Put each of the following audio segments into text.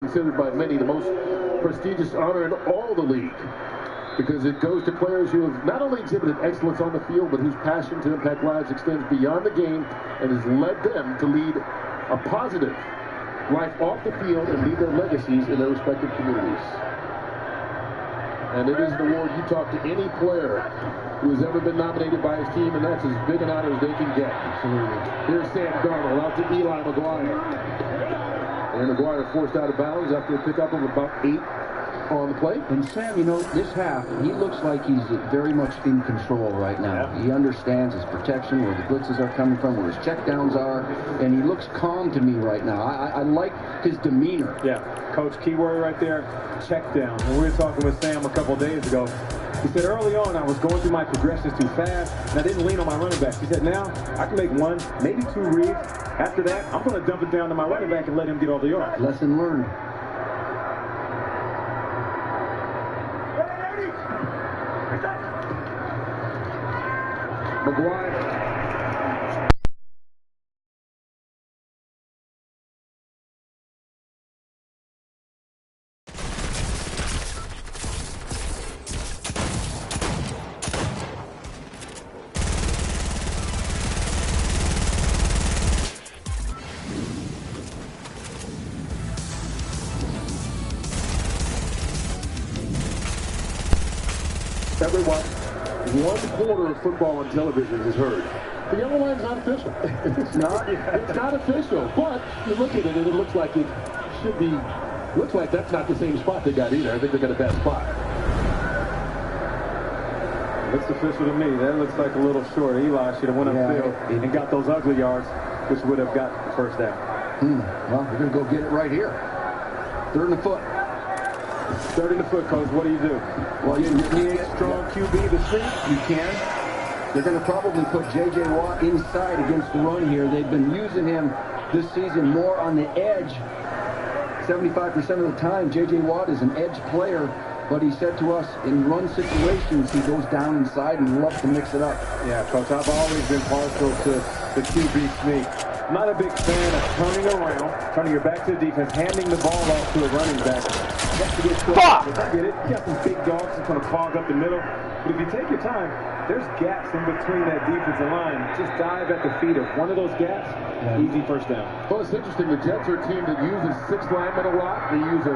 considered by many the most prestigious honor in all the league, because it goes to players who have not only exhibited excellence on the field, but whose passion to impact lives extends beyond the game and has led them to lead a positive life off the field and leave their legacies in their respective communities. And it is an award you talk to any player who has ever been nominated by his team, and that's as big an honor as they can get. Absolutely. Here's Sam Darnold out to Eli McGuire. And McGuire forced out of bounds after a pickup of about 8 on the play. And Sam, you know, this half, he looks like he's very much in control right now. Yeah. He understands his protection, where the blitzes are coming from, where his checkdowns are, and he looks calm to me right now. I like his demeanor. Yeah, Coach, key word right there, check down. When we were talking with Sam a couple of days ago, he said early on I was going through my progressions too fast, and I didn't lean on my running backs. He said now I can make 1, maybe 2 reads. After that, I'm going to dump it down to my running back and let him get all the yards. Lesson learned. McGuire. Everyone, 1/4 of football on television is heard. The yellow line's not official. It's not. It's not official. But you look at it, and it looks like it should be. Looks like that's not the same spot they got either. I think they got a bad spot. Looks official to me. That looks like a little short. Eli should have went upfield and got those ugly yards, which would have got the first down. Well, we're going to go get it right here. 3rd and a foot. 3rd and a foot, Coach. What do you do? Well, you need a strong QB to streak. You can. They're going to probably put J.J. Watt inside against the run here. They've been using him this season more on the edge. 75% of the time, J.J. Watt is an edge player, but he said to us, in run situations, he goes down inside and loves to mix it up. Yeah, Coach, I've always been partial to the QB sneak. I'm not a big fan of turning around, turning your back to the defense, handing the ball off to a running back. I get it. You got some big dogs that's going to clog up the middle. But if you take your time, there's gaps in between that defensive line. Just dive at the feet of one of those gaps, easy first down. Well, it's interesting. The Jets are a team that uses 6 linemen a lot. They use a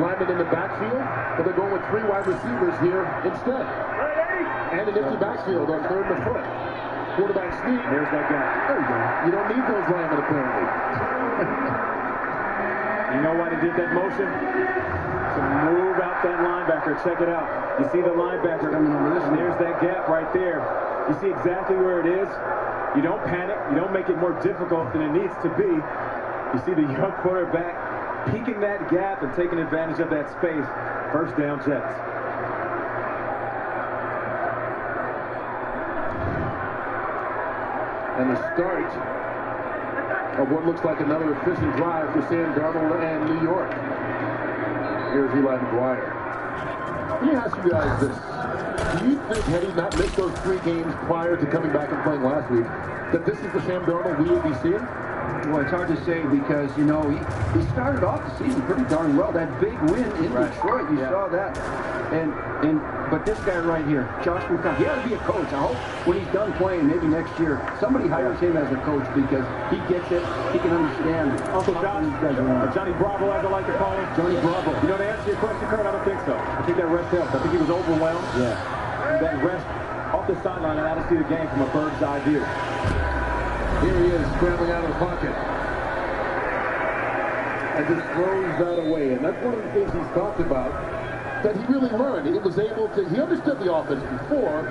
lineman in the backfield, but they're going with 3 wide receivers here instead. And an empty backfield on 3rd and a foot. Quarterback sneak. There's that gap. There you go. You don't need those linemen, apparently. You know why they did that motion? To move out that linebacker. Check it out. You see the linebacker coming over this, and there's that gap right there. You see exactly where it is. You don't panic. You don't make it more difficult than it needs to be. You see the young quarterback peeking that gap and taking advantage of that space. First down, Jets. And the start of what looks like another efficient drive for Sam Darnold and New York. Here's Eli McGuire. Let me ask you guys this. Do you think, had he not missed those 3 games prior to coming back and playing last week, that this is the Sam Darnold we would be seeing? Well, it's hard to say because, you know, he started off the season pretty darn well. That big win in Detroit, you saw that. But this guy right here, Josh McCown, he ought to be a coach. I hope when he's done playing, maybe next year, somebody hires him as a coach because he gets it. He can understand. Uncle Josh, Johnny Bravo, as I like to call him. Johnny Bravo. You know, to answer your question, Kurt, I don't think so. I think that rest helped. I think he was overwhelmed. Yeah. That rest off the sideline and out to see the game from a bird's eye view. Here he is, scrambling out of the pocket. And just throws that away. And that's one of the things he's talked about that he really learned. He was able to, he understood the offense before,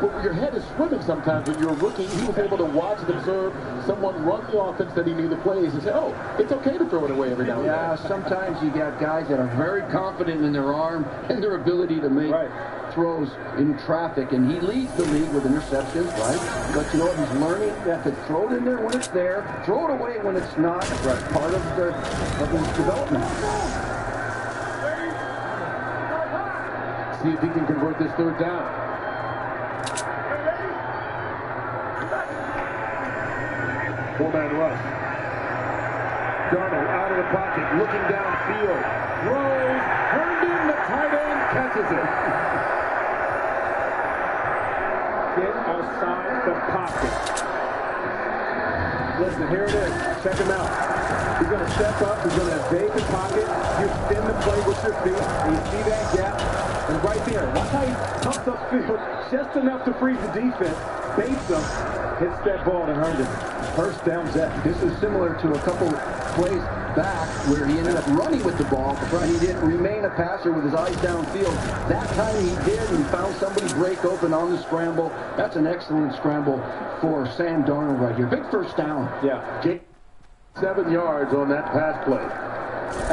but your head is swimming sometimes when you're a rookie. He was able to watch and observe someone run the offense that he knew the plays and say, oh, it's okay to throw it away every now and then. Yeah, sometimes you got guys that are very confident in their arm and their ability to make throws in traffic, and he leads the league with interceptions, right? But you know what, he's learning to throw it in there when it's there, throw it away when it's not. That's part of his development. See if he can convert this 3rd down. 4-man rush. Darnold out of in the pocket, looking downfield. Throws. Herndon, the tight end, catches it. Get outside the pocket. Listen, here it is. Check him out. He's going to step up. He's going to evade the pocket. You extend the play with your feet. And you see that gap. And right there, watch how he pumps upfield just enough to freeze the defense. Baits him. Hits that ball to Herndon. First down, Zach. This is similar to a couple plays back where he ended up running with the ball, but he didn't remain a passer with his eyes downfield. That time he did, and he found somebody break open on the scramble. That's an excellent scramble for Sam Darnold right here. Big first down. Yeah. 7 yards on that pass play.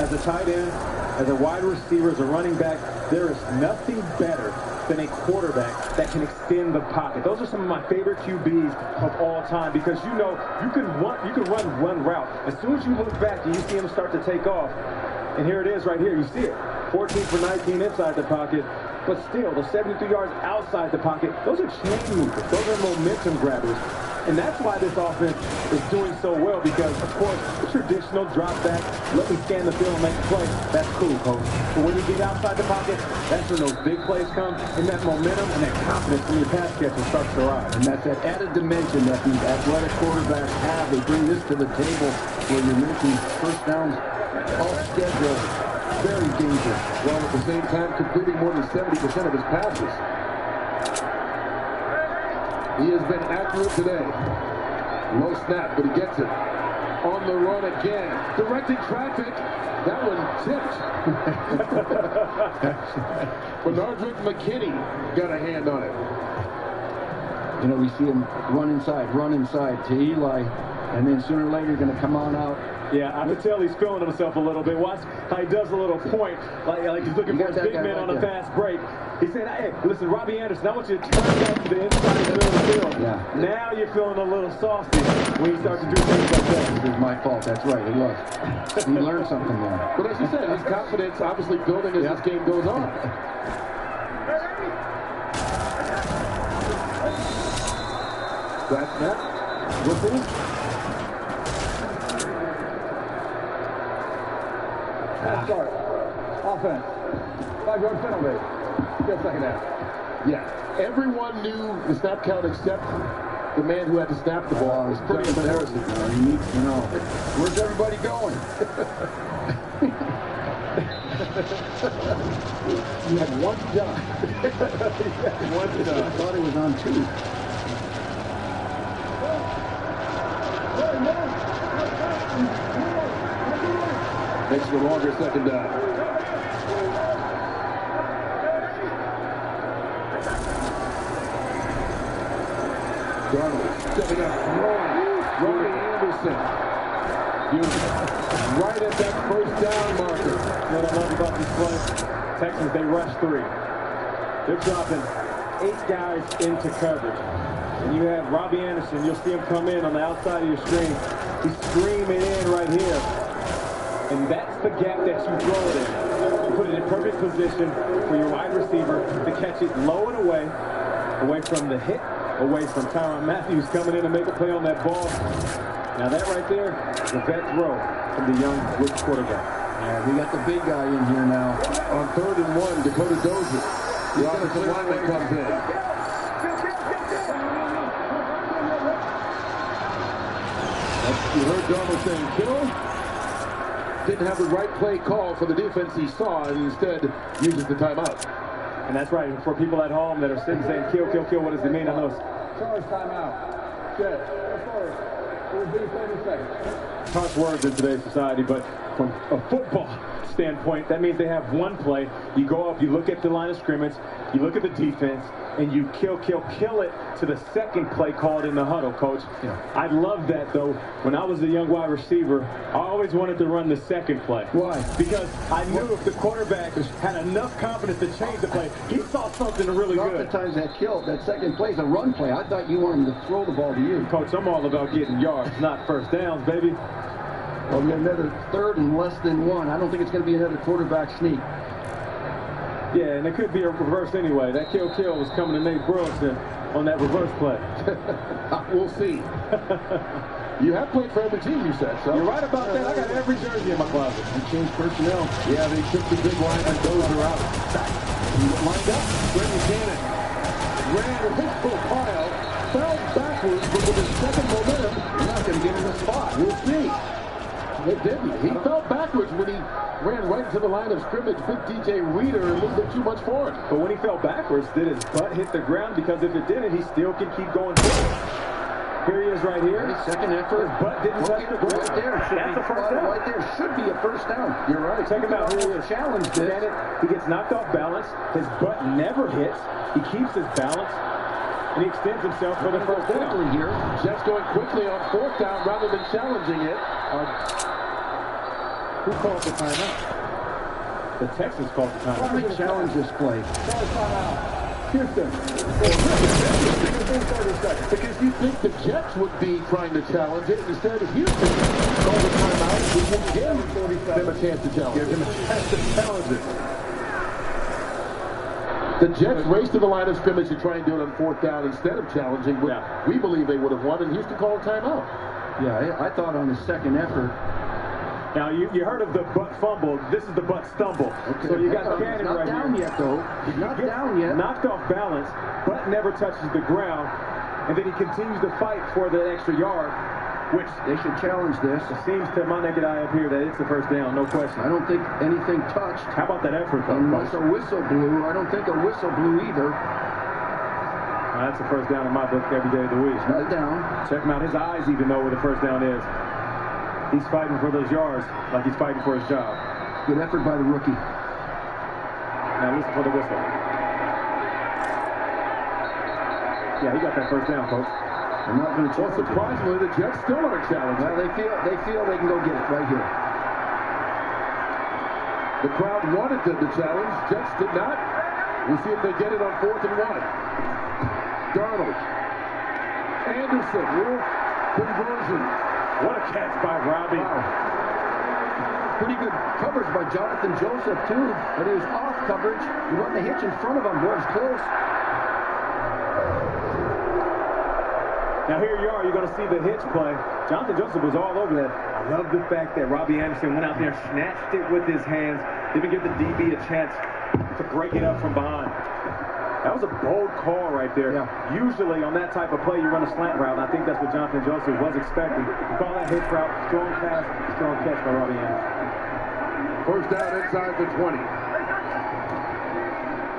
As a tight end, as a wide receiver, as a running back, there is nothing better than a quarterback that can extend the pocket. Those are some of my favorite QBs of all time because you know you can run one route. As soon as you look back and you see him start to take off, and here it is right here, you see it. 14 for 19 inside the pocket, but still, the 73 yards outside the pocket, those are chain movers. Those are momentum grabbers. And that's why this offense is doing so well because, of course, the traditional drop back, let me scan the field and make a play, that's cool, coach. But when you get outside the pocket, that's when those big plays come, and that momentum and that confidence from your pass catcher starts to rise. And that's that added dimension that these athletic quarterbacks have. They bring this to the table where you're making first downs off schedule. Very dangerous. While at the same time completing more than 70% of his passes. He has been accurate today. Low snap, but he gets it. On the run again. Directing traffic. That one tipped. Bernardrick McKinney got a hand on it. You know, we see him run inside to Eli, and then sooner or later you're going to come on out. Yeah, I can tell he's feeling himself a little bit. Watch how he does a little point, like he's looking for his big man on a fast break. He said, hey, listen, Robbie Anderson, I want you to turn back to the inside of the middle of the field. Yeah. Now you're feeling a little saucy when you start to do things like that. This is my fault. That's right. He was. He learned something there. But as you said, his confidence obviously building as this game goes on. That's that. Whistle. Start. Offense. 5-yard penalty. Still second half. Yeah. Everyone knew the snap count except the man who had to snap the ball. It was pretty embarrassing. You need to know. Where's everybody going? You had one shot. I thought it was on 2. Makes it a longer second down. Darnold stepping up, throwing. Robbie Anderson. Right at that first down marker. What I love about this play, Texans, they rush 3. They're dropping 8 guys into coverage. And you have Robbie Anderson, you'll see him come in on the outside of your screen. He's screaming in right here. And that's the gap that you throw it in. You put it in perfect position for your wide receiver to catch it low and away from the hit, away from Tyrann Mathieu coming in to make a play on that ball. Now that right there, the vet throw from the young rookie quarterback. Yeah, we got the big guy in here now. On 3rd and 1, Dakota Dozier. The offensive lineman comes in. You heard Darnold saying, kill. Didn't have the right play call for the defense he saw, and instead uses the timeout. And that's right. For people at home that are sitting saying, kill, kill, kill, what does it mean? I know. Charge timeout. Set. We'll be 30 seconds. Harsh words in today's society, but from a football standpoint, that means they have one play. You go up, you look at the line of scrimmage, you look at the defense, and you kill it to the second play called in the huddle, Coach. Yeah. I love that, though. When I was a young wide receiver, I always wanted to run the second play. Why? Because I knew if the quarterback had enough confidence to change the play, he saw something really good. Oftentimes that second play is a run play. I thought you wanted him to throw the ball to you. Coach, I'm all about getting yards, not first downs, baby. Well, we got another 3rd and less than 1. I don't think it's going to be another quarterback sneak. Yeah, and it could be a reverse anyway. That kill was coming to Nate Burleson on that reverse play. We'll see. You have played for every team, you said, so. You're right about that. I got every jersey in my closet. They changed personnel. Yeah, they took the big line and those are out. Lined up. Brendan Cannon ran a hit full pile, fell backwards, but with his second momentum, You're not going to get in the spot. We'll see. It didn't. He fell backwards when he ran right to the line of scrimmage. Big DJ Reader a little bit too much for him. but when he fell backwards, did his butt hit the ground? Because if it didn't, he still could keep going forward. Here he is right here. Second effort. His butt didn't touch the ground. Right there. That's a first down. Right there should be a first down. You're right. Check him out. Here he is. Challenge this. He gets knocked off balance. His butt never hits. He keeps his balance. And he extends himself for the first down. Quickly here. Jets going quickly on fourth down rather than challenging it. Who called the timeout? The Texans called the Why timeout. don't we challenge this play? Houston. 30 seconds. Because you think the Jets would be trying to challenge it. Instead of Houston call the timeout. We won't give them a chance to challenge it. Give him a chance to challenge it. The Jets raced to the line of scrimmage to try and do it on fourth down instead of challenging. But we believe they would have won, and Houston called a timeout. Yeah, I thought on the second effort. Now, you heard of the butt fumble. This is the butt stumble. Okay. So you got Cannon Not right down here. yet, though. He's not Gets down yet. Knocked off balance. Butt never touches the ground. And then he continues to fight for the extra yard, which They should challenge this. it seems to my naked eye up here that it's the first down, no question. I don't think anything touched. How about that effort, though? Unless a whistle blew. I don't think a whistle blew either. That's the first down in my book every day of the week. Not down. Check him out. His eyes even know where the first down is. He's fighting for those yards like he's fighting for his job. Good effort by the rookie. Now listen for the whistle. Yeah, he got that first down, folks. I'm not going to Well, challenge it. surprisingly, the Jets still aren't challenging. Well, they feel they can go get it right here. The crowd wanted them to challenge. Jets did not. We'll see if they get it on 4th and 1. Darnold. Anderson. Conversion. What a catch by Robbie. Wow. Pretty good coverage by Jonathan Joseph, too. But he was off coverage. He wasn't a hitch in front of him. Boy, it was close. Now here you are. You're going to see the hitch play. Jonathan Joseph was all over that. I love the fact that Robbie Anderson went out there, snatched it with his hands, didn't give the DB a chance to break it up from behind. That was a bold call right there. Yeah. Usually on that type of play, you run a slant route, and I think that's what Jonathan Joseph was expecting. You call that hitch route, strong pass, strong catch by Robbie Anderson. First down inside the 20.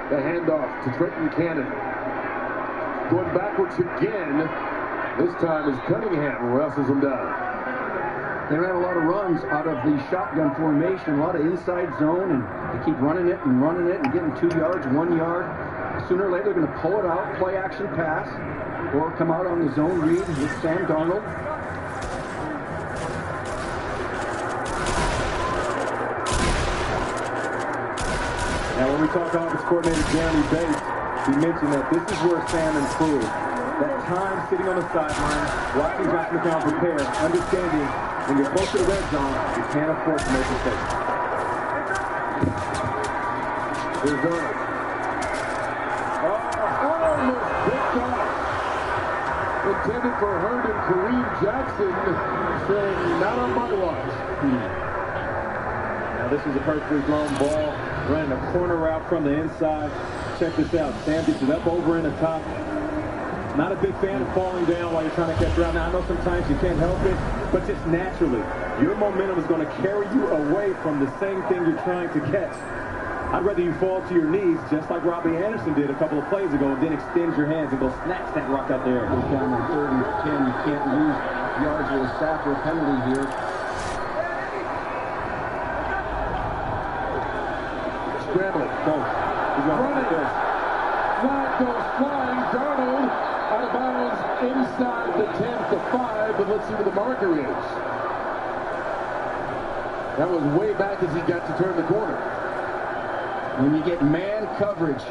The handoff to Trenton Cannon. Going backwards again. This time is Cunningham who wrestles him down. They ran a lot of runs out of the shotgun formation, a lot of inside zone, and they keep running it and getting 2 yards, 1 yard. Sooner or later, they're going to pull it out, play action pass, or come out on the zone read with Sam Darnold. Now, when we talk to offensive coordinator Jeremy Bates, he mentioned that this is where Sam improved. That time sitting on the sideline, watching Josh McCown prepare, understanding when you're close to the red zone, you can't afford to make mistakes. Here's Darnold. Almost picked off. Intended for Herndon. Kareem Jackson saying, not on my watch. Now, this is a perfectly blown ball, running a corner route from the inside. Check this out. Sam gets it up over in the top. Not a big fan of falling down while you're trying to catch around. Now, I know sometimes you can't help it, but just naturally, your momentum is going to carry you away from the same thing you're trying to catch. I'd rather you fall to your knees, just like Robbie Anderson did a couple of plays ago, and then extend your hands and go snatch that rock out there. Goes down on 3rd and 10. You can't lose yards with a sack or a penalty here. Scrambling. Go. He's Running. Flag goes flying. Darnold out of bounds inside the 10 to 5, but let's see where the marker is. That was way back as he got to turn the corner. When you get man coverage,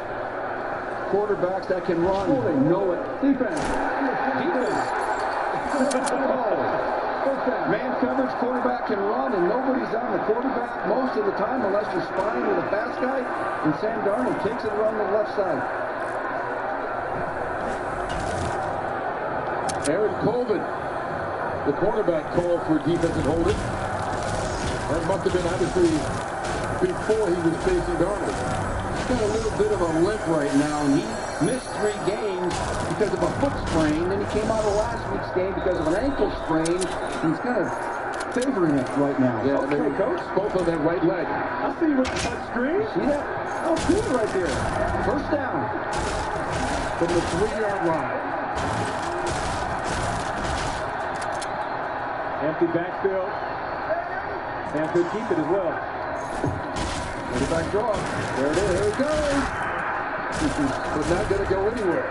quarterbacks that can run, they know it. Defense. Man coverage, quarterback can run, and nobody's on the quarterback most of the time unless you're spying with a fast guy. And Sam Darnold takes it around the left side. Aaron Colvin The cornerback called for defensive holding. That must have been obviously before he was facing Darnold. He's got a little bit of a limp right now, and he missed 3 games because of a foot sprain. Then he came out of last week's game because of an ankle sprain. He's kind of favoring it right now. Yeah, okay, coach. Both on that right leg. I see you with the touch screen. See that? Oh, good right there. First down. From the 3-yard line. Empty backfield. And could keep it as well. Quarterback draw. There it is. There it goes. But not going to go anywhere.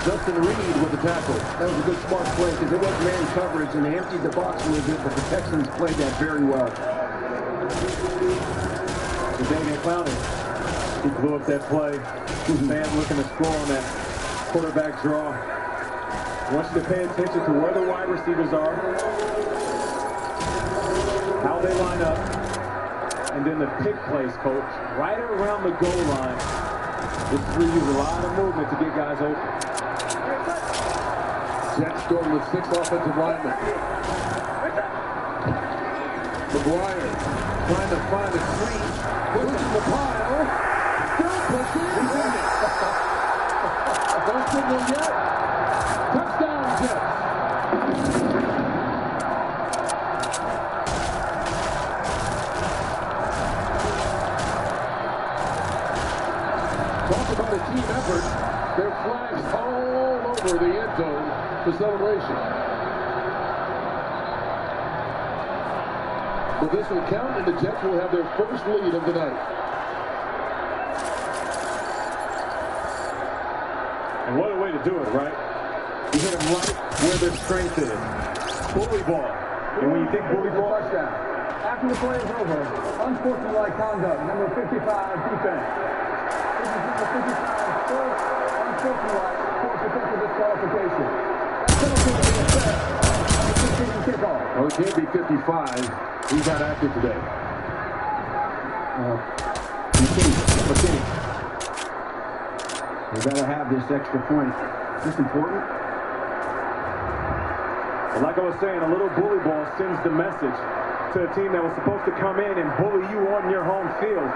Justin Reed with the tackle. That was a good smart play because it was man coverage and they emptied the box a little bit, but the Texans played that very well. Damian Clowney. He blew up that play. Man looking to score on that quarterback draw. I want you to pay attention to where the wide receivers are, how they line up, and then the pick plays, coach. Right around the goal line. This is where you use a lot of movement to get guys open. Jets going with 6 offensive linemen. McGuire trying to find a screen. Pushing the pile. Still pushing. He's in it. No signal yet. Touchdown, Jets. Talk about a team effort. There are flags all over the end zone for celebration. But this will count, and the Jets will have their first lead of the night. And what a way to do it, right? You hit them right where their strength is. Bully ball. And when you think bully ball... Touchdown. After the play is over, unsportsmanlike conduct, number 55, defense. This is number 55, first unsportsmanlike for potential disqualification. That's penalty to be assessed on the 15 kickoff. Oh, it can't be 55. He got active today. McKinney. You gotta have this extra point. Is this important? Well, like I was saying, a little bully ball sends the message to a team that was supposed to come in and bully you on your home field.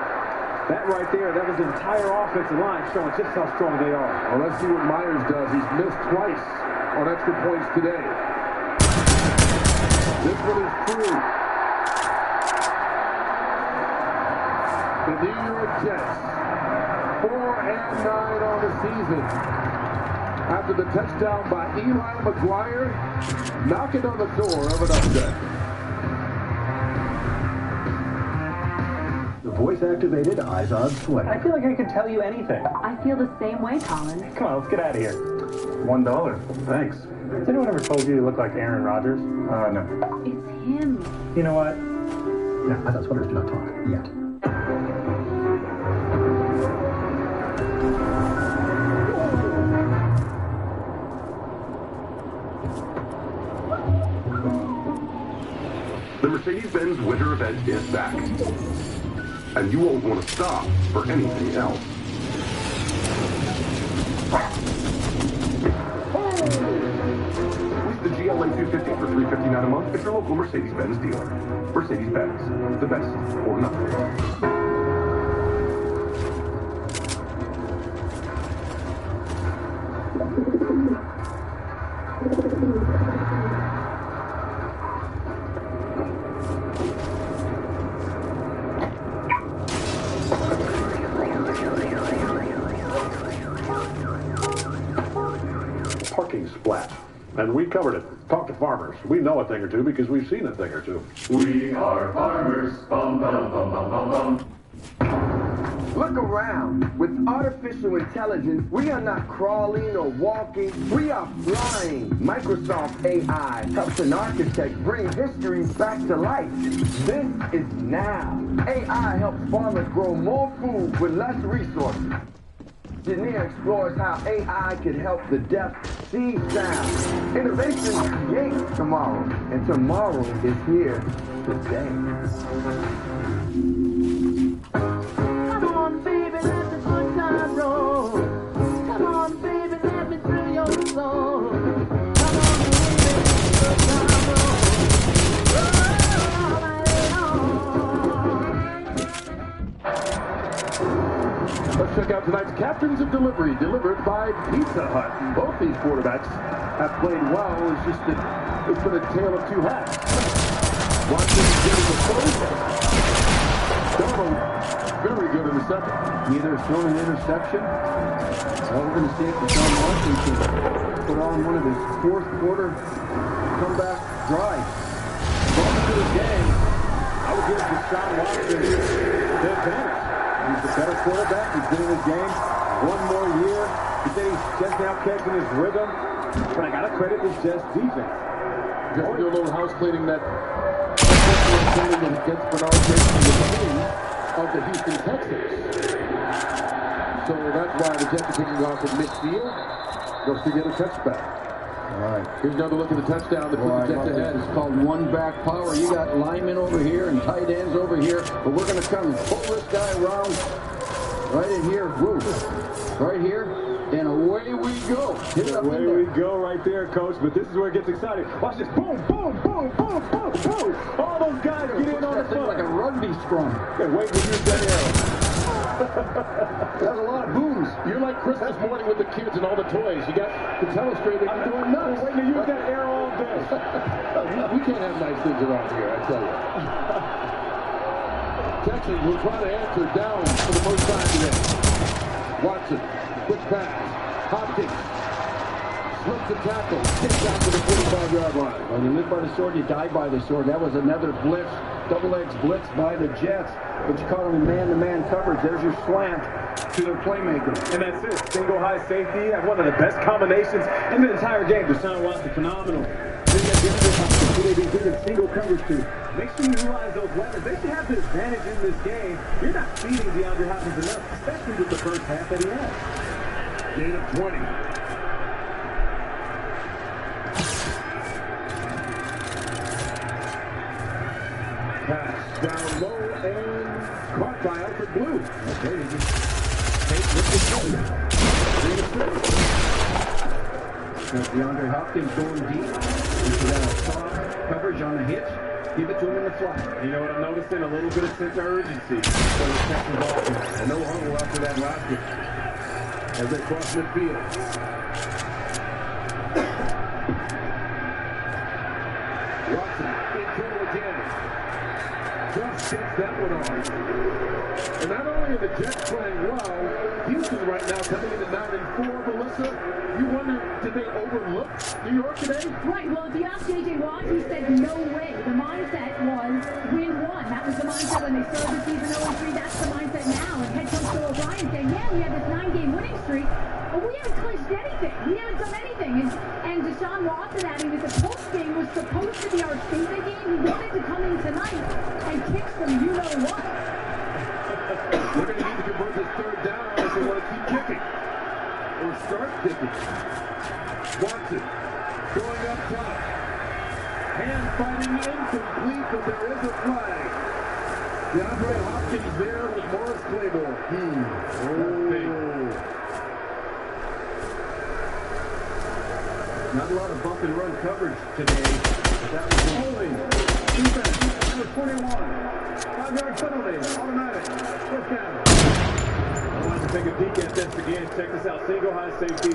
That right there, that was the entire offensive line showing just how strong they are. Well, let's see what Myers does. He's missed twice on extra points today. This one is through. The New York Jets, 4-9 on the season. After the touchdown by Eli McGuire, knocking on the door of an upset. The voice-activated Izod sweater. I feel like I could tell you anything. I feel the same way, Colin. Come on, let's get out of here. $1. Thanks. Has anyone ever told you you look like Aaron Rodgers? No. It's him. You know what? Yeah, I thought sweaters do not talk yet. The Mercedes-Benz winter event is back. And you won't want to stop for anything else. Lease the GLA 250 for $359 a month at your local Mercedes-Benz dealer. Mercedes-Benz, the best or nothing. Parking splat. And we covered it. Talk to farmers. We know a thing or two because we've seen a thing or two. We are farmers. Bum, bum, bum, bum, bum, bum. Look around. With artificial intelligence, we are not crawling or walking. We are flying. Microsoft AI helps an architect bring history back to life. This is now. AI helps farmers grow more food with less resources. Engineer explores how AI can help the deaf see sound. Innovation creates tomorrow, and tomorrow is here today. Come on, baby, let the good time roll. Come on, baby, let me thrill your soul. Come on, baby, let the good time Let's check out tonight's Captains of Delivery, delivered by Pizza Hut. And both these quarterbacks have played well. It's been a tale of two halves. Watson getting the first. Donald, very good in the second. Either thrown an interception, or we're going to see if Deshaun Watson can put on one of his fourth quarter comeback drives. Going into the game, I would give Deshaun Watson the advantage. He's the better quarterback. He's been in the game one more year. He said he's just now catching his rhythm. But I got to credit this Jets defense. Just do a little house cleaning that against Bernard Jason, the king of the Houston Texans. So that's why the Jets are picking off at midfield. Don't forget a touchback. All right. Here's another look at the touchdown. The Jets ahead. It's called one-back power. You got linemen over here and tight ends over here, but we're going to come and pull this guy around right in here. Woo. Right here, and away we go. Away we go right there, Coach. But this is where it gets exciting. Watch this. Boom, boom, boom, boom, boom, boom. All those guys get in on the foot. Like a rugby scrum. Yeah, wait to use that arrow. That's a lot of booms. You're like Christmas morning with the kids and all the toys. You got the telestrator. You're doing nuts. Waiting to use that arrow all day. We can't have nice things around here, I tell you. Texans will try to answer down for the most time today. Watson, quick pass. Hopkins slips the tackle. Kicks out to the 45-yard line. When you live by the sword, you die by the sword. That was another blitz, double-edged blitz by the Jets. But you caught them in man-to-man coverage. There's your slant to their playmaker. And that's it. Single high safety. One of the best combinations in the entire game. Deshaun Watson, phenomenal. Then you have the other options who they've been good at single coverage to. Make sure you utilize those weapons. They should have the advantage in this game. You're not feeding DeAndre Hopkins enough, especially with the first half that he has. Gain of 20. Pass down low and caught by Alfred Blue. Okay, he just takes with the shoulder. DeAndre Hopkins going deep. Into that soft coverage on the hitch. Give it to him in the flat. You know what I'm noticing? A little bit of sense of urgency. So the Texans offense. And no huddle after that last one. As they cross midfield. Watson in trouble again. Just gets that one off. And not only are the Jets playing well, Houston right now coming into 9-4, Melissa, you wonder, did they overlook New York today? Right, well, if you ask J.J. Watt, he said no way. The mindset was win one. That was the mindset when they started the season 0-3. That's the mindset now. And head coach Bill O'Brien saying, yeah, we had this 9-game winning streak, but we haven't clinched anything. We haven't done anything. And Deshaun Watson adding that the Colts game was supposed to be our statement game. He wanted to come in tonight and kick some you-know-what. They're going to need to convert this third down if they want to keep kicking. Or start kicking. Watson going up top. Hand fighting incomplete, but there is a flag. DeAndre Hopkins there with Morris Claymore. Not a lot of bump and run coverage today. That was the Holding. Defense. Number 21. 5-yard penalty. Automatic. First down. I want to take a peek at this again. Check this out. Single high safety.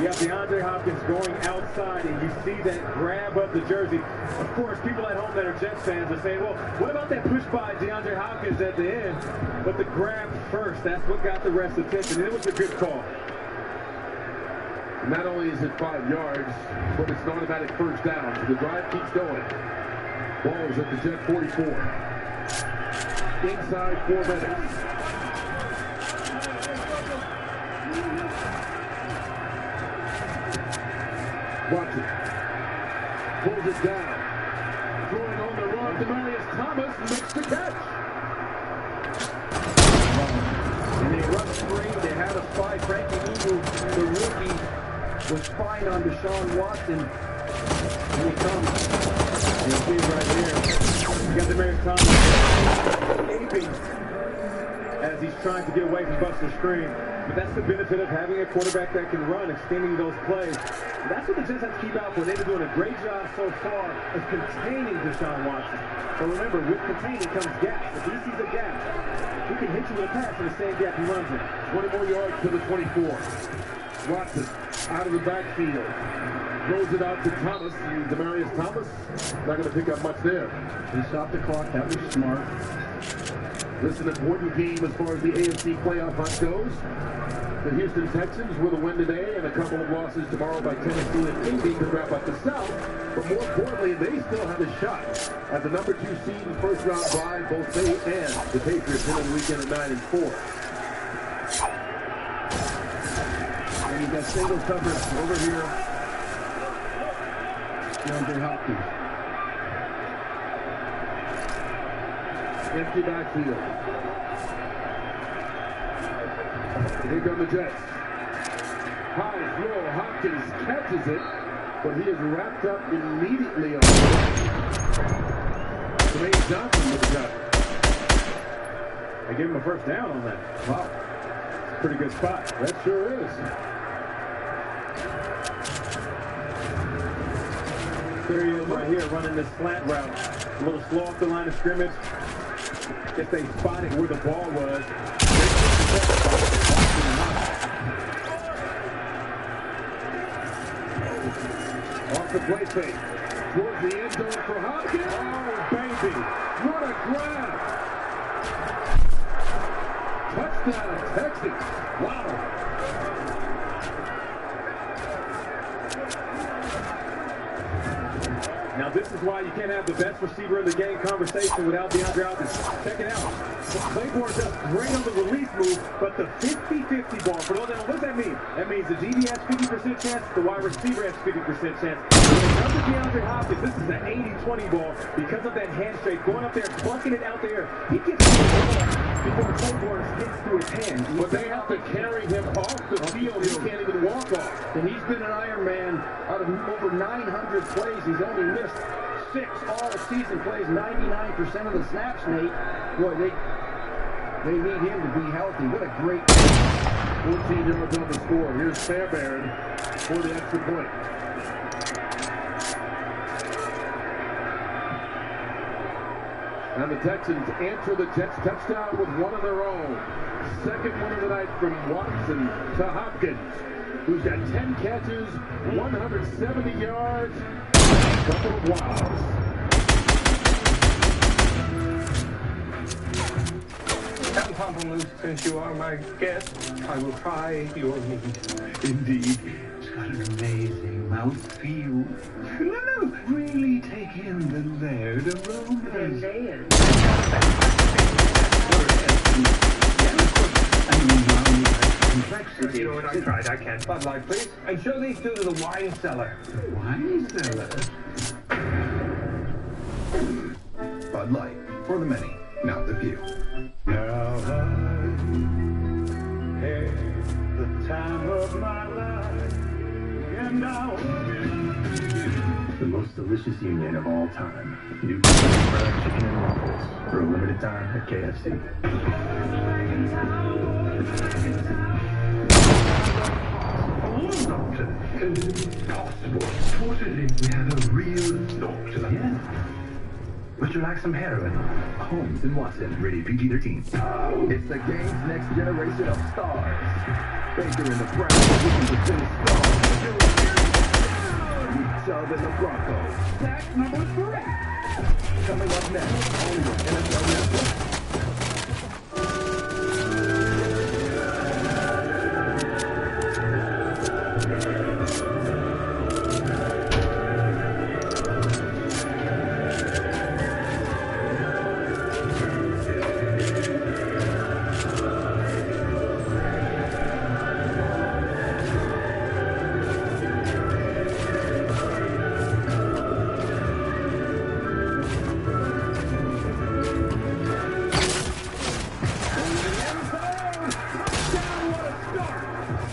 You have DeAndre Hopkins going outside, and you see that grab of the jersey. Of course, people at home that are Jets fans are saying, well, what about that push by DeAndre Hopkins at the end? But the grab first, that's what got the ref's attention. It was a good call. Not only is it 5 yards, but it's an automatic first down. So the drive keeps going. Ball's at the Jet 44. Inside 4 minutes. Watson pulls it down. Throwing on the run. Demarius Thomas makes the catch. And they run screen. They had a spy. Frankie Eagle, the rookie, was spying on Deshaun Watson. And he comes. You see right here. You got Demarius Thomas escaping as as he's trying to get away from Buster Screen. But that's the benefit of having a quarterback that can run, extending those plays. That's what the Jets have to keep out for. They've been doing a great job so far of containing Deshaun Watson. But remember, with containing comes gaps. If he sees a gap, he can hit you with a pass in the same gap he runs in. 20 more yards to the 24. Watson out of the backfield. Throws it out to Thomas. Demaryius Thomas not going to pick up much there. He stopped the clock. That was smart. This is an important game as far as the AFC playoff hunt goes. The Houston Texans with a win today and a couple of losses tomorrow by Tennessee and Indy could wrap up the South. But more importantly, they still have a shot at the number 2 seed and first round bye. Both they and the Patriots in the weekend at 9-4. And you got single coverage over here. DeAndre Hopkins. Empty backfield. Here come the Jets. High throw. Hopkins catches it, but he is wrapped up immediately on it. Tremaine Johnson with the cut. They gave him a first down on that. Wow. Pretty good spot. That sure is. There he is right here running this slant route. A little slow off the line of scrimmage. If they spotted where the ball was. Off the play fake. Towards the end zone for Hopkins. Oh, baby. What a grab. Touchdown, Texans. Wow. Now this is why you can't have the best receiver in the game conversation without DeAndre Hopkins. Check it out. Claiborne does great on the release move, but the 50-50 ball, for those that know, what does that mean? That means the DB has 50% chance, the wide receiver has 50% chance. When it comes to DeAndre Hopkins, this is an 80-20 ball because of that handshake, going up there, plucking it out there. He gets the ball before Claiborne gets through his hands. But they have to carry him off the field. He can't even walk off. And he's been an Iron Man out of over 900 plays. He's only missed 6 all-season plays, 99% of the snaps, Nate. Boy, they need him to be healthy. What a great 14 yards on the score. Here's Fairbairn for the extra point. And the Texans answer the Jets touchdown with one of their own. Second one of the night from Watson to Hopkins, who's got 10 catches, 170 yards, and a couple of wows. Come, Pamplemousse, since you are my guest, I will try your meat. Indeed, it's got an amazing mouthfeel. No, really take in the layered aromas. Complexity. You know what, I tried, I can't. Bud Light, please. And show these two to the wine cellar. Wine cellar? Bud Light, for the many, not the few. Now I had the time of my life, and I The most delicious union of all time. New fried chicken and waffles for a limited time at KFC. Doctor, is it possible? Fortunately, we have a real doctor. Yeah. Would you like some heroin? Holmes and Watson, rated PG-13. It's the game's next generation of stars. Baker in the Browns, looking to finish strong. Chubb in the Broncos. Sack number 3. Coming up next on the NFL Network.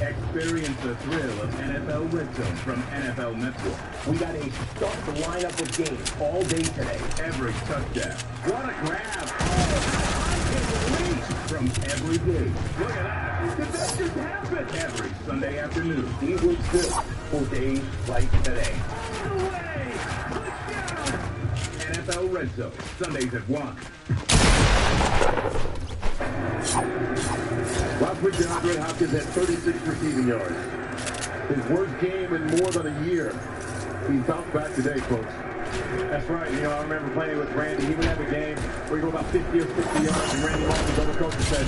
Experience the thrill of NFL Red Zone from NFL Network. We got a start the lineup of games all day today. Every touchdown. What a grab. Oh, I can't believe. from every game. Look at that. Did that just happen? Every Sunday afternoon. 8 weeks still for days like today. No way! Touchdown! NFL Red Zone, Sundays at 1. Last week, DeAndre Hopkins had 36 receiving yards. His worst game in more than a year. He's bounced back today, folks. That's right. You know, I remember playing with Randy. He would have a game where he go about 50 or 60 yards, and Randy Moss, his other coach, said,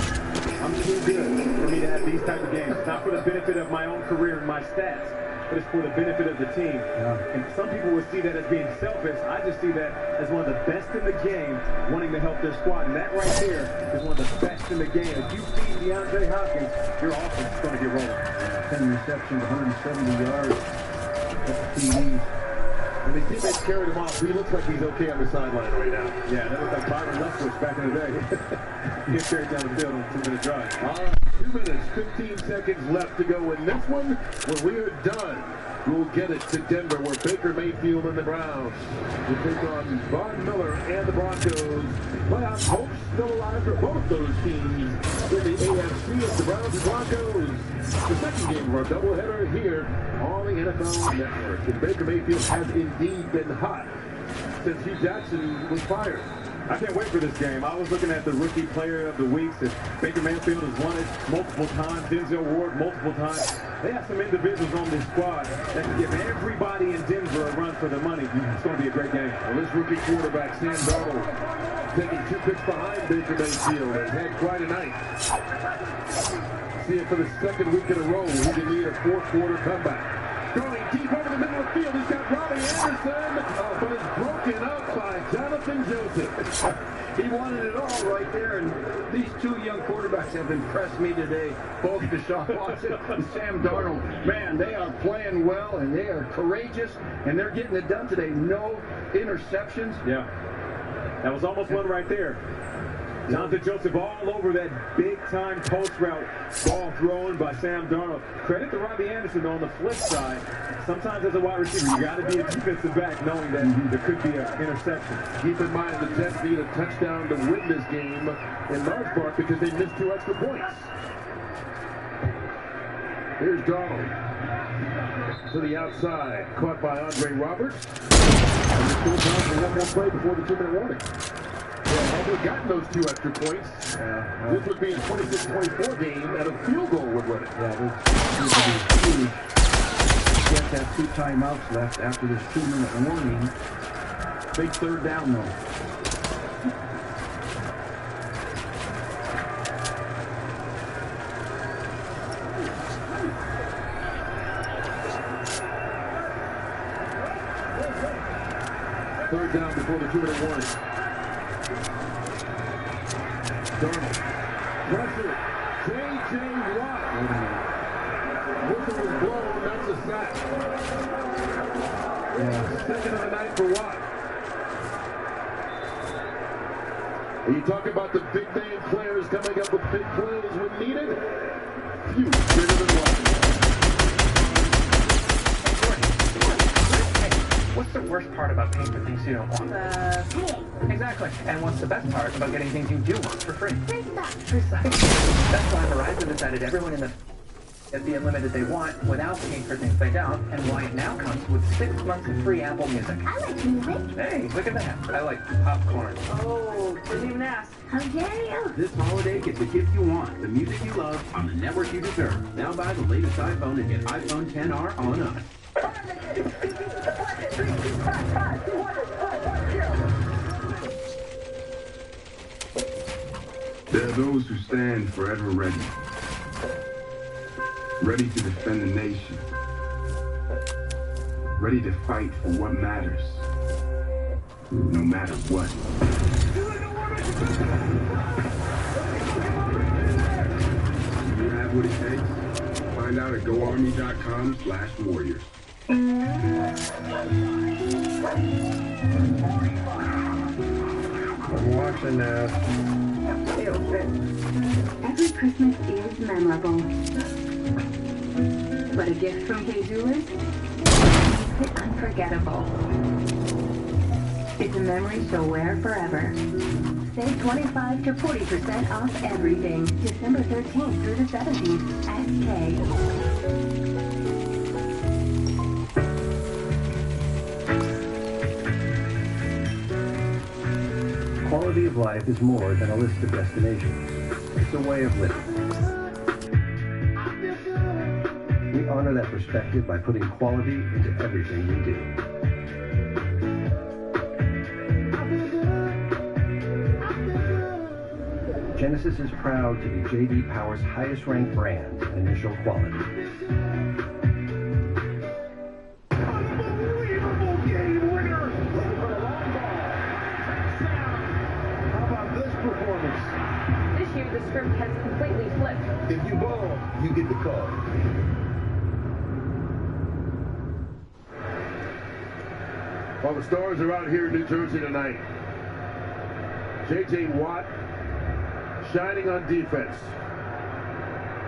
I'm too good for me to have these type of games. It's not for the benefit of my own career and my stats, but it's for the benefit of the team. Yeah. And some people would see that as being selfish. I just see that as one of the best in the game wanting to help their squad. And that right there is one of the best in the game. If you feed DeAndre Hopkins, your offense is going to get rolling. 10 receptions, 170 yards. That's TDs. And the teammates carried him off. He looks like he's okay on the sideline right now. Yeah, that looks like Byron Leftwich back in the day. He carried down the field on a 2-minute drive. All right, 2 minutes, 15 seconds left to go in this one. When we are done, we'll get it to Denver, where Baker Mayfield and the Browns will take on Von Miller and the Broncos. Playoff hopes still alive for both those teams in the AFC. It's the Browns and Broncos. The second game of our doubleheader here on the NFL Network. And Baker Mayfield has indeed been hot since Hugh Jackson was fired. I can't wait for this game. I was looking at the Rookie Player of the Week. Baker Mayfield has won it multiple times. Denzel Ward multiple times. They have some individuals on this squad that can give everybody in Denver a run for their money. It's going to be a great game. Well, this rookie quarterback, Sam Darnold, taking 2 picks behind Baker Mayfield, has had quite a night. See it for the second week in a row. He can lead a fourth-quarter comeback. Going deep over the middle of the field, he's got Robbie Anderson, but it's broken up by Jonathan Joseph. He wanted it all right there, and these two young quarterbacks have impressed me today. Both Deshaun Watson and Sam Darnold. Man, they are playing well, and they are courageous, and they're getting it done today. No interceptions. Yeah, that was almost one right there. Jonathan Joseph all over that big-time post route, ball thrown by Sam Darnold. Credit to Robbie Anderson on the flip side. Sometimes as a wide receiver, you got to be a defensive back knowing that there could be an interception. Keep in mind the Jets need a touchdown to win this game in large part because they missed 2 extra points. Here's Darnold to the outside, caught by Andre Roberts. And there's still time for one more play before the 2-minute warning. Had they gotten those 2 extra points, this would be a 26-24 game, and a field goal would win it. Yeah, this would be huge. Jets have 2 timeouts left after this 2-minute warning. Big third down, though. Third down before the 2-minute warning. Darnold. Pressure. J.J. Watt. Whistle was blown. That's a sack. Second of the night for Watt. Are you talking about the big name players coming up with big plays when needed? Few bigger than Watt. What's the worst part about paying for things you don't want? Exactly. And what's the best part about getting things you do want for free? Free stuff. Precisely. That's why Verizon decided everyone in the get the unlimited they want without paying for things they don't, and why it now comes with 6 months of free Apple Music. I like music. Hey, look at that. I like popcorn. Oh, didn't even ask. How dare you? This holiday, get the gift you want, the music you love, on the network you deserve. Now buy the latest iPhone and get iPhone XR on us. There are those who stand forever ready. Ready to defend the nation. Ready to fight for what matters. No matter what. Do you have what it takes? Find out at GoArmy.com/warriors. I'm watching that. Every Christmas is memorable. But a gift from Jesus makes it unforgettable. It's a memory she'll wear forever. Save 25 to 40% off everything. December 13th through the 17th at Kay. Quality of life is more than a list of destinations. It's a way of living. We honor that perspective by putting quality into everything we do. Genesis is proud to be J.D. Power's highest-ranked brand in initial quality. Unbelievable game winner! For the long ball. How about this performance? This year, the script has completely flipped. If you ball, you get the call. Well, the Stars are out here in New Jersey tonight. J.J. Watt shining on defense.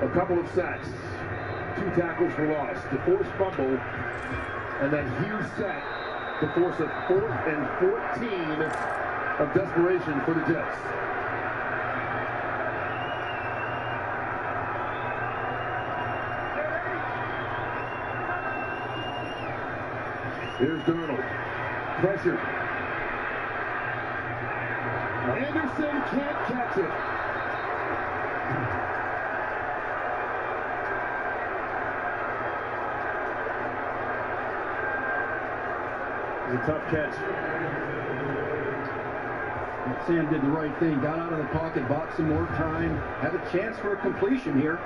A couple of sacks. 2 tackles for loss. The forced fumble. And that huge sack to force a 4th and 14 of desperation for the Jets. Here's Darnold. Pressure. Anderson can't catch it. It's a tough catch. Sam did the right thing. Got out of the pocket, bought some more time. Had a chance for a completion here.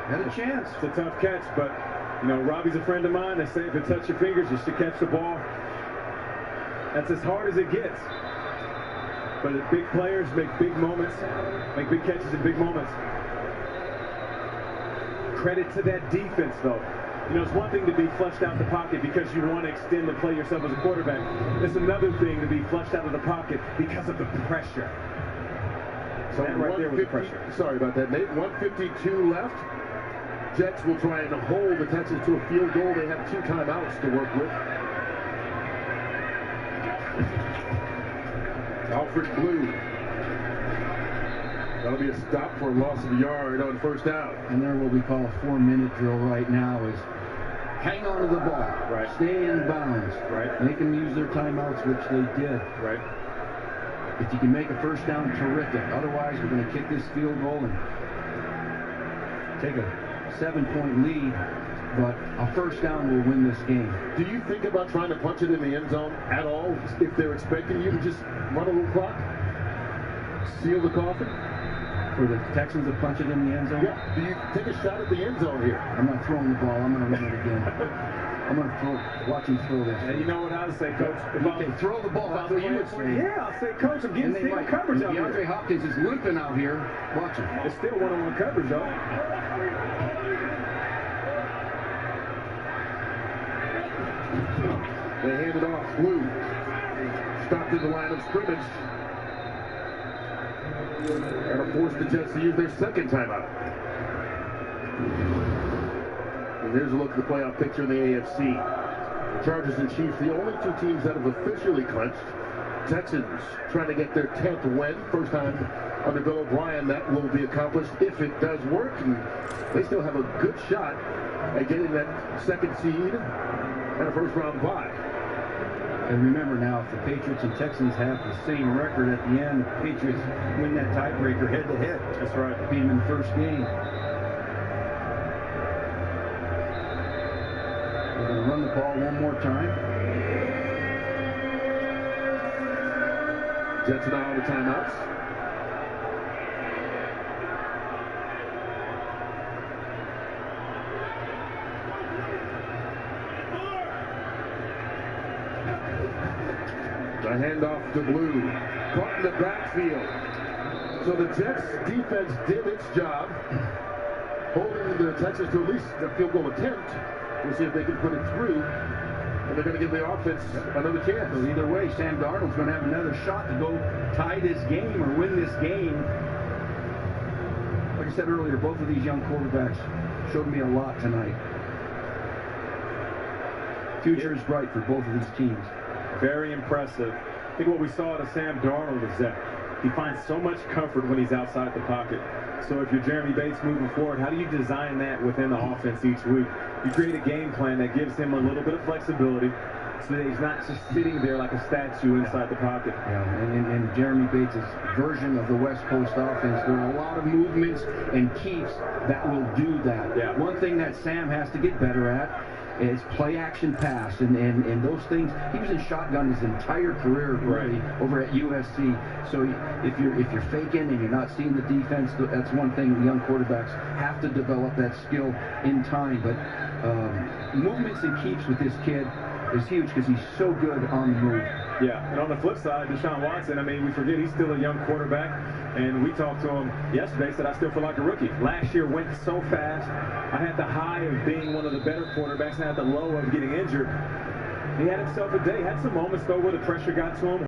Had a chance. It's a tough catch, but, you know, Robbie's a friend of mine. They say if it touches your fingers, you should catch the ball. That's as hard as it gets. But the big players make big moments, make big catches in big moments. Credit to that defense, though. You know, it's one thing to be flushed out the pocket because you want to extend the play yourself as a quarterback. It's another thing to be flushed out of the pocket because of the pressure. So that right there was the pressure. Sorry about that, Nate. 1:52 left. Jets will try and hold the Texans to a field goal. They have 2 timeouts to work with. Alfred Blue. That'll be a stop for a loss of a yard on first down. And they're what we call a 4-minute drill right now is hang on to the ball. Right. Stay in bounds. Right. Make them use their timeouts, which they did. Right. If you can make a first down, terrific. Otherwise, we're going to kick this field goal and take a 7-point lead. But a first down will win this game. Do you think about trying to punch it in the end zone at all if they're expecting you to just run a little clock? Seal the coffin? For the Texans to punch it in the end zone? Yeah. Do you take a shot at the end zone here? I'm not throwing the ball. I'm going to run it again. I'm going to watch him throw this. And you know what I would say, Coach? Okay, throw the ball out there. Yeah, I'll say, Coach, I'm getting single coverage out here. DeAndre Hopkins is limping out here. Watch him. It's still one-on-one coverage, though. They hand it off. Blue stopped in the line of scrimmage. That'll force the Jets to use their second timeout. And here's a look at the playoff picture in the AFC. The Chargers and Chiefs, the only 2 teams that have officially clinched. Texans trying to get their 10th win. First time under Bill O'Brien that will be accomplished if it does work. And they still have a good shot at getting that 2nd seed and a first-round bye. And remember now, if the Patriots and Texans have the same record at the end, the Patriots win that tiebreaker head-to-head. That's right. Beat them in the first game. We're going to run the ball one more time. Jets now on the timeouts. The handoff to Blue. Caught in the backfield. So the Jets defense did its job, holding the Texans to at least a field goal attempt. We'll see if they can put it through. And they're going to give the offense another chance. So either way, Sam Darnold's going to have another shot to go tie this game or win this game. Like I said earlier, both of these young quarterbacks showed me a lot tonight. Future is bright for both of these teams. Very impressive. I think what we saw out of Sam Darnold is that he finds so much comfort when he's outside the pocket. So if you're Jeremy Bates moving forward, how do you design that within the offense each week? You create a game plan that gives him a little bit of flexibility so that he's not just sitting there like a statue inside the pocket. Yeah, and Jeremy Bates' version of the West Coast offense, there are a lot of movements and keeps that will do that. Yeah. One thing that Sam has to get better at is play action pass, and those things. He was in shotgun his entire career, really, over at USC. So if you're faking and you're not seeing the defense, that's one thing the young quarterbacks have to develop that skill in time. But movements and keeps with this kid is huge because he's so good on the move. Yeah, and on the flip side, Deshaun Watson, I mean, we forget he's still a young quarterback, and we talked to him yesterday, said I still feel like a rookie. Last year went so fast. I had the high of being one of the better quarterbacks, and I had the low of getting injured. He had himself a day. Had some moments, though, where the pressure got to him.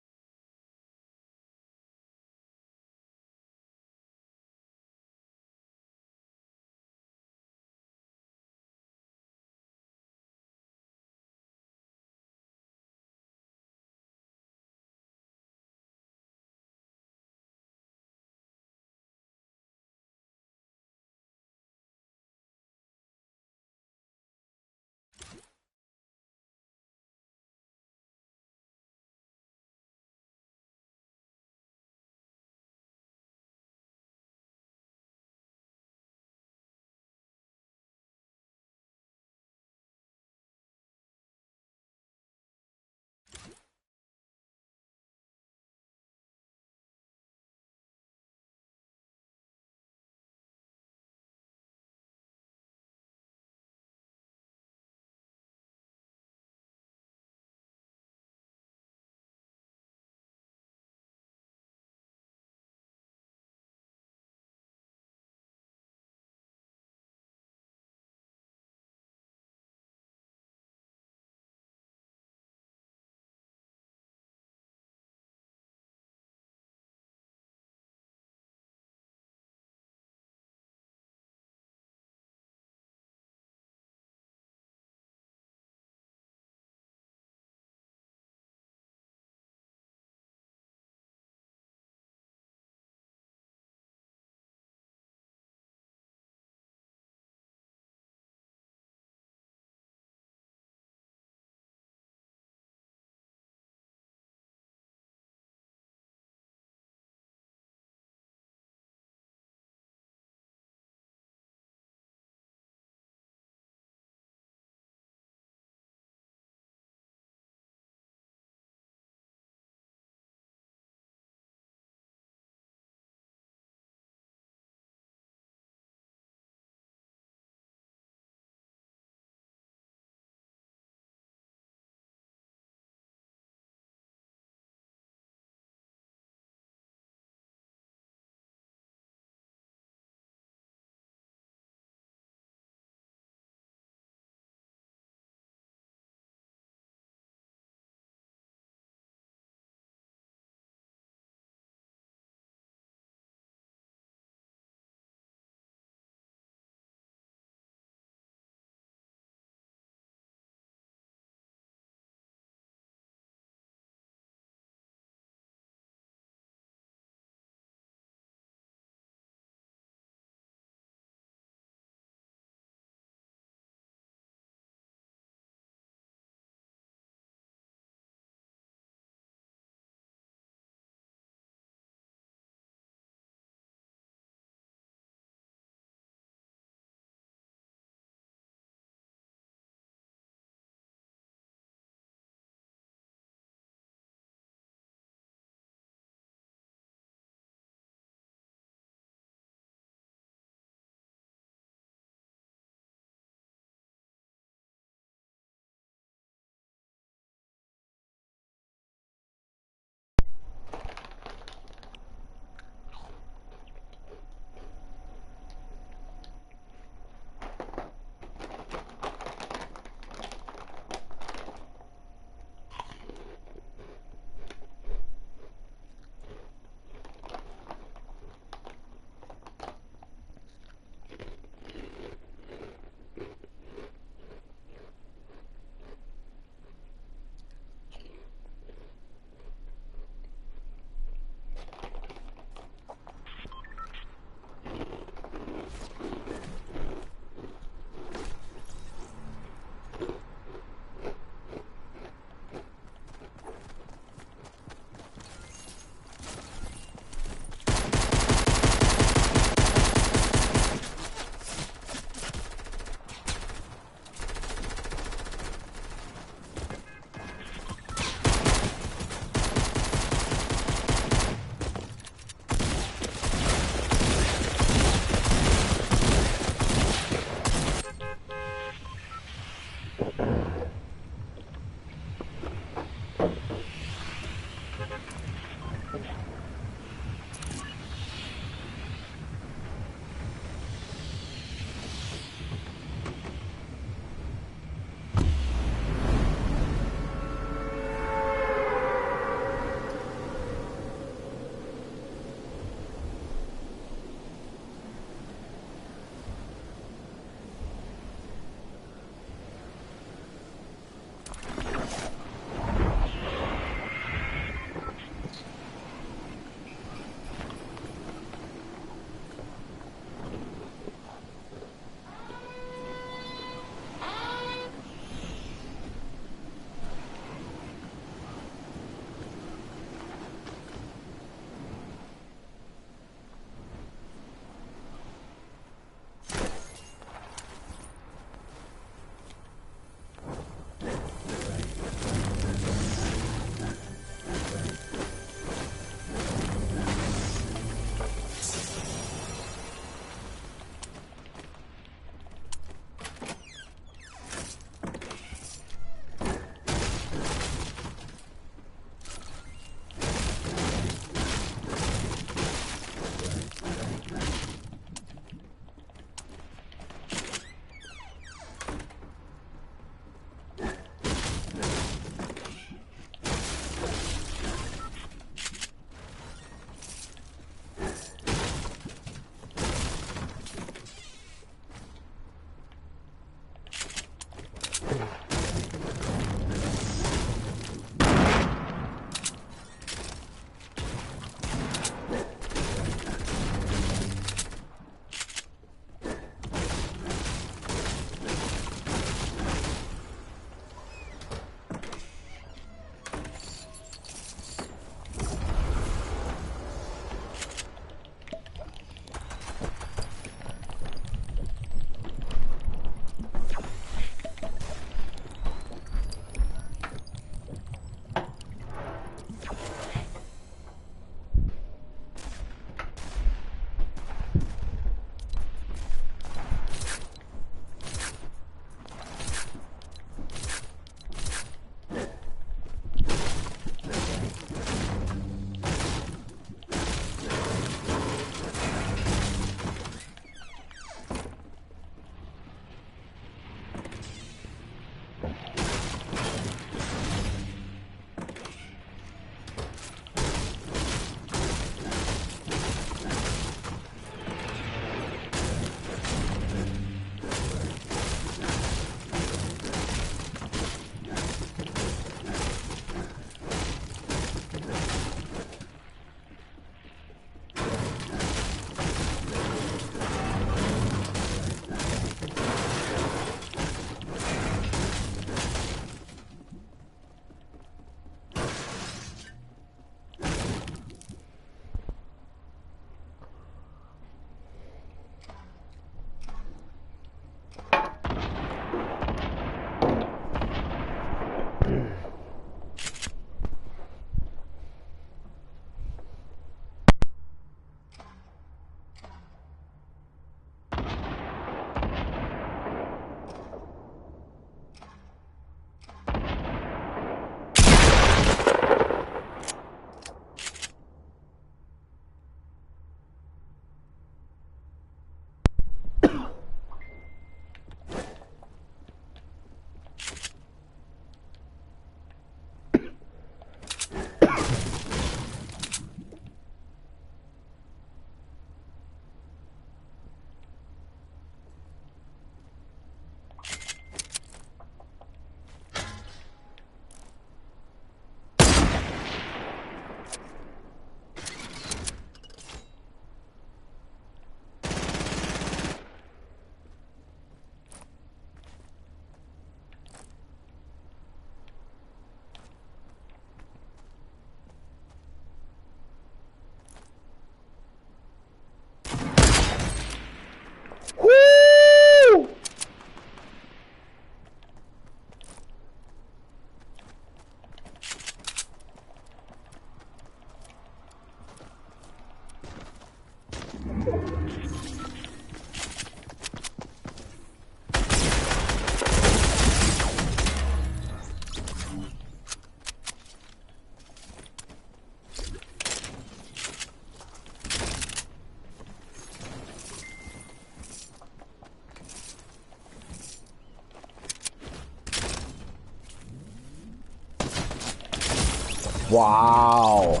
Wow.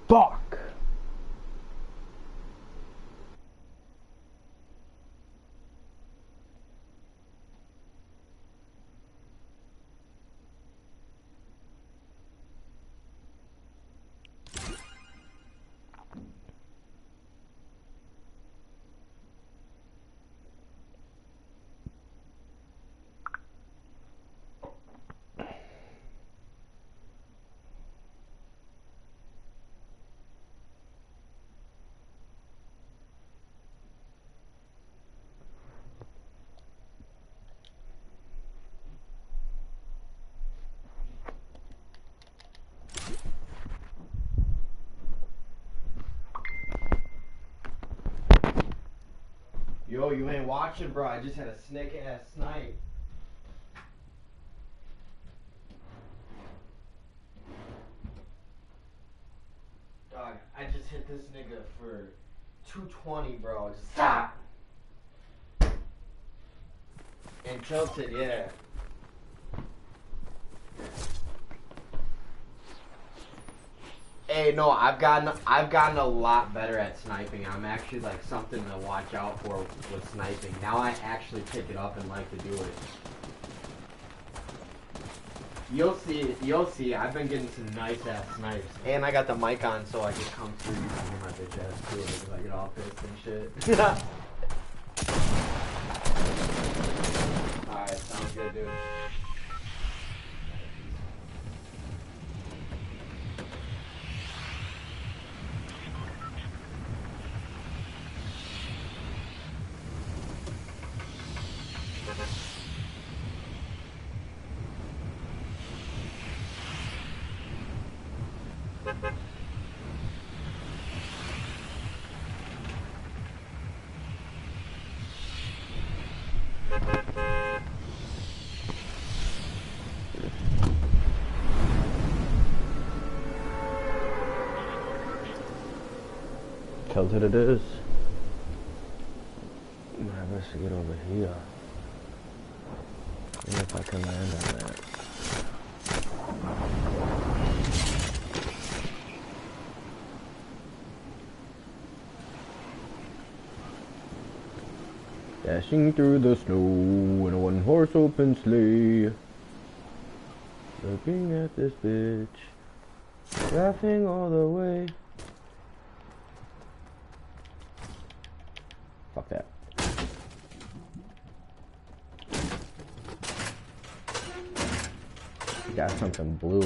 Fuck. Yo, you ain't watching, bro. I just had a snake-ass snipe. Dog, I just hit this nigga for 220, bro. Just stop! And tilted, yeah. Hey, no, I've gotten a lot better at sniping. I'm actually like something to watch out for with sniping. Now I actually pick it up and like to do it. You'll see. I've been getting some nice ass snipes. And I got the mic on so I can come through using my bitch ass too because I get all pissed and shit. Alright, sounds good, dude. Tilted it is. I best to get over here. See if I can land on that. Dashing through the snow in a one-horse open sleigh. Looking at this bitch. Laughing all the way. Fuck that. Got something blue.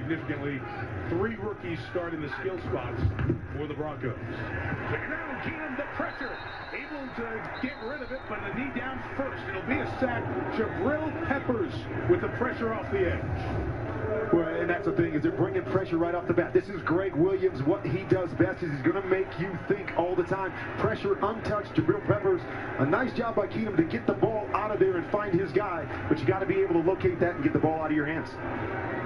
significantly. 3 rookies starting the skill spots for the Broncos. Second down, Keenum, the pressure. Able to get rid of it, but the knee down first. It'll be a sack. Jabril Peppers with the pressure off the edge. Well, and that's the thing, is they're bringing pressure right off the bat. This is Greg Williams. What he does best is he's going to make you think all the time. Pressure untouched. Jabril Peppers, a nice job by Keenum to get the ball out of there and find his guy, but you got to be able to locate that and get the ball out of your hands.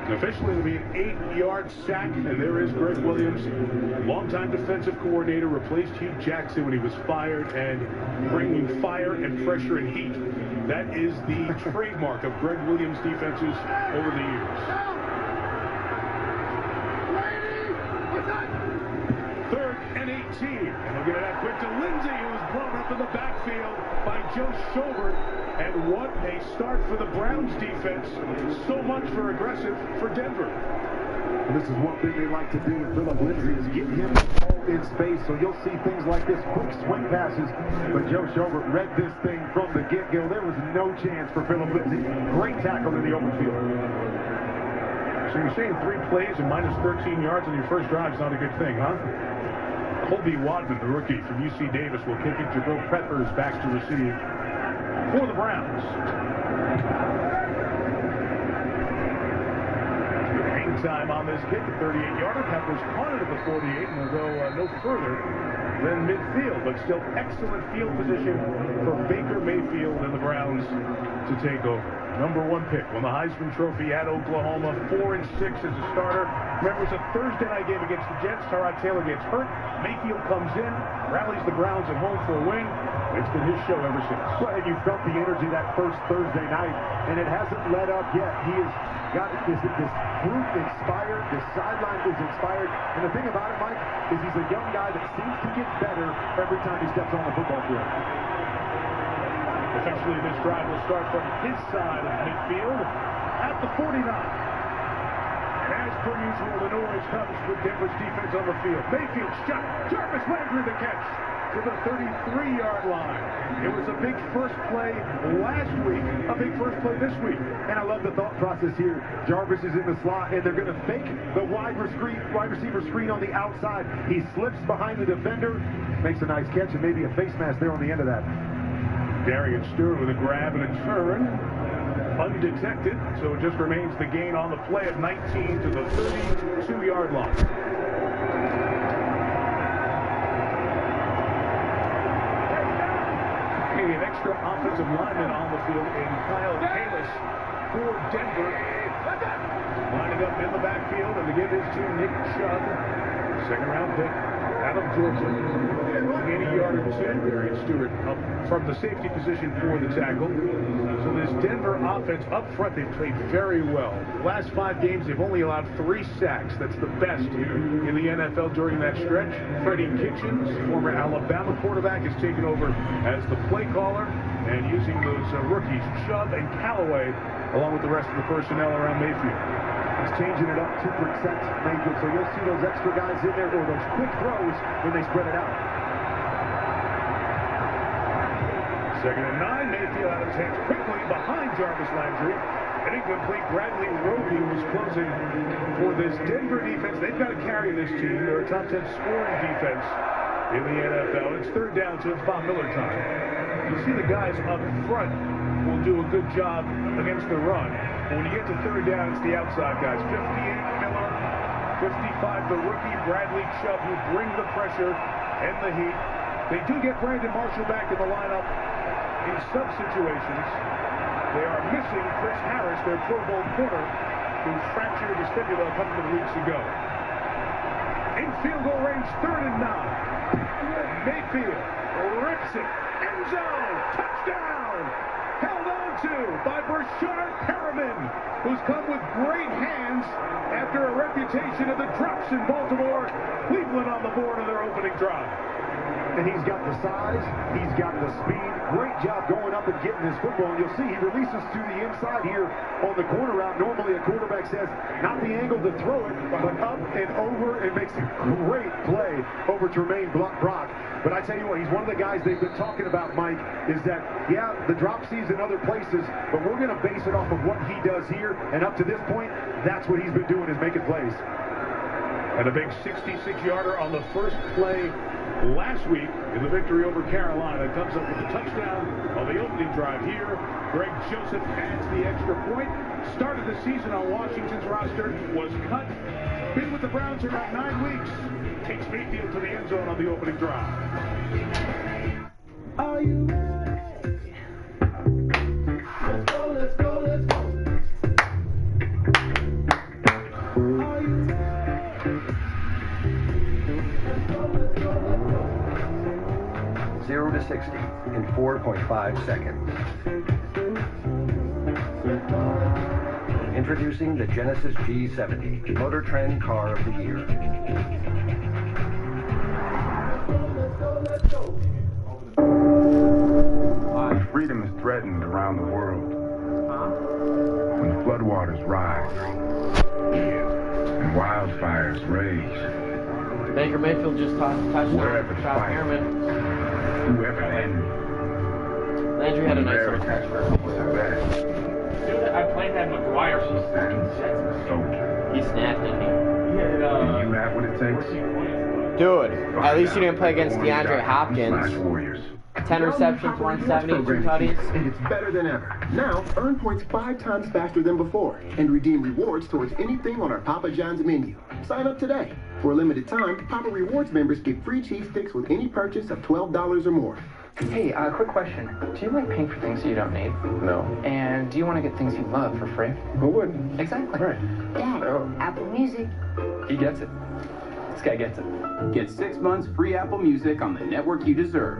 Officially, it'll be an 8-yard sack, and there is Greg Williams, longtime defensive coordinator, replaced Hugh Jackson when he was fired, and bringing fire and pressure and heat. That is the trademark of Greg Williams' defenses over the years. 3rd and 18, and they'll get it out quick to Lindsey, who was blown up in the backfield by Joe Schobert. And what a start for the Browns defense. So much for aggressive for Denver. And this is one thing they like to do with Philip Lindsay, is get him in space. So you'll see things like this, quick swing passes. But Joe Schobert read this thing from the get-go. There was no chance for Philip Lindsay. Great tackle in the open field. So you're saying 3 plays and minus 13 yards on your first drive is not a good thing, huh? Colby Wadman, the rookie from UC Davis, will kick it. Jabril Peppers back to receive for the Browns. Hang time on this kick, a 38-yarder. Peppers caught it at the 48 and will go no further than midfield, but still excellent field position for Baker Mayfield and the Browns to take over. Number 1 pick, won the Heisman Trophy at Oklahoma, 4-6 as a starter. Remember, it's a Thursday night game against the Jets. Tyrod Taylor gets hurt. Mayfield comes in, rallies the Browns at home for a win. It's been his show ever since. Well, and you felt the energy that first Thursday night, and it hasn't let up yet. He has got this group inspired. This sideline is inspired. And the thing about it, Mike, is he's a young guy that seems to get better every time he steps on the football field. Essentially, this drive will start from his side of midfield at the 49. As per usual, the noise comes with Denver's defense on the field. Mayfield shot. Jarvis Landry the catch to the 33-yard line. It was a big first play last week, a big first play this week. And I love the thought process here. Jarvis is in the slot, and they're going to fake the wide receiver screen on the outside. He slips behind the defender, makes a nice catch, and maybe a face mask there on the end of that. Darian Stewart with a grab and a turn. Undetected, so it just remains the gain on the play of 19 to the 32-yard line. An extra offensive lineman on the field in Kyle Kalis for Denver. Lining up in the backfield, and to give his team Nick Chubb, second-round pick out of Georgia. Gain a yard or 2. Darian Stewart up from the safety position for the tackle. So this Denver offense up front, they've played very well. The last 5 games, they've only allowed 3 sacks. That's the best in the NFL during that stretch. Freddie Kitchens, former Alabama quarterback, has taken over as the play caller and using those rookies, Chubb and Callaway, along with the rest of the personnel around Mayfield. He's changing it up 2%, Mayfield, so you'll see those extra guys in there, or those quick throws when they spread it out. 2nd and 9, Mayfield out of his hands quickly behind Jarvis Landry. An incomplete. Bradley Roby was closing for this Denver defense. They've got to carry this team. They're a top 10 scoring defense in the NFL. It's 3rd down, so it's Von Miller time. You see the guys up front will do a good job against the run. But when you get to 3rd down, it's the outside guys. 58 Miller, 55 the rookie Bradley Chubb, who bring the pressure and the heat. They do get Brandon Marshall back in the lineup in some situations. They are missing Chris Harris, their Pro Bowl corner, who fractured his fibula a couple of weeks ago. In field goal range, 3rd and 9. Mayfield rips it. End zone. Touchdown. Held on to by Brashard Perriman, who's come with great hands after a reputation of the drops in Baltimore. Cleveland on the board of their opening drive. And he's got the size, he's got the speed. Great job going up and getting this football. And you'll see he releases to the inside here on the corner route. Normally a quarterback says not the angle to throw it, but up and over, and makes a great play over Tremaine Brock. But I tell you what, he's one of the guys they've been talking about, Mike, is that, yeah, the drop sees in other places, but we're going to base it off of what he does here. And up to this point, that's what he's been doing, is making plays. And a big 66-yarder on the first play last week in the victory over Carolina. Comes up with a touchdown on the opening drive here. Greg Joseph adds the extra point. Started the season on Washington's roster, was cut. Been with the Browns for about 9 weeks. Takes Mayfield to the end zone on the opening drive. Are you ready? Let's go, let's go, let's go. Are you ready? 0 to 60 in 4.5 seconds. Introducing the Genesis G70, Motor Trend Car of the Year. Freedom is threatened around the world. When the floodwaters rise and wildfires rage. Baker Mayfield just tossed a touchdown Wherever to the Trout fight, Harriman. whoever Landry. Landry had a nice little catch for a couple yards. Dude, I played that McGuire. Soldier. He snapped, didn't he? Do you have what it takes? Dude, at least you didn't play against DeAndre Hopkins. Warriors. 10 receptions, 170, 2 tutties. And it's better than ever. Now, earn points 5 times faster than before and redeem rewards towards anything on our Papa John's menu. Sign up today. For a limited time, Papa Rewards members get free cheese sticks with any purchase of $12 or more. Hey, quick question. Do you like paying for things you don't need? No. And do you want to get things you love for free? Who wouldn't? Exactly. Right. Dad, Apple Music. He gets it. This guy gets it. Get 6 months free Apple Music on the network you deserve.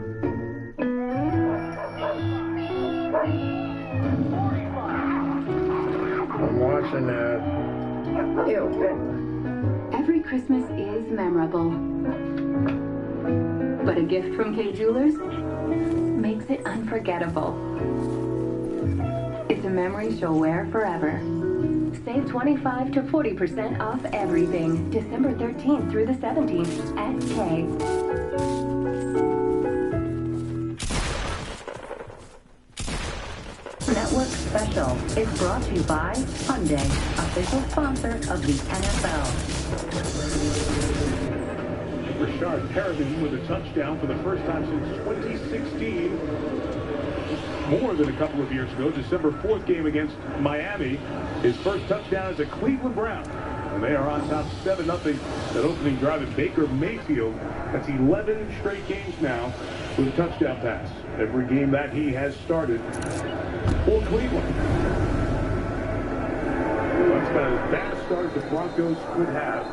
I'm watching that. Every Christmas is memorable. But a gift from Kay Jewelers makes it unforgettable. It's a memory she'll wear forever. Save 25 to 40% off everything December 13th through the 17th at Kay. Network Special is brought to you by Hyundai, official sponsor of the NFL. Rashard Perriman with a touchdown for the first time since 2016. More than a couple of years ago, December 4th game against Miami. His first touchdown as a Cleveland Brown. And they are on top 7-0. That opening drive at Baker Mayfield. That's 11 straight games now with a touchdown pass. Every game that he has started for Cleveland. That's about as bad a start as the Broncos could have.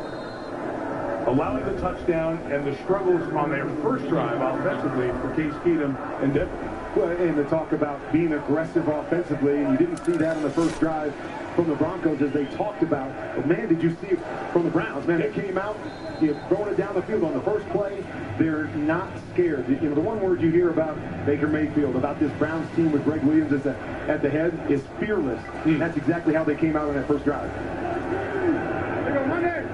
Allowing the touchdown and the struggles on their first drive offensively for Case Keenum and Denver. Well, and to talk about being aggressive offensively, and you didn't see that in the first drive from the Broncos as they talked about. But man, did you see it from the Browns? Man, they came out, throwing it down the field on the first play. They're not scared. The one word you hear about Baker Mayfield, about this Browns team with Greg Williams at the head, is fearless. And that's exactly how they came out on that first drive. They go Monday.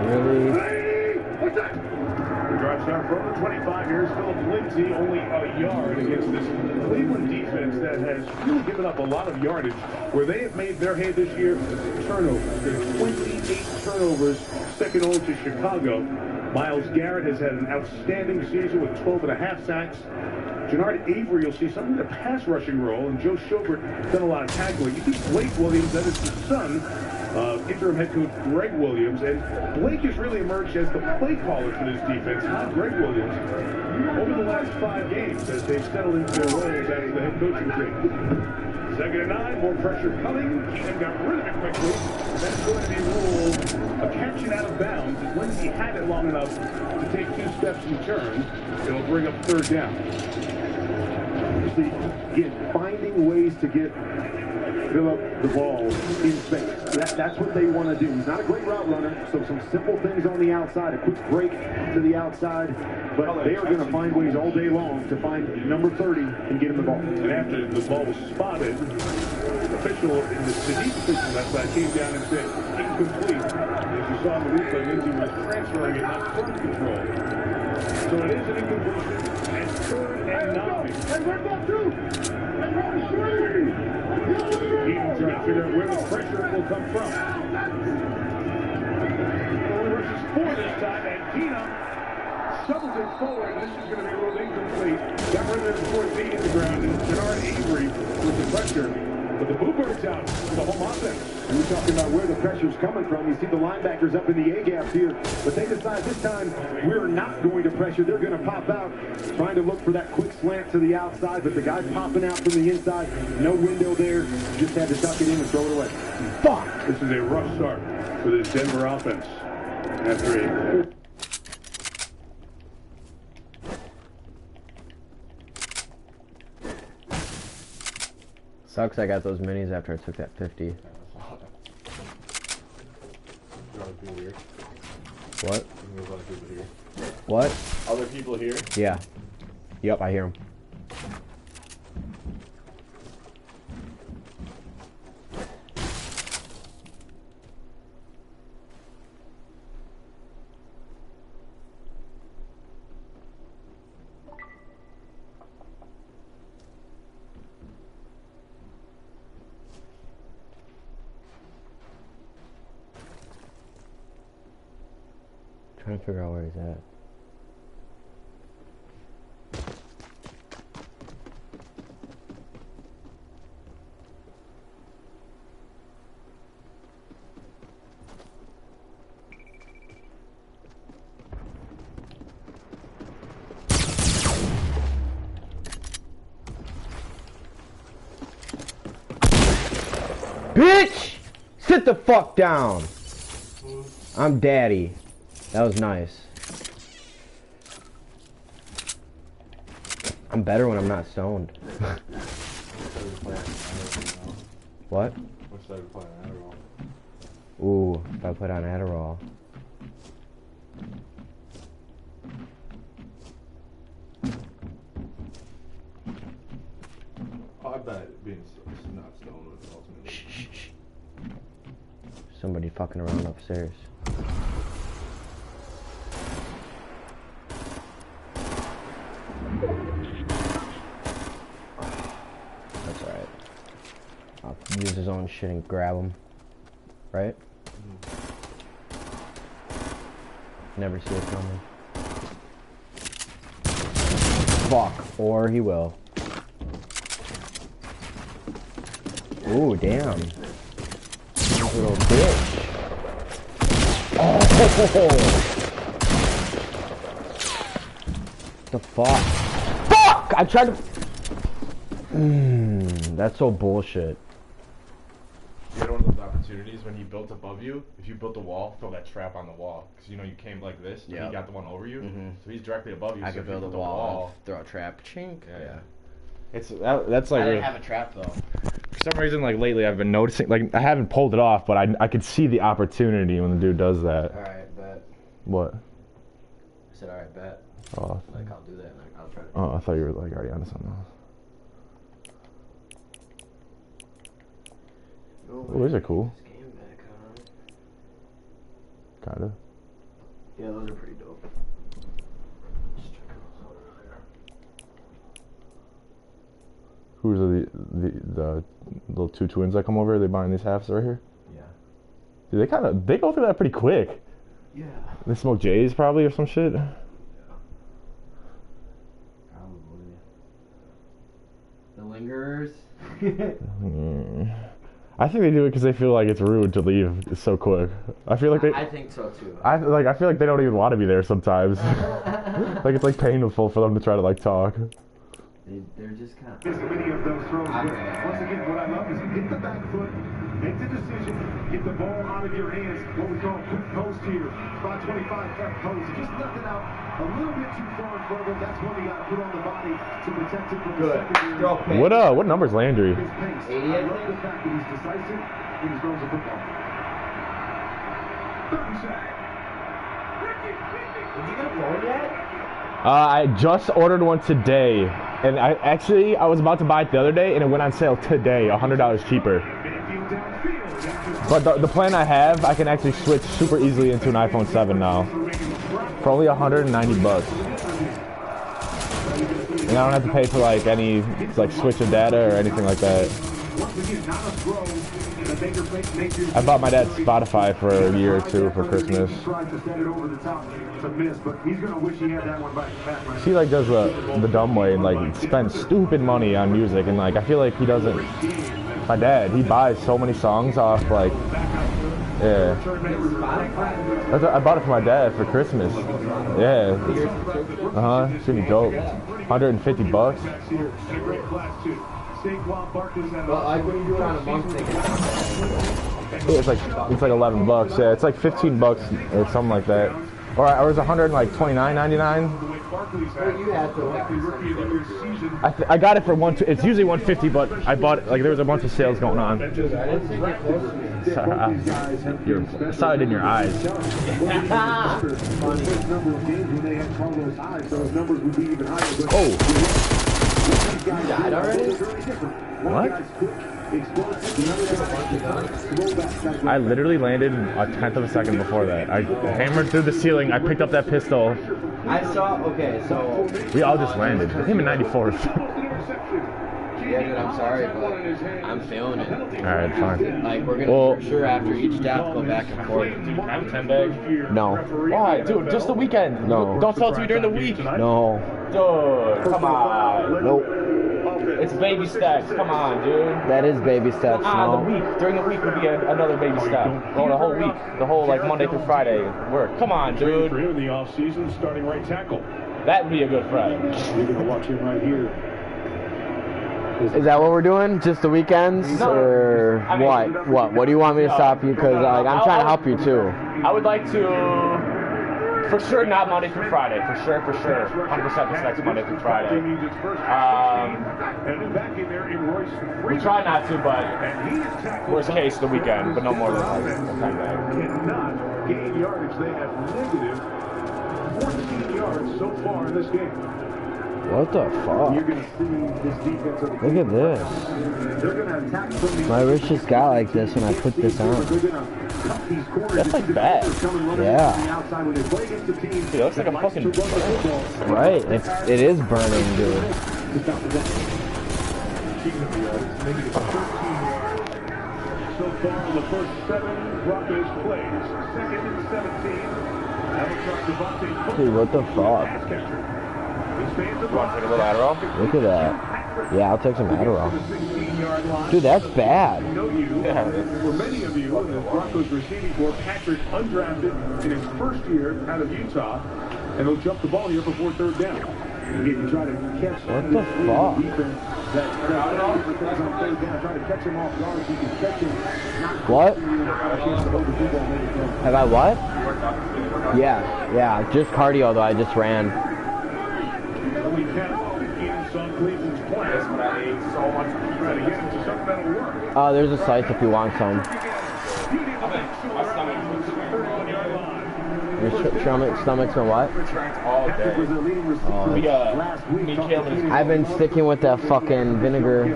Really? What's that? The drive start from the 25 years. Philip Lindsay only a yard against this Cleveland defense that has really given up a lot of yardage. Where they have made their hay this year, turnovers. There's 28 turnovers, second only to Chicago. Miles Garrett has had an outstanding season with 12.5 sacks. Jannard Avery, you'll see something in the pass rushing role, and Joe Schobert done a lot of tackling. You see Blake Williams, that is the son of interim head coach Greg Williams, and Blake has really emerged as the play caller for this defense, not Greg Williams, over the last 5 games as they've settled into their roles after the head coaching change. 2nd and 9, more pressure coming. Keenum got rid of it quickly. That's going to be ruled a catch and out of bounds. As Lindsay had it long enough to take 2 steps and turn, it'll bring up 3rd down. Again, finding ways to get fill up the ball in space. That's what they want to do. He's not a great route runner, so some simple things on the outside, a quick break to the outside, but they are going to find ways all day long to find number 30 and get him the ball. And after the ball was spotted, the official, the deep official that side came down and said, incomplete. As you saw in the replay, Lindsey was transferring it, not foot control. So it is an incompletion, and 3rd and 9. Even trying to figure out where the pressure will come from. Only rushes 4 this time, and Keenum shovels it forward. This is going to be ruled incomplete. Got rid of it before his feet hit the ground, and Bernard Avery with the pressure. But the Bluebirds out for the home offense. And we're talking about where the pressure's coming from. You see the linebackers up in the A-gaps here, but they decide this time we're not going to pressure. They're going to pop out, trying to look for that quick slant to the outside, but the guy's popping out from the inside. No window there. Just had to tuck it in and throw it away. Fuck! This is a rough start for this Denver offense. After a... Sucks I got those minis after I took that 50. What? What? Other people here? Yeah. Yep, I hear them. Trying to figure out where he's at. Bitch! Sit the fuck down! I'm daddy. That was nice. I'm better when I'm not stoned. What? Wish I would play on Adderall. Ooh, if I put on Adderall. Oh, I bet being not stoned would ultimately. Shh. Somebody fucking around upstairs. That's alright. I'll use his own shit and grab him. Right? Never see it coming. Fuck. Or he will. Ooh, damn. Little bitch. Oh! The fuck? Fuck! I tried to... that's so bullshit. You had one of those opportunities when he built above you. If you built a wall, throw that trap on the wall. Because you know you came like this, and he got the one over you. So he's directly above you. I so could if you build a built wall, throw a trap. Chink. Yeah. It's that's like... I didn't have a trap though. For some reason, like lately, I've been noticing, like I haven't pulled it off, but I could see the opportunity when the dude does that. Alright, bet. What? I said alright, bet. Oh. Like I'll do that and I'll try to... Oh, I thought you were like already onto something else. Oh, these are cool. Kinda. Yeah, those are pretty dope. Who's the little two twins that come over? Are they buying these halves right here? Yeah. Dude, they go through that pretty quick. Yeah. They smoke J's probably or some shit. Yeah. Probably. The lingerers. I think they do it because they feel like it's rude to leave so quick. I feel like they. I think so too. I feel like they don't even want to be there sometimes. Like it's like painful for them to try to like talk. They're just kind of. As many of those throws, but once again, what I love is hit the back foot, make the decision, get the ball out of your hands. What we call quick post here, about 25 post. Just left it out a little bit too far in front of him. That's one you got to put on the body to protect it from the secondary. What number's Landry? 80, I love the fact that he's decisive when he throws the football. 30 seconds. Did you get a phone yet? I just ordered one today, and I was about to buy it the other day, and it went on sale today, $100 cheaper. But the plan I have, I can actually switch super easily into an iPhone 7 now for only $190. And I don't have to pay for like any switch of data or anything like that. I bought my dad Spotify for a year or two for Christmas. He like does the dumb way and like spends stupid money on music, and like I feel like he doesn't. My dad, he buys so many songs off like, yeah. I bought it for my dad for Christmas. Yeah. It's gonna be dope. $150. Well, I wouldn't do it on a month ticket. It's like $11. Yeah, it's like $15 or something like that. Or it was $129.99. I got it for it's usually $150, but I bought it like there was a bunch of sales going on. Saw it in your eyes. Oh. You died already? What? I literally landed a tenth of a second before that. I hammered through the ceiling. I picked up that pistol. I saw. Okay, so we all just landed. Him in 94th. Yeah, dude, I'm sorry, but I'm feeling it. Alright, fine. Like, we're gonna for sure after each death go back and forth. I'm 10 bag. No. Why? Dude, just the weekend. No. Don't sell it to me during the week. No. Dude, come on. Nope. It's baby steps. Come on, dude. That is baby steps. The week. During the week would be another baby step. Oh, the whole week. The whole, like, Monday through Friday work. Come on, dude. For him in the offseason, starting right tackle. That would be a good Friday. You're going to watch him right here. Is that what we're doing? Just the weekends? No. Or I mean, what? What do you want me to stop you? Because like, I'm trying to help you too. I would like to, for sure, not Monday through Friday. For sure. 100% this next Monday through Friday. We try not to, but worst case, the weekend, but no more than like 10 days. Cannot gain yardage. They have negative 14 yards so far in this game. What the fuck? You're going to see this defense. Look at this. They're going to attack from the my wrist just got like this when I put this on. That's like bad. Yeah. Dude, it looks like a fucking burn. Right. It is burning, dude. So far, the first 7 Broncos plays. Second and 17. Dude, what the fuck? You want to take a little Adderall? Look at that. Yeah, I'll take some Adderall. Dude, that's bad. Yeah. For many of you, the Broncos receiving corps, Patrick undrafted in his first year out of Utah, and they'll jump the ball here before third down. Again, you try to catch what the fuck? Defense that on third down, try to catch him off guard so you can catch him. What? Have I what? Yeah, just cardio though. I just ran. We can in some Cleveland's plans, but I ate so much to try to get into something that'll work. There's a slice if you want some. Your stomach's been what? All day. I've been sticking with that fucking vinegar.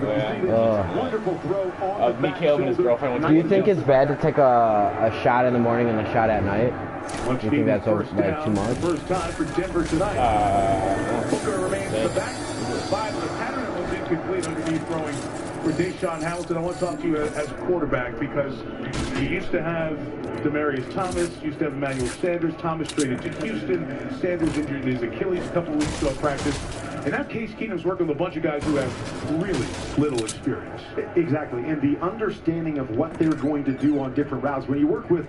Me, Caleb, and his girlfriend. Do you think it's bad to take a shot in the morning and a shot at night? Do you think that's like too much? First time for Denver tonight. Booker remains in the back. 5 of the pattern was incomplete underneath throwing for Deshaun Hamilton. I want to talk to you as a quarterback because you used to have Demaryius Thomas, used to have Emmanuel Sanders. Thomas traded to Houston. Sanders injured his Achilles a couple of weeks ago practice. In that case, Keenum's working with a bunch of guys who have really little experience. Exactly, and the understanding of what they're going to do on different routes. When you work with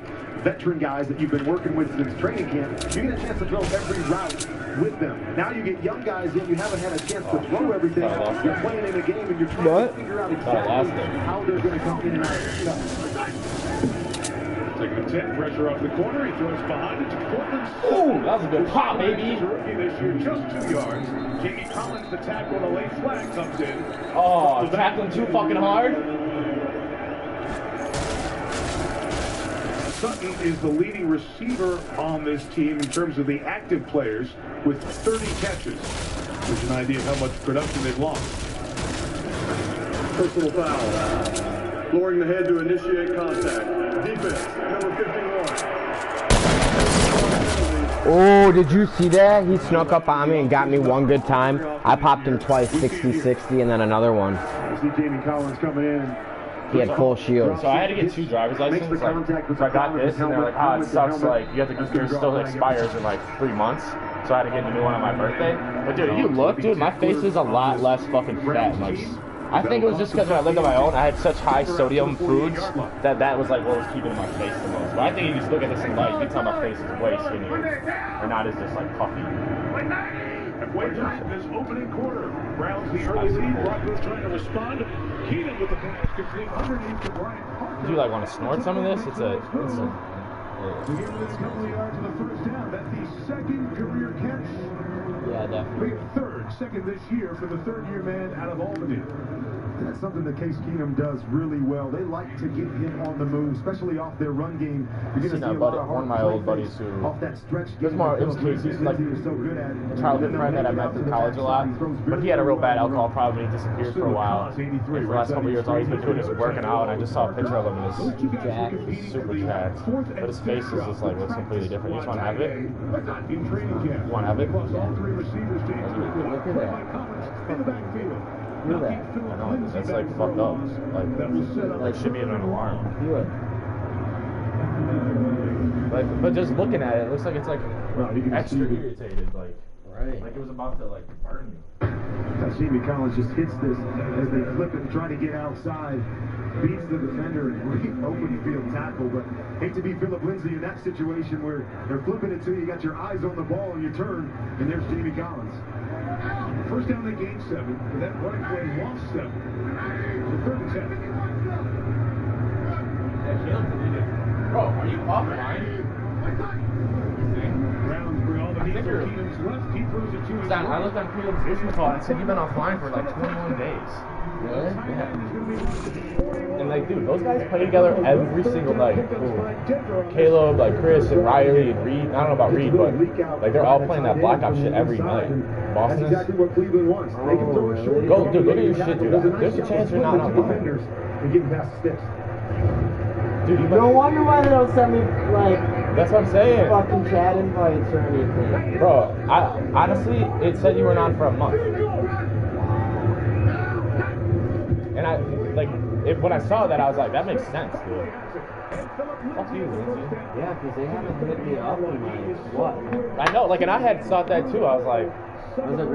veteran guys that you've been working with since training camp, you get a chance to throw every route with them. Now you get young guys in, you haven't had a chance to throw everything. You're playing in a game and you're trying to figure out exactly how they're going to come in and out of the stuff. Taking a 10, pressure off the corner, he throws behind it to Portland. Ooh, that was a good pop, baby. Rookie this year, just 2 yards. Jamie Collins, the tackle, the late flag comes in. Oh, tackling too fucking hard. Sutton is the leading receiver on this team in terms of the active players with 30 catches. There's an idea of how much production they've lost. Personal foul. Lowering the head to initiate contact. Defense, number 51. Oh, did you see that? He snuck up on me and got me one good time. I popped him twice, 60-60, and then another one. You see Jamie Collins coming in. He had full shield. So I had to get 2 driver's licenses. Like, so I got this, and they're like, oh, it sucks. Like, you have to, yours still expires in like 3 months. So I had to get a new one on my birthday. But dude, you look, dude, my face is a lot less fucking fat. Like, I think it was just because when I lived on my own, I had such high sodium foods that was like what was keeping my face the most. But I think if you just look at this in light, you can tell my face is way skinnier and not as just like puffy. Halfway through this opening quarter, Browns the early lead. Broncos trying to respond. Keenan with the pass complete underneath to Brian Parker. Do you like want to snort some of this? It's a To give this couple of yards to the first down. That's the second career catch. Yeah, definitely. Second this year for the third-year man out of Albany. That's something that Case Keenum does really well. They like to get him on the move, especially off their run game. You're going to see a lot of one of my old buddies who off that stretch it was Casey's like a childhood friend that I met through college a lot, but he had a real bad alcohol problem. He disappeared for a while. And for the last couple of years, all he's been doing is working out. And I just saw a picture of him, and he's jacked. He's super jacked, but his face is just like looks completely different. You just want to have it? You want to have it? All three receivers teams. Look at that. In the backfield. Look at that. I know, that's like fucked up. Like should be an alarm. Like, but just looking at it, it looks like it's like extra irritated, like like it was about to like burn you. Jamie Collins just hits this as they flip it and try to get outside. Beats the defender and great open field tackle, but hate to be Philip Lindsay in that situation where they're flipping it to you, you got your eyes on the ball and you turn, and there's Jamie Collins. First down, they gained 7, but that running play lost 7. So third and 10. Bro, are you offline? Browns bring all the heat for Keenum's left. He throws it to his I looked on Keenum's vision call and it said you've been offline for like 21 days. Really? Yeah. And like, dude, those guys play together every single night. Caleb, like Chris and Riley and Reed. I don't know about Reed, but like they're all playing that blackout shit every night. Boston is. Exactly what Cleveland wants. They can throw it short. Go, dude, look at your shit, dude. There's a chance you're not online. And getting past the sticks. Dude, no wonder why they don't send me like. That's what I'm saying. Fucking chat invites or anything. Bro, honestly, it said you weren't on for a month. And I, like, when I saw that, I was like, that makes sense, dude. Fuck you, Lindsay. Yeah, because they haven't hit me up in like, what? I know, like, and I had thought that too. I was like,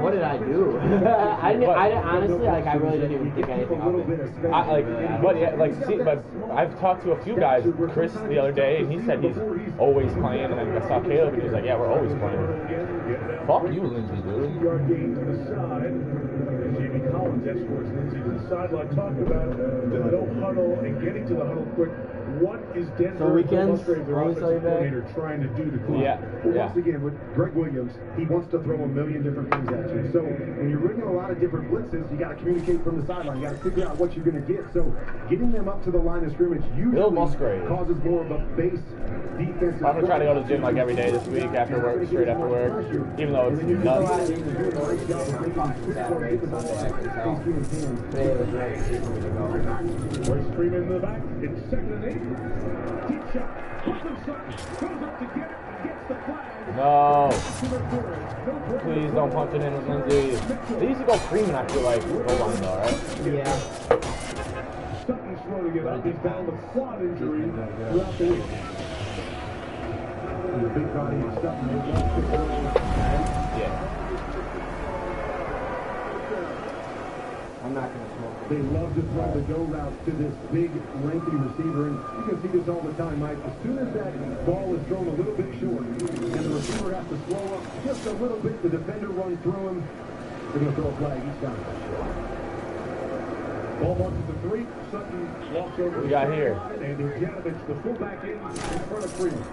what did I do? I honestly, like, I really didn't even think anything of it. But I've talked to a few guys, Chris the other day, and he said he's always playing, and I saw Caleb, and he's like, yeah, we're always playing. Fuck you, Lindsay, dude. Jamie Collins escorts Lindsay to the sideline. Talk about the no huddle and getting to the huddle quick. What is Denver coordinator trying to do to Cleveland? Once again, with Greg Williams, he wants to throw a million different things at you. So when you're running a lot of different blitzes, you got to communicate from the sideline. You got to figure out what you're going to get. So getting them up to the line of scrimmage usually causes more of a base defensive. I'm gonna try to go to the gym like every day this week after work, straight after work, even though it's nuts. We're screaming in the back. It's 2nd and 8. Deep shot. Brooklyn Sutton goes up to get it and gets the flag. No. Please don't punch it in with Lindsay. They used to go Freeman, I feel like. Hold on though, right? Yeah. Sutton slow to get up. He's down with quad injury throughout the week. The big body of Sutton. Yeah. I'm not going to smoke. They love to throw the go routes to this big, lengthy receiver, and you can see this all the time, Mike. As soon as that ball is thrown a little bit short, and the receiver has to slow up just a little bit, the defender runs through him, they're going to throw a flag each time. Ball marks the 3. Sutton walks over. We got here. And Janovic, the fullback, in front of Freeman.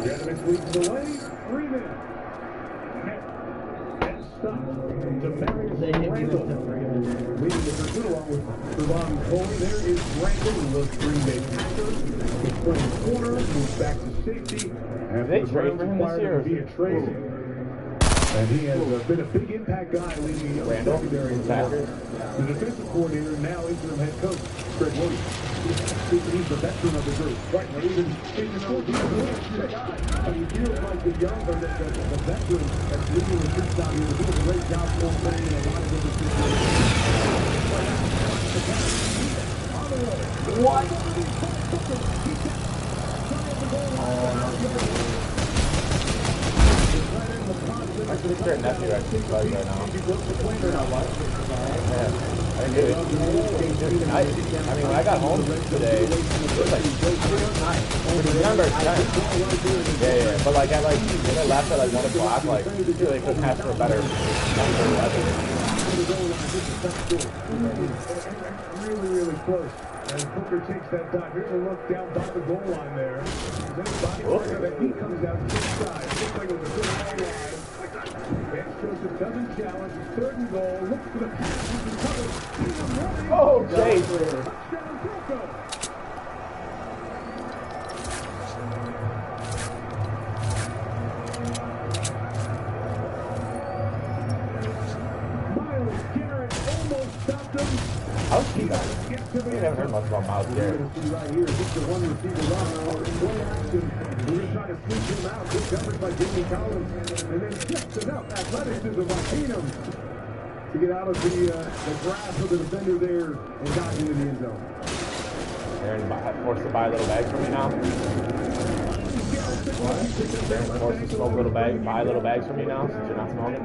Janovic leads the way. Freeman. And stopped to Marius Randall. Leading the pursuit along with Savon Coley. There is Randall, who was Green Bay Packer. He's playing corner, moves back to safety. And they trade for him this year? Via trade. And he has been a big impact guy leading the secondary. The defensive coordinator, now interim head coach, Greg Williams. He's the veteran of the group. Right, now even he's a guy. But he feels like the young, or the veteran that's leading the troops out here. He's doing a great job for playing in a lot of different situations. What? I should have started nephew actually right now. Yeah, I didn't do it. I mean, when I got home today, it was like, remember, yeah, but like, when I left at like 1 o'clock, like, I really couldn't ask for a better weather. Really close. And Booker takes that dive. Here's a look down by the goal line there. Then he comes out inside. Looks like it was a good ball line. Vance Joseph doesn't challenge. 3rd and goal. Looks for the pass. Oh, Jay. Miles Garrett almost stopped him. How's he got it? I haven't heard much about Miles Garrett. Right here, just the one receiver run. Play action. We're going to try to sneak him out. Good coverage by Jamie Collins. And then just enough athleticism by Keenum to get out of the grasp of the defender there and got into the end zone. Aaron forced to buy little bags from me now. Aaron forced to smoke buy little bags from me now since you're not smoking.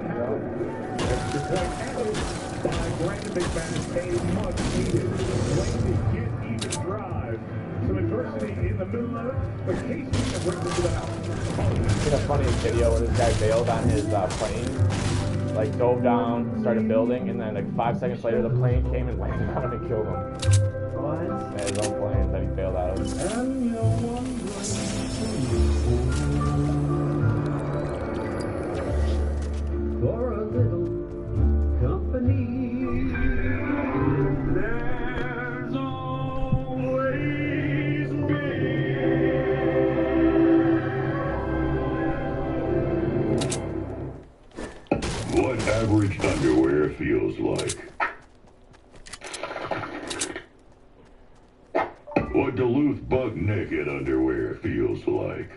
Extra point added by Brandon McManus. A much needed way to get even drive. Some adversity in the middle of it, but Casey brings it to the house. It's a funny video where this guy bailed on his plane, like dove down, started building, and then like 5 seconds later the plane came and landed on him and killed him. What? Yeah, his own plane that he bailed out of. For a little company, there's always me. What average underwear feels like. What Duluth buck naked underwear feels like.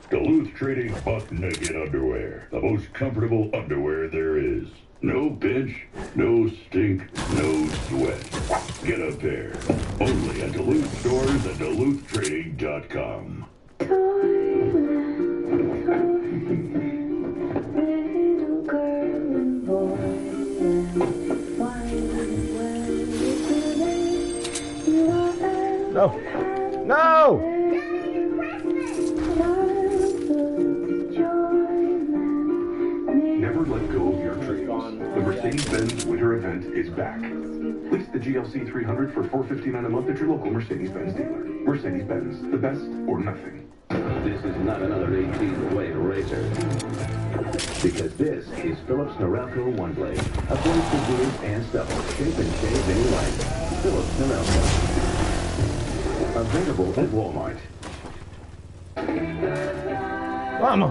Duluth Trading Buck Naked Underwear. The most comfortable underwear there is. No pinch, no stink, no sweat. Get a pair. Only at Duluth stores and DuluthTrading.com. No! No! Never let go of your dreams. The Mercedes-Benz Winter Event is back. Lease the GLC 300 for $459 a month at your local Mercedes-Benz dealer. Mercedes-Benz, the best or nothing. This is not another 18-way racer. Because this is Phillips Norelco One Blade. A blade for doers and stuffers. Shape and shave any light. Phillips Norelco. Available at Walmart. Mama!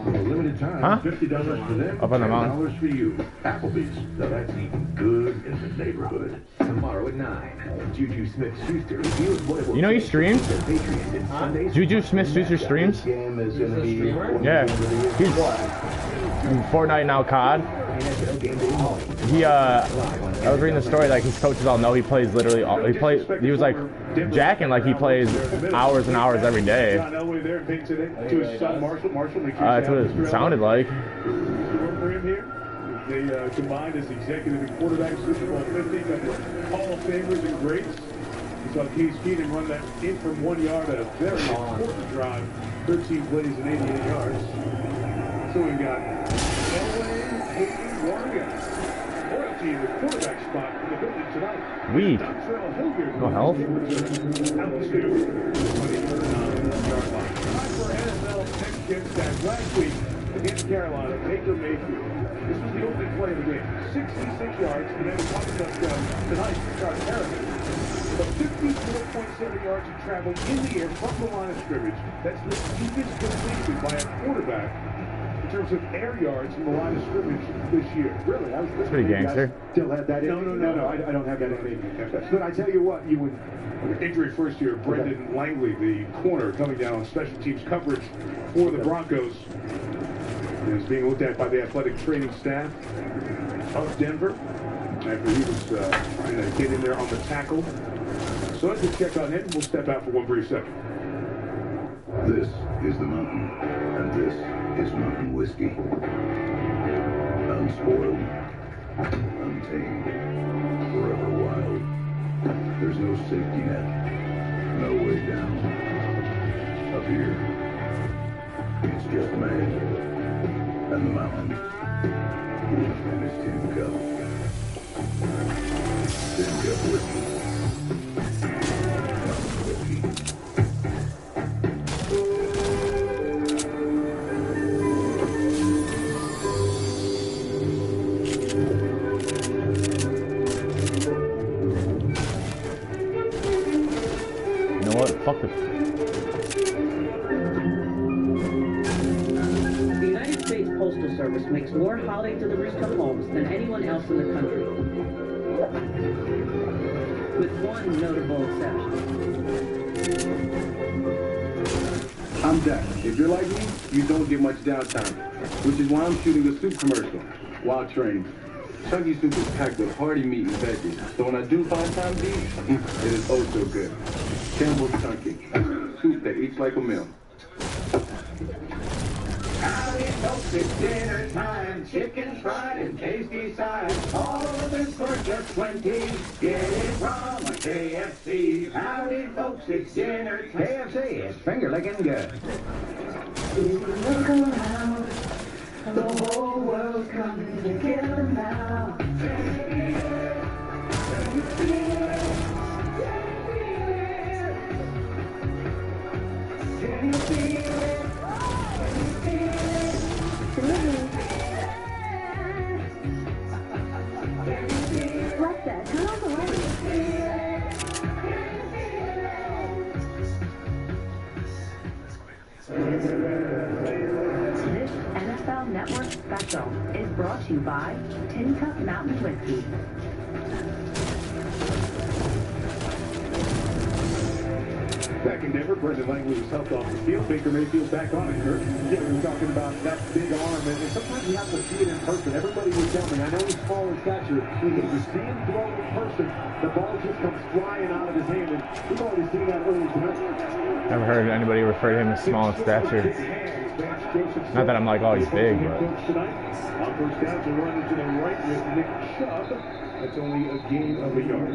Limited time, huh? $50 for them, Up on the mountain. $10 for you. Applebee's. Now that's eating good in the neighborhood. Tomorrow at 9, Juju Smith-Schuster reveals what it will You know he take streams? to beat the Patriots in Sunday's Juju Smith-Schuster streams? game is going to be Yeah. He's Fortnite now COD. He I was reading the story, like his coaches all know he plays literally he was like jacking like he plays hours and hours every day. John Elway there to his son Marshall. That's what it sounded like. For him here. They combined as executive and quarterback Super Bowl 50, got the Hall of Famers and greats. We saw Case Keenum run that in from 1 yard at a very important drive, 13 plays and 88 yards. So we've got Elway, Hayden, Warren, loyalty in the quarterback spot in the building tonight. Weed. No health. Out to 20-yard line. Time for NFL next gen stats. Last week against Carolina, Baker Mayfield. This was the opening play of the game. 66 yards, and then a touchdown tonight to start Harrison. But 54.7 yards of travel in the air from the line of scrimmage. That's the deepest completion by a quarterback in terms of air yards from the line of scrimmage this year. Really? That's pretty gangster. Still have that in me? No, I don't have that in me. But I tell you what, you would... Injury first year, Brendan Langley, the corner, coming down on special teams coverage for the Broncos. Is being looked at by the athletic training staff of Denver after he was trying to get in there on the tackle. So as we check on him, we'll step out for one brief second. This is the mountain, and this is mountain whiskey. Unspoiled, untamed, forever wild. There's no safety net, no way down. Up here, it's just man and the mountain and his tin cup. Tin cup whiskey. Mountain whiskey. You know what? Fuck this. Postal Service makes more holiday deliveries to homes than anyone else in the country. With one notable exception. I'm Dak. If you're like me, you don't get much downtime, which is why I'm shooting a soup commercial while training. Chunky soup is packed with hearty meat and veggies, so when I do 5 times eat, it is oh so good. Campbell's Chunky. Soup that eats like a meal. Howdy, folks, it's dinner time. Chicken fried and tasty sides. All of this for just 20. Get it from a KFC. Howdy, folks, it's dinner time. KFC, it's finger licking good. If you look around, the whole world's coming together now. Can you feel it? This NFL Network special is brought to you by Tin Cup Mountain Whiskey. Back in Denver, Brendan Langley was helped off the field. Baker Mayfield back on it, Kurt. Yeah, we were talking about that big arm, and sometimes you have to see it in person. Everybody would tell me, I know he's small in stature, but if you see him throw in person, the ball just comes flying out of his hand, and we've already seen that early tonight. Never heard anybody refer to him as small in stature. Not that I'm like, oh, he's big, but... On first down to run to the right with Nick Chubb. That's only a gain of a yard.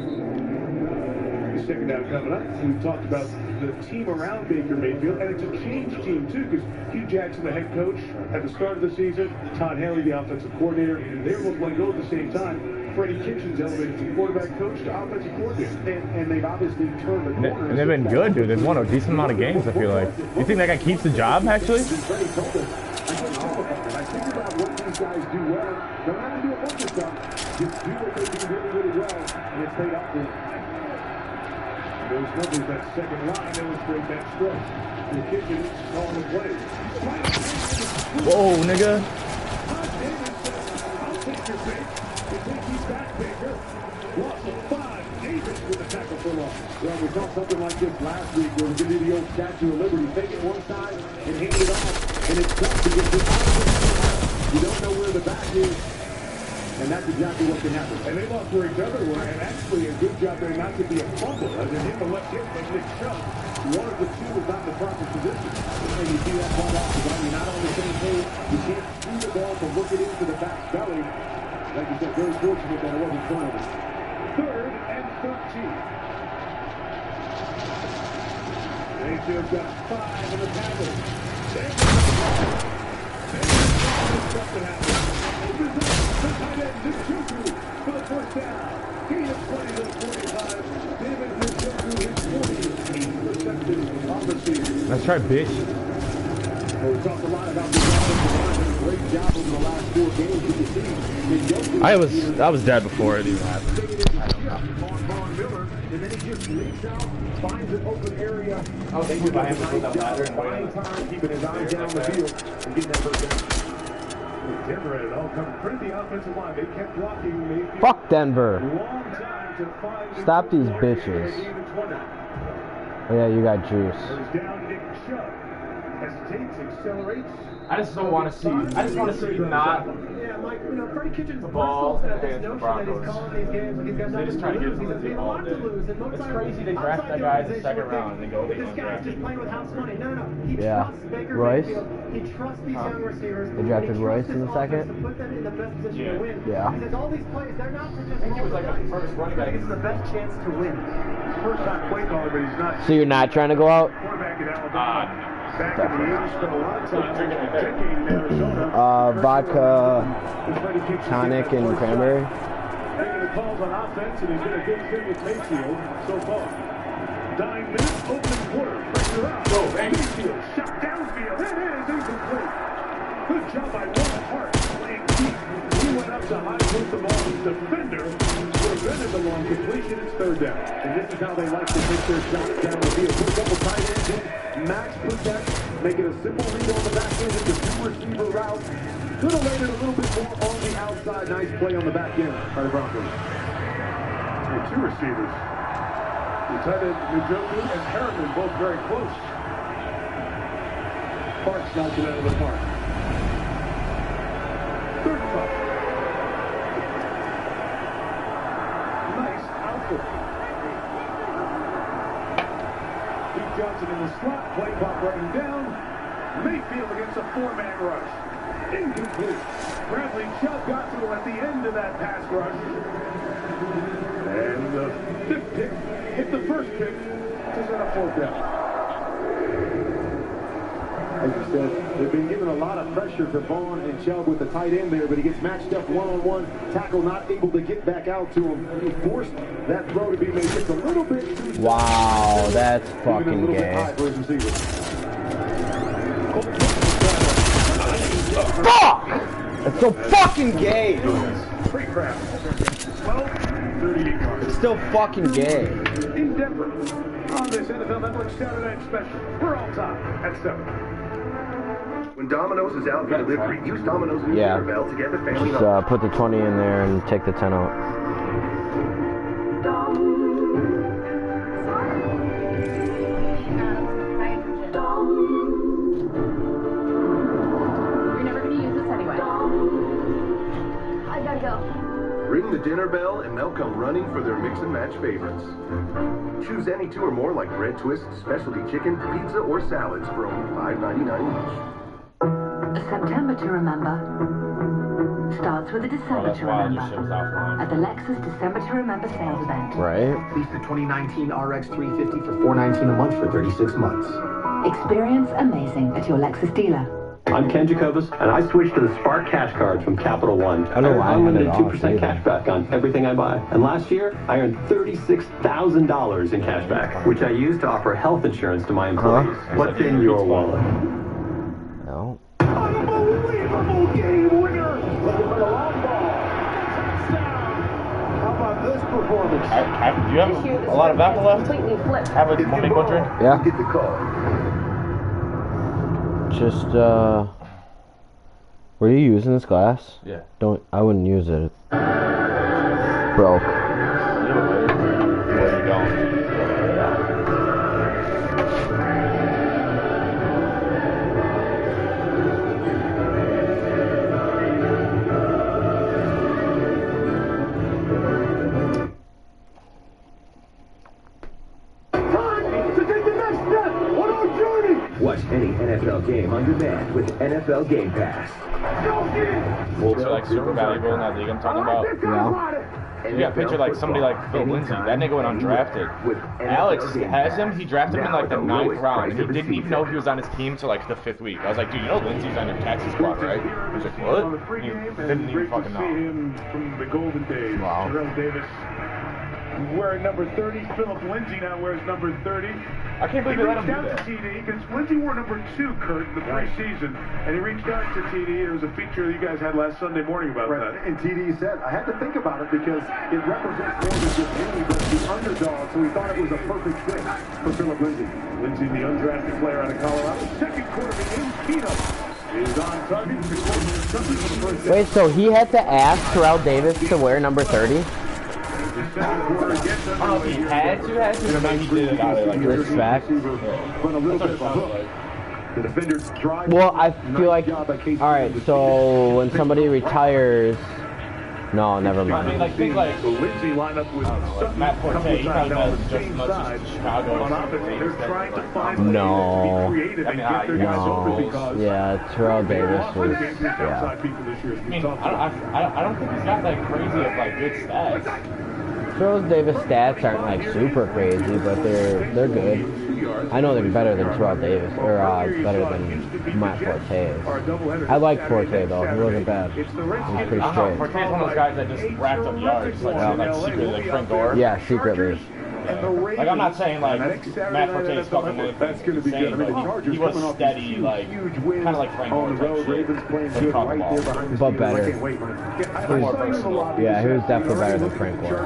The second down coming up. We've talked about the team around Baker Mayfield, and it's a change team, too, because Hugh Jackson, the head coach, at the start of the season, Todd Haley, the offensive coordinator, they were both let go at the same time. Freddie Kitchens elevated from quarterback coach to offensive coordinator, and they've obviously turned the corner. And they've been good, dude. They've won a decent amount of games, I feel like. You think that guy keeps the job, actually? I figured out what these guys do well. Don't have to do a bunch of stuff. Just do what they do really, really well, and it's paid off for them. Those numbers, that second line, illustrate that stretch. The Kitchens calling the play. Whoa, nigga. I'll take your pick. They think he's back, Baker. Loss of 5. Davis with a tackle for loss. Well, we saw something like this last week where we could do the old Statue of Liberty. Take it one side and hand it off. And it's tough to get this out of the You don't know where the back is. And that's exactly what can happen. And they lost Riggs everywhere, and actually a good job there not to be a fumble, as it hit the left hip of Nick Chubb. One of the two was not in the proper position. And you see that ball out, because you're not on the same page. You can't see the ball to look it into the back belly. Like you said, very fortunate that it wasn't turnover. 3rd and 13. Mayfield's got 5 in the Packers. They've got to happen. Opens up the tight end, Njoku, for the first down. Gain of 20 to 45. David Njoku hits 40. 8 receptions on the season. Let's try bitch. Well, we talked a lot about the offensive line and a great job over the last 4 games. You can see I was dead before it even happened. And then he just leaks out, finds an open area. Oh, thank you by him to put that ladder and buying time, keeping his eyes down the field and getting that first down. Denver had it all come pretty offensive line. They kept blocking Mayfield. Fuck Denver. Long time to find Stop these bitches. Oh yeah, you got juice. Down Nick Chubb. Hesitates, accelerates. I just don't want to see. I just want to see not. Yeah, Mike, you know, Freddie Kitchens the ball has this against the notion that he's Broncos. calling these games like he's got They just try to get nothing to lose. He's some got a lot to lose. And It's crazy they draft that guy in the second round and they go. This guy's just playing with house money. No. He Yeah. trusts Baker Royce? Mayfield. He trusts these young receivers. They drafted Royce in the second? To put them in the best position to win. Yeah. He says all these plays, they're not for just. I think he was like the first running back. It's the best chance to win. First time play caller, but he's not. So you're not trying to go out? Quarterback in Alabama. Back in the 80s, spent a lot of time drinking in Arizona. Vodka, tonic, and cranberry. Making the calls on offense, and he's been a good fit with Mayfield so far. 9 minutes, open quarter, pressure out. Mayfield, shot downfield. It is incomplete. Good job by Will Hart, playing deep. He went up to high with the ball. His defender prevented the long completion. It's 3rd down. And this is how they like to take their shots down the field. Put a couple tight ends in, max protect, make it a simple read on the back end. It's a 2-receiver route. Could have landed a little bit more on the outside. Nice play on the back end by the Broncos. And 2 receivers. The tight end, Njoku and Harriman, both very close. Parks knocks it out of the park. 3rd punt. Nice output. Pete Johnson in the slot, play clock running down. Mayfield against a 4-man rush. Incomplete. Bradley Chubb got to him at the end of that pass rush. And the 5th pick hit the first pick to set up 4th down. As you said, they've been given a lot of pressure to Vaughn and Chubb with the tight end there, but he gets matched up one-on-one. Tackle not able to get back out to him. He forced that throw to be made just a little bit too soon. Wow, that's fucking gay. Fuck! That's so fucking gay. Free crowd. 12:38 yards. It's still fucking gay. In Denver, on this NFL Network Saturday Night Special, we're all time at 7. When Domino's is out for delivery, use Domino's new dinner bell to get the family Just home. put the 20 in there and take the 10 out. You're never going to use this anyway. I gotta go. Ring the dinner bell and they'll come running for their mix and match favorites. Choose any 2 or more like bread twists, specialty chicken, pizza, or salads for only $5.99 each. September to remember starts with a December to remember at the Lexus December to Remember sales event. Right. Lease the 2019 RX 350 for $419 a month for 36 months. Experience amazing at your Lexus dealer. I'm Ken Jacobus, and I switched to the Spark Cash Cards from Capital One. I earned unlimited 2% cash back on everything I buy. And last year, I earned $36,000 in cash back, which I used to offer health insurance to my employees. What's in your wallet? No. Unbelievable game winner! Looking for the long ball. Touchdown! How about this performance? Do you have a lot of apple left? Have a want me to go drink? Yeah. Get the call. Just, were you using this glass? Yeah. I wouldn't use it. It's broke. Where you going? any NFL game on demand with NFL Game Pass. Wolves are like super valuable in that league I'm talking about. Yeah. You got a picture like somebody like Phil Lindsay. That nigga went undrafted. Alex has him. He drafted him in like the 9th round, and he didn't even know he was on his team till like the 5th week. I was like, dude, you know Lindsay's on your Texas squad, right? He was like, what? He didn't even fucking know. Him from the golden days. Wow. Terrell Davis wearing number 30. Philip Lindsay now wears number 30. I can't believe they let him do that. He reached out to TD because Lindsay wore number 2, Kurt, in the preseason, and he reached out to TD. There was a feature you guys had last Sunday morning about that. And TD said, I had to think about it because it represents more than just me, but the underdog, so we thought it was a perfect fit for Philip Lindsay. Lindsay, the undrafted player out of Colorado. Second quarter begins. Keenum is on target. Wait, so he had to ask Terrell Davis to wear number 30? I don't know if he had to, but maybe he did it out of like respect. The defender drives. Well, I feel like, alright, so when somebody retires, no, never mind. I mean, like, think like, Lindsay lined up with like Matt Forte, he probably knows just as much as Chicago. They're trying to find No. creative and get their guys over because Yeah, Terrell Davis was, I mean, I don't think he's got that crazy of like good stats. Terrell Davis stats aren't like super crazy, but they're good. I know they're better than Terrell Davis, or better than Matt Forte. I like Forte though. He wasn't bad. He was pretty straight. Forte's one of those guys that just racked up yards, like secretly, like Frank Gore. Yeah, secretly. Like, I'm not saying like Matt Forte's fucking that's going to be good. I mean, the Chargers he was steady, like kind of like Frank Gore on the road. Ravens playing good right there behind the but better. scenes. Yeah, he was definitely better than Frank Gore.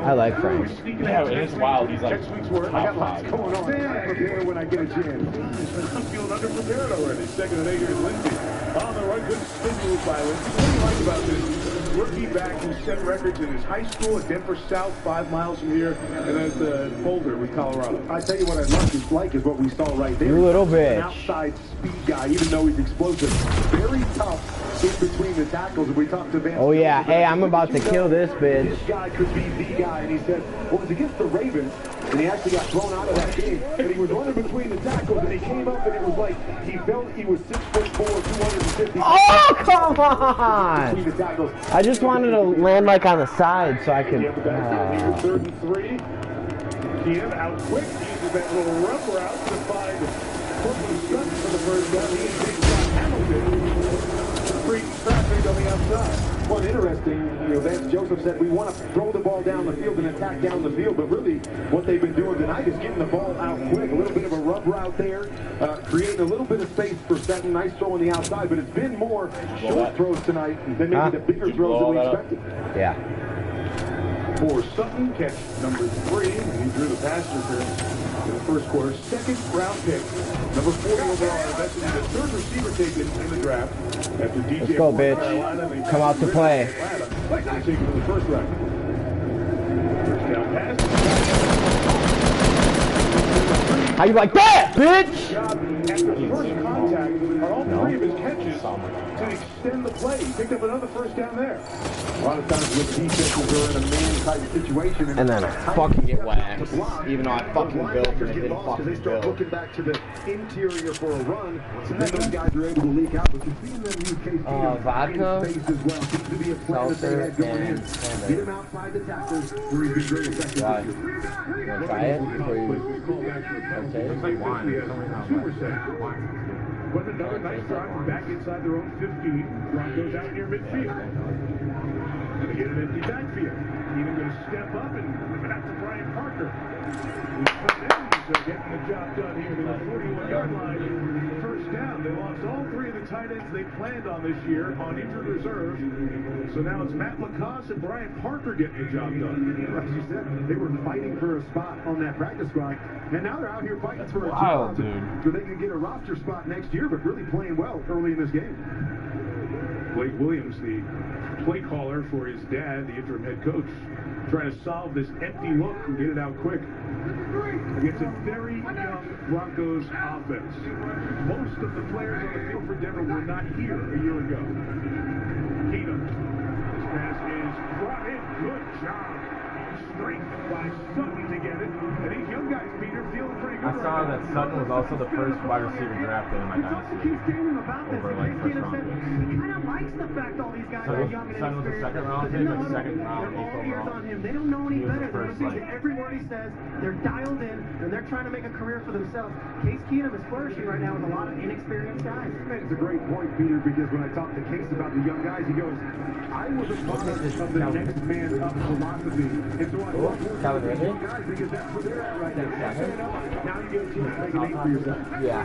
I like Frank. Yeah, it is wild. He's like top 5. Going on. Prepare when I get a chance. I'm feeling underprepared already. Second and 8 here is Lindsay. On the right, good spin move by Lindsay. What do you like about this? Rookie back who set records in his high school at Denver South, 5 miles from here, and then at Boulder with Colorado. I tell you what I'd like is what we saw right there. You little bitch. An outside speed guy, even though he's explosive. Very tough in between the tackles. If we talk to Van. Oh yeah, hey, I'm about to kill this bitch. This guy could be the guy, and he said, well, it was against the Ravens, and he actually got thrown out of that game. And he was running between the tackles, and he came up, and it was like he felt he was 6'4", 250. Oh, come on! Between the tackles. I just wanted to land like on the side so I could. Third and 3. Keenum out quick. Uses that little rub route to find Courtland Sutton for the first down. He and Scott Hamilton. Free traffic on the outside. Well, interesting, Vance Joseph said we want to throw the ball down the field and attack down the field, but really what they've been doing tonight is getting the ball out quick. A little bit of a rub route there, creating a little bit of space for Sutton. Nice throw on the outside, but it's been more short throws tonight than maybe the bigger throws that we expected. Yeah. For Sutton, catch number 3. He drew the pass interference in the first quarter. Second round pick, number 40 overall. That's the third receiver taken in the draft. After DJ Let's go, bitch. Come out to play. Taken in the first round. First down pass. How you like that, bitch? After first contact on all 3 of his catches to extend the play. He picked up another first down there. A lot of times with defenses are in a man-type situation. And then I fucking get waxed. Even though I fucking built and it didn't fucking they start build. looking back to the interior for a run. So then those guys are able to leak out. But you've seen them use KC vodka, in space as well. Seems to be a plan that they had going in. Get him outside the tackles where he's been very effective. You want to try it before you okay? It's like wine. 2%. But another nice drive back inside their own 15. Broncos out near midfield. And they get an empty backfield. Even going to step up and give it out to Brian Parker. They're getting the job done here to the 41-yard line. First down. They lost all 3 of the tight ends they planned on this year on injured reserve. So now it's Matt Lacoste and Brian Parker getting the job done. As you said, they were fighting for a spot on that practice squad, and now they're out here fighting for a wild, job. Dude. So they can get a roster spot next year, but really playing well early in this game. Blake Williams, the play caller for his dad, the interim head coach, trying to solve this empty look and get it out quick against a very young Broncos offense. Most of the players on the field for Denver were not here a year ago. Keenum. This pass is brought in. Good job. Strength by Sutton to get it. And these young guys, Peter, feeling pretty I saw that Sutton was also the first wide receiver drafted in my dynasty over like first round picks. Sutton was the second round pick, like second round, eighth overall. They don't know any better. First, They're listening to every word he says. They're dialed in, and they're trying to make a career for themselves. Case Keenum is flourishing right now with a lot of inexperienced guys. It's a great point, Peter, because when I talked to Case about the young guys, he goes, I was a part of the next man up philosophy. And so I love working with guys because that's where they're at right now. Now you get a chance to make a name for yourself. Yeah.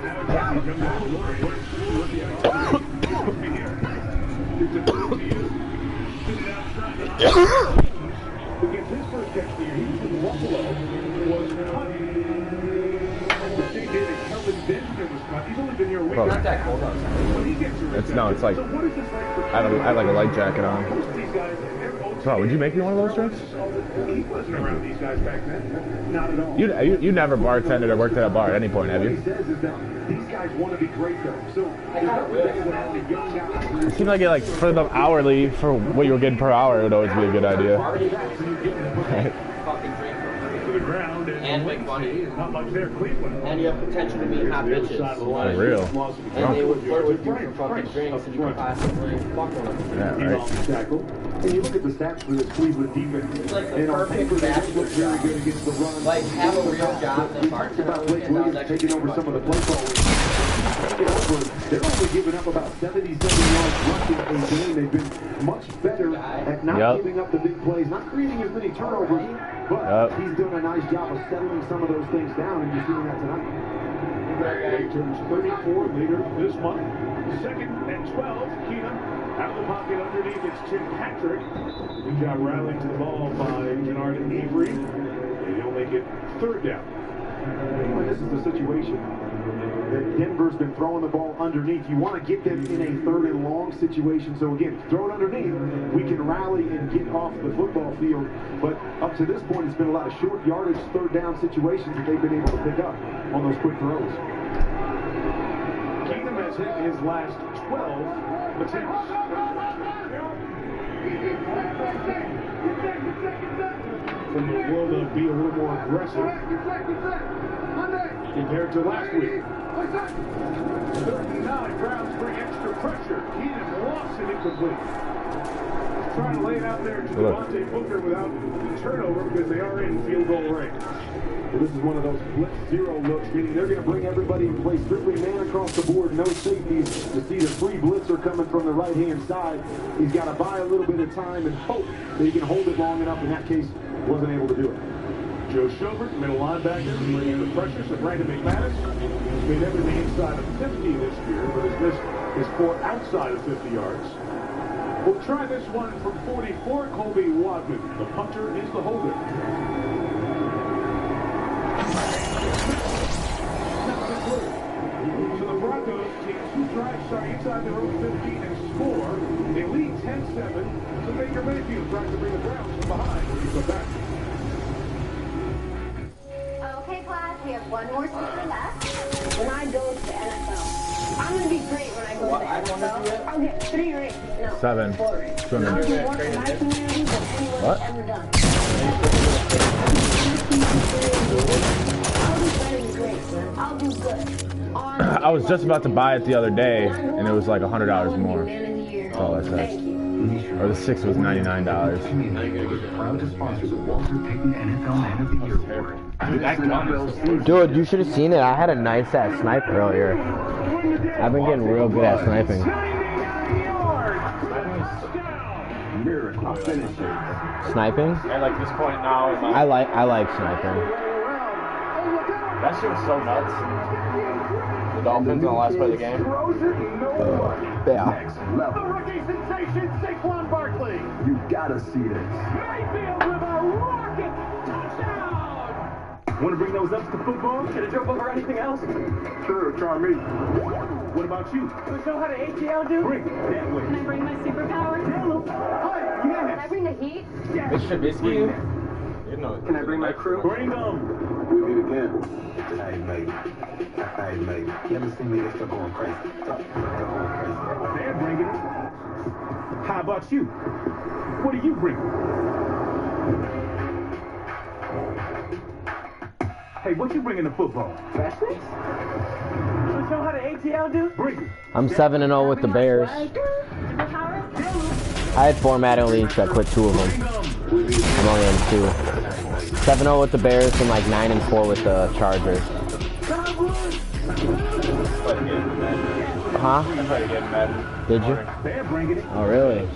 Against his first catch of the year, he was in Buffalo, was cut. The same day that Kelvin Benjamin was cut. He's only been here a week. Bro. Not that cold outside. When he gets to It's no, it's like so what is this like for I had like a light jacket on. most of these guys? Bro, would you make me one of those drinks? He wasn't around these guys back then. Not at all. You never bartended or worked at a bar at any point, have What you? he says is that these guys want to be great, though. So there's nothing better than having a young guy. It seemed like for the hourly, for what you were getting per hour, it would always be a good idea. Right? Fucking drink To the ground and make money. Not much there, Cleveland. And you have potential to meet hot bitches. For real. And they would flirt with you for fucking drinks and you could possibly fuck one of them. Yeah, right. Tackle. And you look at the stats for this Cleveland defense. It's like the and on perfect paper, they match look very good against the run. Like, have a real job that bartender About Blake weekend, that was Williams actually taking over some of the play calling. They're only giving up about 77 yards rushing a game. They've been much better at not giving up the big plays, not creating as many turnovers, but he's doing a nice job of settling some of those things down, and you're seeing that tonight. He turns 34 later this month. 2nd and 12. Keenum out of the pocket underneath. It's Tim Patrick. Good job rallying to the ball by Jannard Avery. And he'll make it 3rd down. Well, this is the situation that Denver's been throwing the ball underneath. You want to get them in a 3rd and long situation. So again, throw it underneath. We can rally and get off the football field. But up to this point, it's been a lot of short yardage, 3rd down situations that they've been able to pick up on those quick throws. Keenum has hit his last 12 attempts. From the world of be a little more aggressive compared to last week. 39 Browns bring extra pressure. Keenum lost it incomplete. Trying to lay it out there to Devontae Booker without the turnover because they are in field goal range. Well, this is one of those blitz zero looks, meaning they're going to bring everybody in play strictly man across the board, no safeties. To see the free blitzer coming from the right-hand side, he's got to buy a little bit of time and hope that he can hold it long enough. In that case, wasn't able to do it. Joe Schobert, middle linebacker, bringing the pressure. So Brandon McManus has made everything inside of 50 this year, but has missed his 4 outside of 50 yards. We'll try this one from 44, Colby Wadman. The punter is the holder. So the Broncos take 2 drives starting inside their own 50 and score. They lead 10-7. So Baker Mayfield tries to bring the Browns from behind when you come back. Okay, class, we have one more speaker left. When I go to the NFL, I'm going to be great when I go to the NFL. I'll get 3 rings. No, 7. 4 rings. 200. I'll do more for my community than anyone's ever done. I'll do better than great. I'll do good. I was just about to buy it the other day, and it was like $100 more. That's all I said. Or the 6 was $99. Proud to sponsor the Walter Payton NFL Man of the Year Award. Dude, you should have seen it. I had a nice ass snipe earlier. I've been getting real good at sniping. Miracle finisher. Sniping? At like this point now, I like sniping. that shit was so nuts. The Dolphins on the last play of the game. Yeah. Level. Rookie sensation, Saquon Barkley. You gotta see this. Mayfield with a rocket touchdown. Want to bring those ups to football? Should have jump over anything else? Sure, try me. What about you? You know how to ATL do? Bring it that way. Can I bring my superpower? Hi, Can yes. I bring the heat? Mitch Trubisky. Can I bring my crew? Bring them. We meet again. Hey, mate. Hey, mate. You ever seen me? They start going crazy. They're going crazy. They're bringing it. How about you? What do you bring? Hey, what you bringing to football? Show how the ATL do? I'm 7-0 with the Bears. I had 4 Madden leagues. I quit 2 of them. I'm only in 2. 7-0 with the Bears and like 9-4 with the Chargers. Huh? Did you? Oh, really?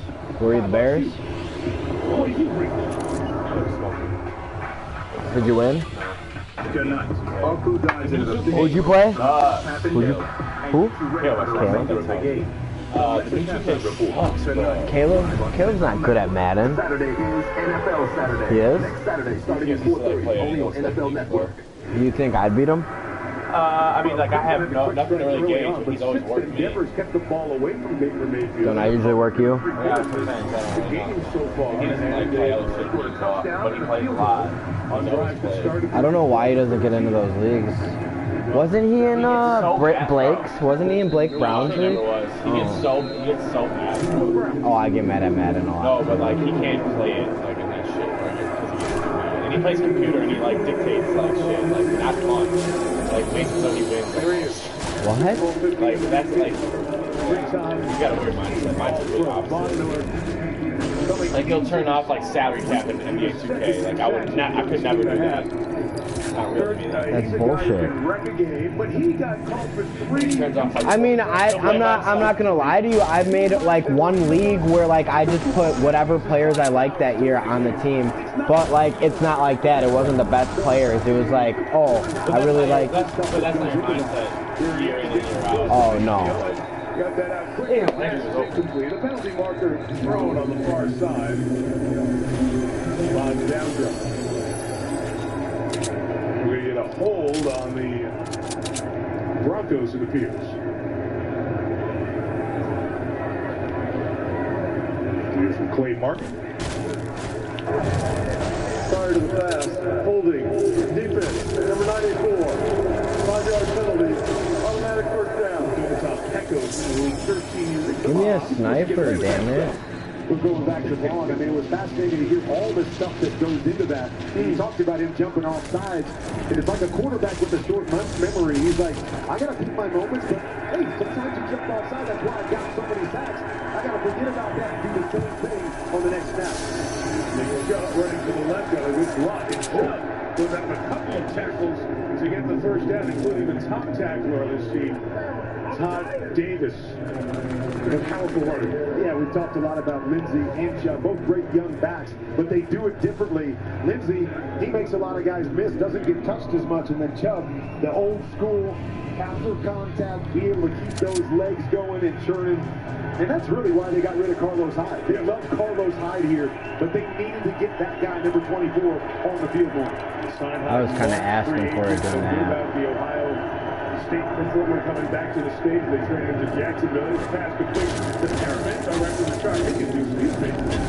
Were you the Bears? Did you win? Who'd you play? Who? Caleb's not good at Madden. He is? Do you think I'd beat him? I mean, like, I have nothing to really gauge. He's always worked me. Don't I usually work you? Yeah, that's what I'm saying. He doesn't like play other shit really well, but he plays a lot. I don't know why he doesn't get into those leagues. Wasn't he in Blake's? Wasn't he in Blake Brown's league? He gets so mad. Oh, I get mad at Madden a lot. No, but like he can't play it like in that shit right here because he gets too mad. And he plays computer and he like dictates like shit, like not fun. Like makes it so he wins. What? Like that's like you got a weird mindset. Mine's really opposite. Like he'll turn off like salary cap in NBA 2K. Like I could never do that. That's bullshit. I mean, I'm not gonna lie to you. I've made like one league where like I just put whatever players I like that year on the team, but like it's not like that. It wasn't the best players. It was like, oh, I really like. That's not your mindset. Year in and year out. Oh no. Got that out quickly. Incomplete. A penalty marker thrown on the far side. Lines down drop. We get a hold on the Broncos, it appears. Here's from Clay Martin. Prior to the pass, holding, defense, number 94. 5-yard penalty, automatic first down. Give me a sniper, damn it. We're going back to Vaughn. I mean, it was fascinating to hear all the stuff that goes into that. He talked about him jumping off sides, and it's like a quarterback with a short memory. He's like, I got to pick my moments, but hey, sometimes you jump off side. That's why I got so many sacks. I got to forget about that and do the same thing on the next snap. Scott running to the left, got a good block and shot. Goes out a couple of tackles to get the first down, including the top tackler on this team, Todd Davis. A powerful runner. Yeah, we've talked a lot about Lindsey and Chubb, both great young backs, but they do it differently. Lindsey, he makes a lot of guys miss, doesn't get touched as much, and then Chubb, the old school, after contact, be able to keep those legs going and churning. And that's really why they got rid of Carlos Hyde. They loved Carlos Hyde here, but they needed to get that guy, number 24, on the field more. I was kind of asking for it doing that. The Ohio State performer coming back to the stage. They traded him to Jacksonville. His pass complete to Merriman. Directed to Charles Higgins,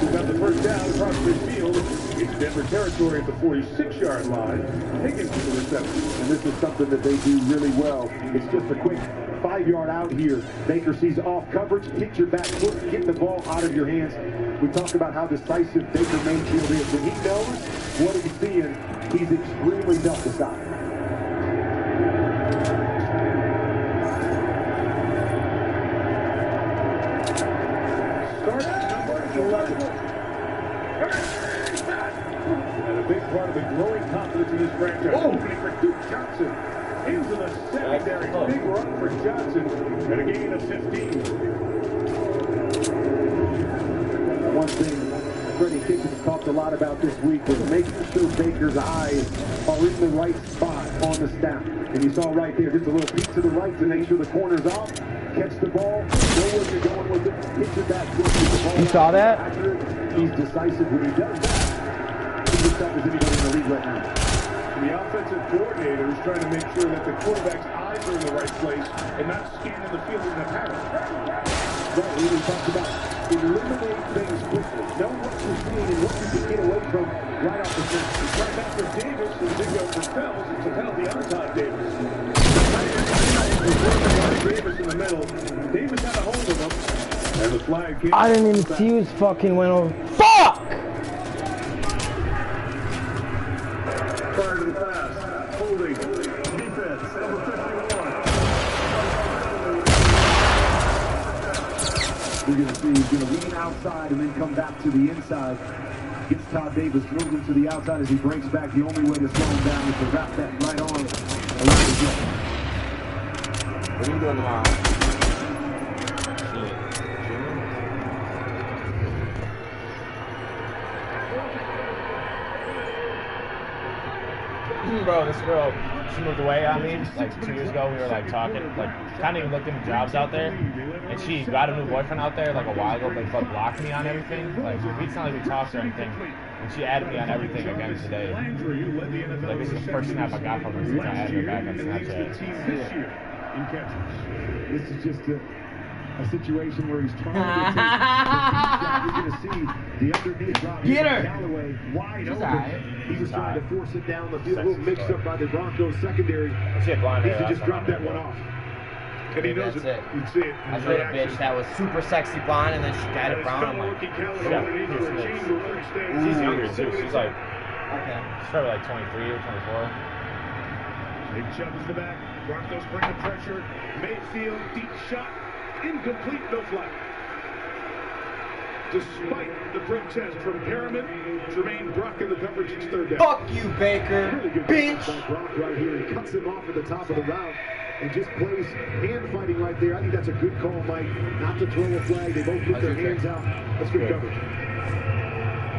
who got the first down across midfield. It's Denver territory at the 46-yard line. Higgins to the reception. And this is something that they do really well. It's just a quick 5-yard out here. Baker sees off coverage, hit your back foot, get the ball out of your hands. We talk about how decisive Baker Mayfield is. When he knows what he's seeing, he's extremely tough to stop. Start number 11. And a big part of the growing confidence in this franchise. Opening for Duke Johnson. Into the secondary. Big run for Johnson. And a gain of 15. One thing Freddie Kitchens talked a lot about this week was making sure Baker's eyes are in the right spot on the snap. And you saw right there, just a little peek to the right to make sure the corner's off. Catch the ball, know where you're going with it, hit your back foot, get the ball. You saw that? He's decisive when he does that. He's as tough as anybody in the league right now. The offensive coordinator is trying to make sure that the quarterback's eyes are in the right place and not scanning the field in the pattern. Right, he even talked about eliminate things quickly. Know what you're seeing and what you can get away from right off the bat. Right back for Davis, and the big go for Fells. It's a penalty on Todd Davis. Davis in the middle. Davis had a hold of him. And the flag came. I didn't even see who's fucking went over. Fuck! Prior to the pass, Holding. Defense, number 51. We're going to see he's going to lean outside and then come back to the inside. Gets Todd Davis moving to the outside as he breaks back. The only way to slow him down is to wrap that right arm around his neck. What are you doing tomorrow? Bro, this girl, she moved away on me like 2 years ago. We were like talking, like kind of looking at jobs out there, and she got a new boyfriend out there like a while ago, but blocked me on everything. Like it's not like we talked or anything, and she added me on everything again today. Like this is the first snap I got from her since I added her back on Snapchat. This is just a situation where he's trying to you're going to see the underneath drop. Get her! Galloway wide open. Right. He was trying to force it down the field. A little mixed up by the Broncos secondary. She had blonde hair. He just dropped that one off. And he knows it. You'd see it. I played a bitch that was super sexy blonde, and then she dyed it brown. I'm like, she's younger too. She's like, okay. She's probably like 23 or 24. Big Chubb's the back. Broncos bring the pressure. Mayfield, deep shot. Incomplete, no flag. Despite the protest from Perriman, Jermaine Brock in the coverage, it's third down. Fuck you, Baker. Really good bitch. Brock right here. He cuts him off at the top of the route and just plays hand fighting right there. I think that's a good call, Mike. Not to throw a flag. They both put their hands out. That's good coverage.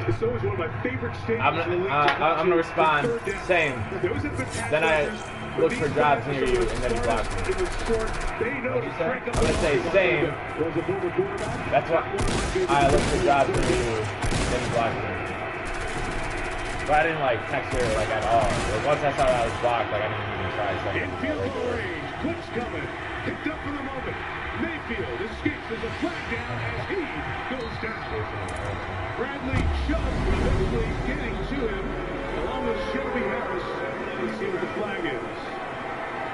It's always one of my favorite statements. I'm gonna respond. Same. Then I look for jobs near you, and then he blocks me. I'm gonna say same. That's what I look for jobs near you, then he blocks me. But I didn't like text her like at all. Like, once I saw that I was blocked, like I didn't even try something. In field goal range, blitz coming, picked up for the moment. Mayfield escapes as a flag down as he goes down. Bradley Chubb eventually getting to him, along with Shelby Harris. Let's see what the flag is.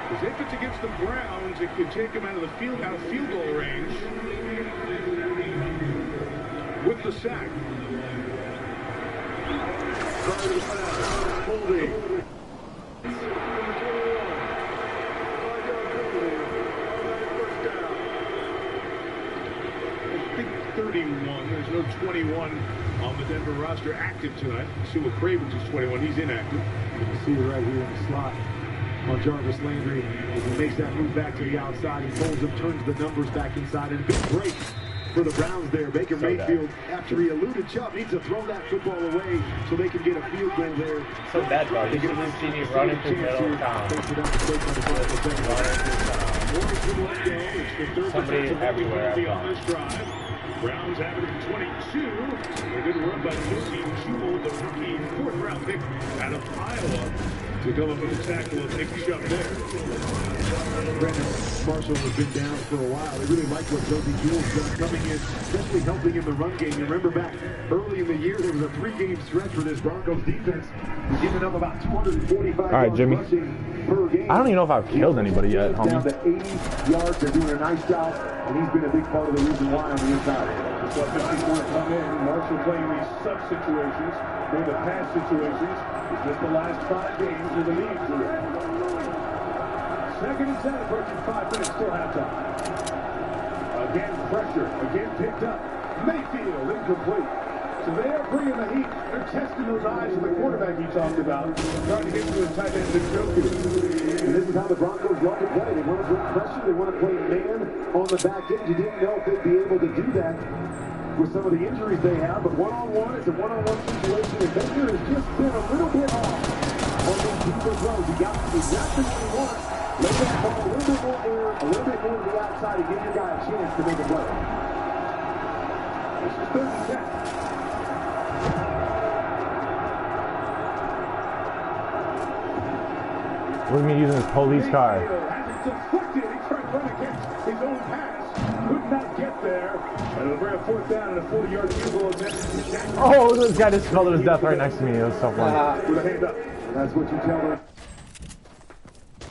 Because if it's against the Browns, it could take him out of field goal range with the sack. Holding. 31. There's no 21 on the Denver roster active tonight. Sua Cravens is 21. He's inactive. You can see it right here in the slot on Jarvis Landry as he makes that move back to the outside. He folds up, turns the numbers back inside, and a big break for the Browns there. Baker Mayfield, after he eluded Chubb, needs to throw that football away so they can get a field goal there. So bad, bro. You should have seen me running through the middle of town. Somebody everywhere. Browns have it at 22. A good run by Josie Jewell, the rookie fourth-round pick out of Iowa, to come up with a tackle and take a shot there. Brandon Marshall has been down for a while. They really like what Josie Jewell's done coming in, especially helping in the run game. You remember back early in the year, there was a 3-game stretch for this Broncos defense, giving up about 245 All right, Jimmy. per game. I don't even know if I've killed anybody yet, homie. Down to 80 yards. They're doing a nice job, and he's been a big part of the reason why on the inside. So if he's going to come in, Marshall playing these sub situations, or the pass situations, is just the last 5 games of the league for him. Second and 10, approaching 5 minutes till halftime. Again, pressure. Again, picked up. Mayfield, incomplete. So they are bringing the heat. They're testing those eyes of the quarterback he talked about, trying to get to his tight end and choke it. And this is how the Broncos love to play. They want to bring pressure. They want to play man on the back end. You didn't know if they'd be able to do that with some of the injuries they have, but one-on-one, it's a one-on-one situation, and Baker has just been a little bit off on these deeper throws. He got exactly what he wants. Let that ball a little bit more air, a little bit more to the outside, and give your guy a chance to make a play. This is 30-10. Look at me using this police car. Has it deflected. He tried to run against his own pass. Could not get there. And it'll bring a 4th down and a 40-yard field goal against. Oh, look at this guy just fell to his death right next to me. It was so funny. With a hand up. And that's what you tell them.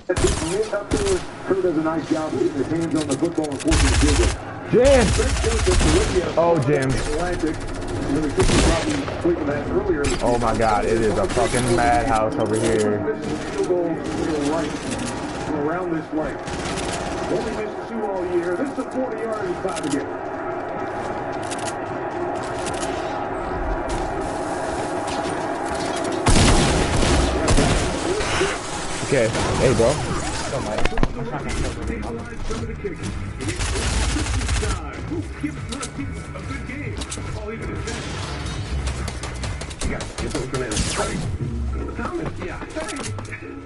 Up there, Kurt does a nice job of getting his hands on the football and forcing the field goal. James! Oh, James. Oh my god, it is a fucking madhouse over here. Around this light. Only missed 2 all year. This is a 40-yard time again. Okay, hey bro.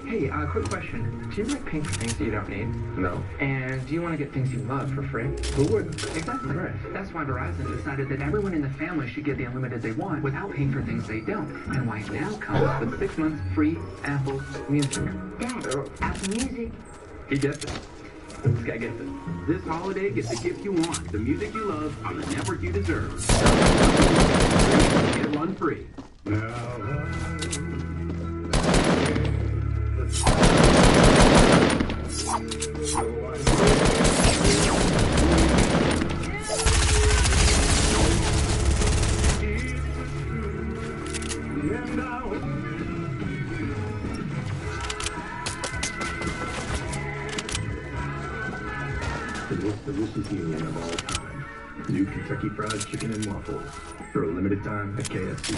Hey, quick question. Do you like paying for things that you don't need? No. And do you want to get things you love for free? Who wouldn't? Exactly. Right. That's why Verizon decided that everyone in the family should get the unlimited they want without paying for things they don't. And why it now comes with 6 months free Apple Music. Dad, Apple Music. He gets it. This guy gets it. This holiday, get the gift you want, the music you love, on the network you deserve. Get one free. It's the richest union of all time. New Kentucky Fried Chicken and Waffles for a limited time at KFC.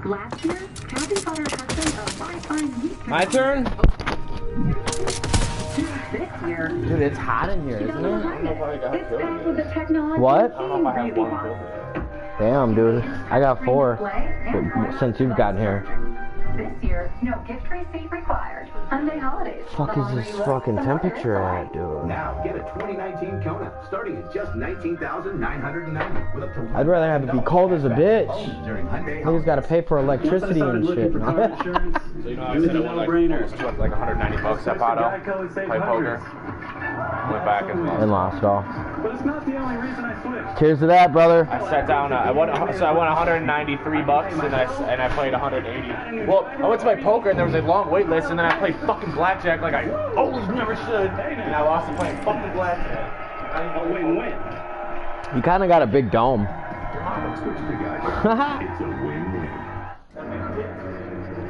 Last year, Kathy thought her husband a fine yeast. My turn? This year, Dude, it's hot in here, isn't it? it's back with the technology. What? I don't know if I have one. Damn, dude. I got 4 since you've gotten here. This year, no gift receipt required. Hyundai Holidays. Fuck is this fucking temperature at, dude? Now get a 2019 Kona starting at just $19,990 with up to I'd rather have it be cold as a bitch. Niggas gotta pay for electricity and shit. So you know I said I won like $190 at Pato. Play poker. Went back and lost all. But it's not the only reason I switched. Cheers to that, brother. I sat down. I won $193 and I played 180. Well, I went to my poker and there was a long wait list, and then I played fucking blackjack like I always never should, and I lost to playing fucking blackjack. A win-win. You kind of got a big dome. It's a win-win.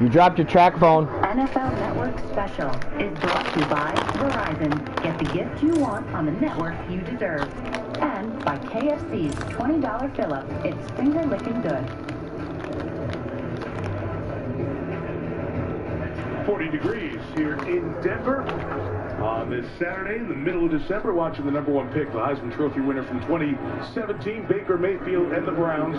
You dropped your track phone. NFL Network Special is brought to you by Verizon. Get the gift you want on the network you deserve. And by KFC's $20 fill-up. It's finger licking good. 40 degrees here in Denver on this Saturday in the middle of December, watching the #1 pick, the Heisman Trophy winner from 2017, Baker Mayfield and the Browns.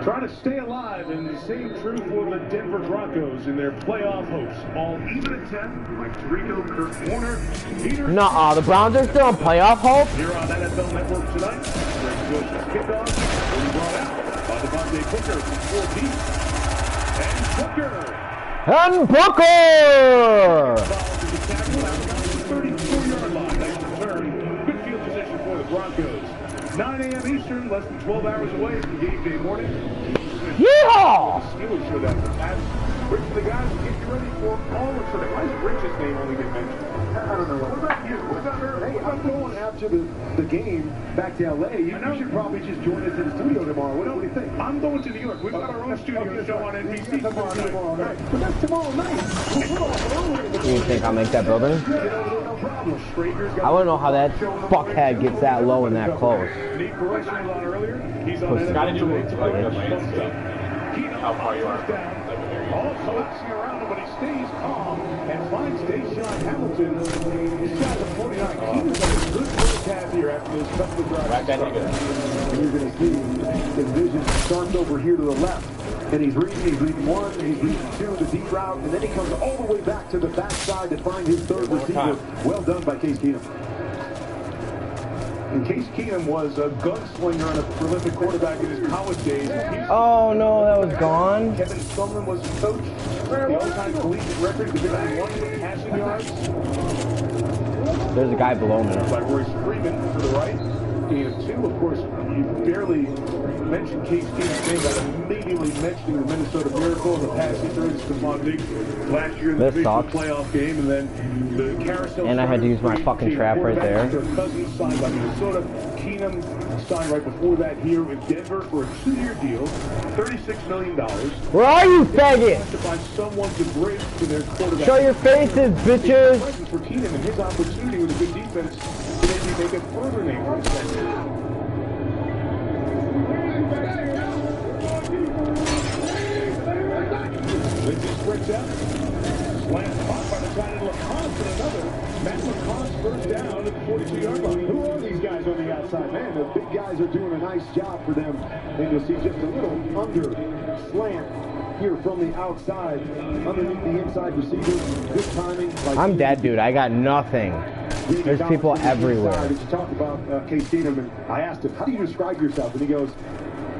Trying to stay alive, and the same true for the Denver Broncos in their playoff hopes. All even at 10, Mike Tirico, Kurt Warner, Peter. Nuh-uh, the Browns are still in playoff hope? Here on NFL Network tonight, Greg Wilson's kickoff will be brought out by Devontae Booker from 4 deep. And Booker! 34-yard line. Nice return. Good field position for the Broncos. 9 a.m. Eastern, less than 12 hours away from game day morning. Yeehaw! Steelers show that for Pats. Rich, the guys will get you ready for all of today. Why does Rich's name only get mentioned? I don't know. What about you? What about her? Hey, I'm going after the game back to L.A. You should probably just join us in the studio tomorrow. What do you think? I'm going to New York. We've got our own studio show on NBC tomorrow night. But that's tomorrow night. You think I'll make that building? I want to know how that fuckhead gets that low and that close. Nate Correction was on earlier. He's on Pussy. Gotta do it. How far you are. All collapsing around him, but he stays calm and finds Deshaun Hamilton. He's got the 49. He was on a good first half here after this couple of drives. And you're going to see his vision starts over here to the left. And he's reading 1, and he's reading 2, the deep route, and then he comes all the way back to the backside to find his third receiver. Well done by Case Keenum. And Case Keenum was a gunslinger and a prolific quarterback in his college days. Oh no, that was gone. Kevin Sumlin was his coach. The all-time collegiate record is 1 passing yards. There's a guy below me. By Royce Freeman to the right. And 2, of course, you barely mentioned Case Keenum's name without immediately mentioning the Minnesota Miracle and the pass he threw to Stephon Diggs last year in the divisional playoff game, and then the carousel. And I had to use my fucking trap right there. Their cousins signed by Minnesota. Keenum signed right before that here in Denver for a 2-year deal, $36 million. Where are you, faggot? To find someone to bridge to their quarterback. Show your faces, bitches. For Keenum and his opportunity with a good defense to maybe make a further name for himself. Lindsay sprints out. Slant caught by the tight end LaCoste and another. Matt LaCoste first down at the 42-yard line. Who are these guys on the outside? Man, the big guys are doing a nice job for them. And you'll see just a little under slant here from the outside, underneath the inside receiver. Good timing. I'm dead, dude. I got nothing. There's people everywhere. You talk about Case Keenum, and I asked him, how do you describe yourself? And he goes,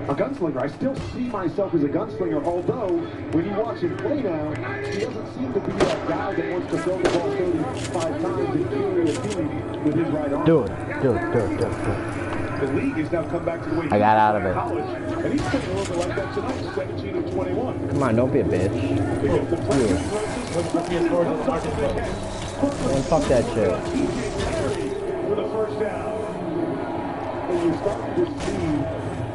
a gunslinger. I still see myself as a gunslinger, although when you watch him play now, he doesn't seem to be that guy that wants to throw the ball 35 times and kill your team with his right arm. Dude. The league has now come back to the way I got out of it. college, and he's playing a little bit like that tonight, 17 of 21. Come on, don't be a bitch. Man, fuck that shit. With a first down. And you're starting to see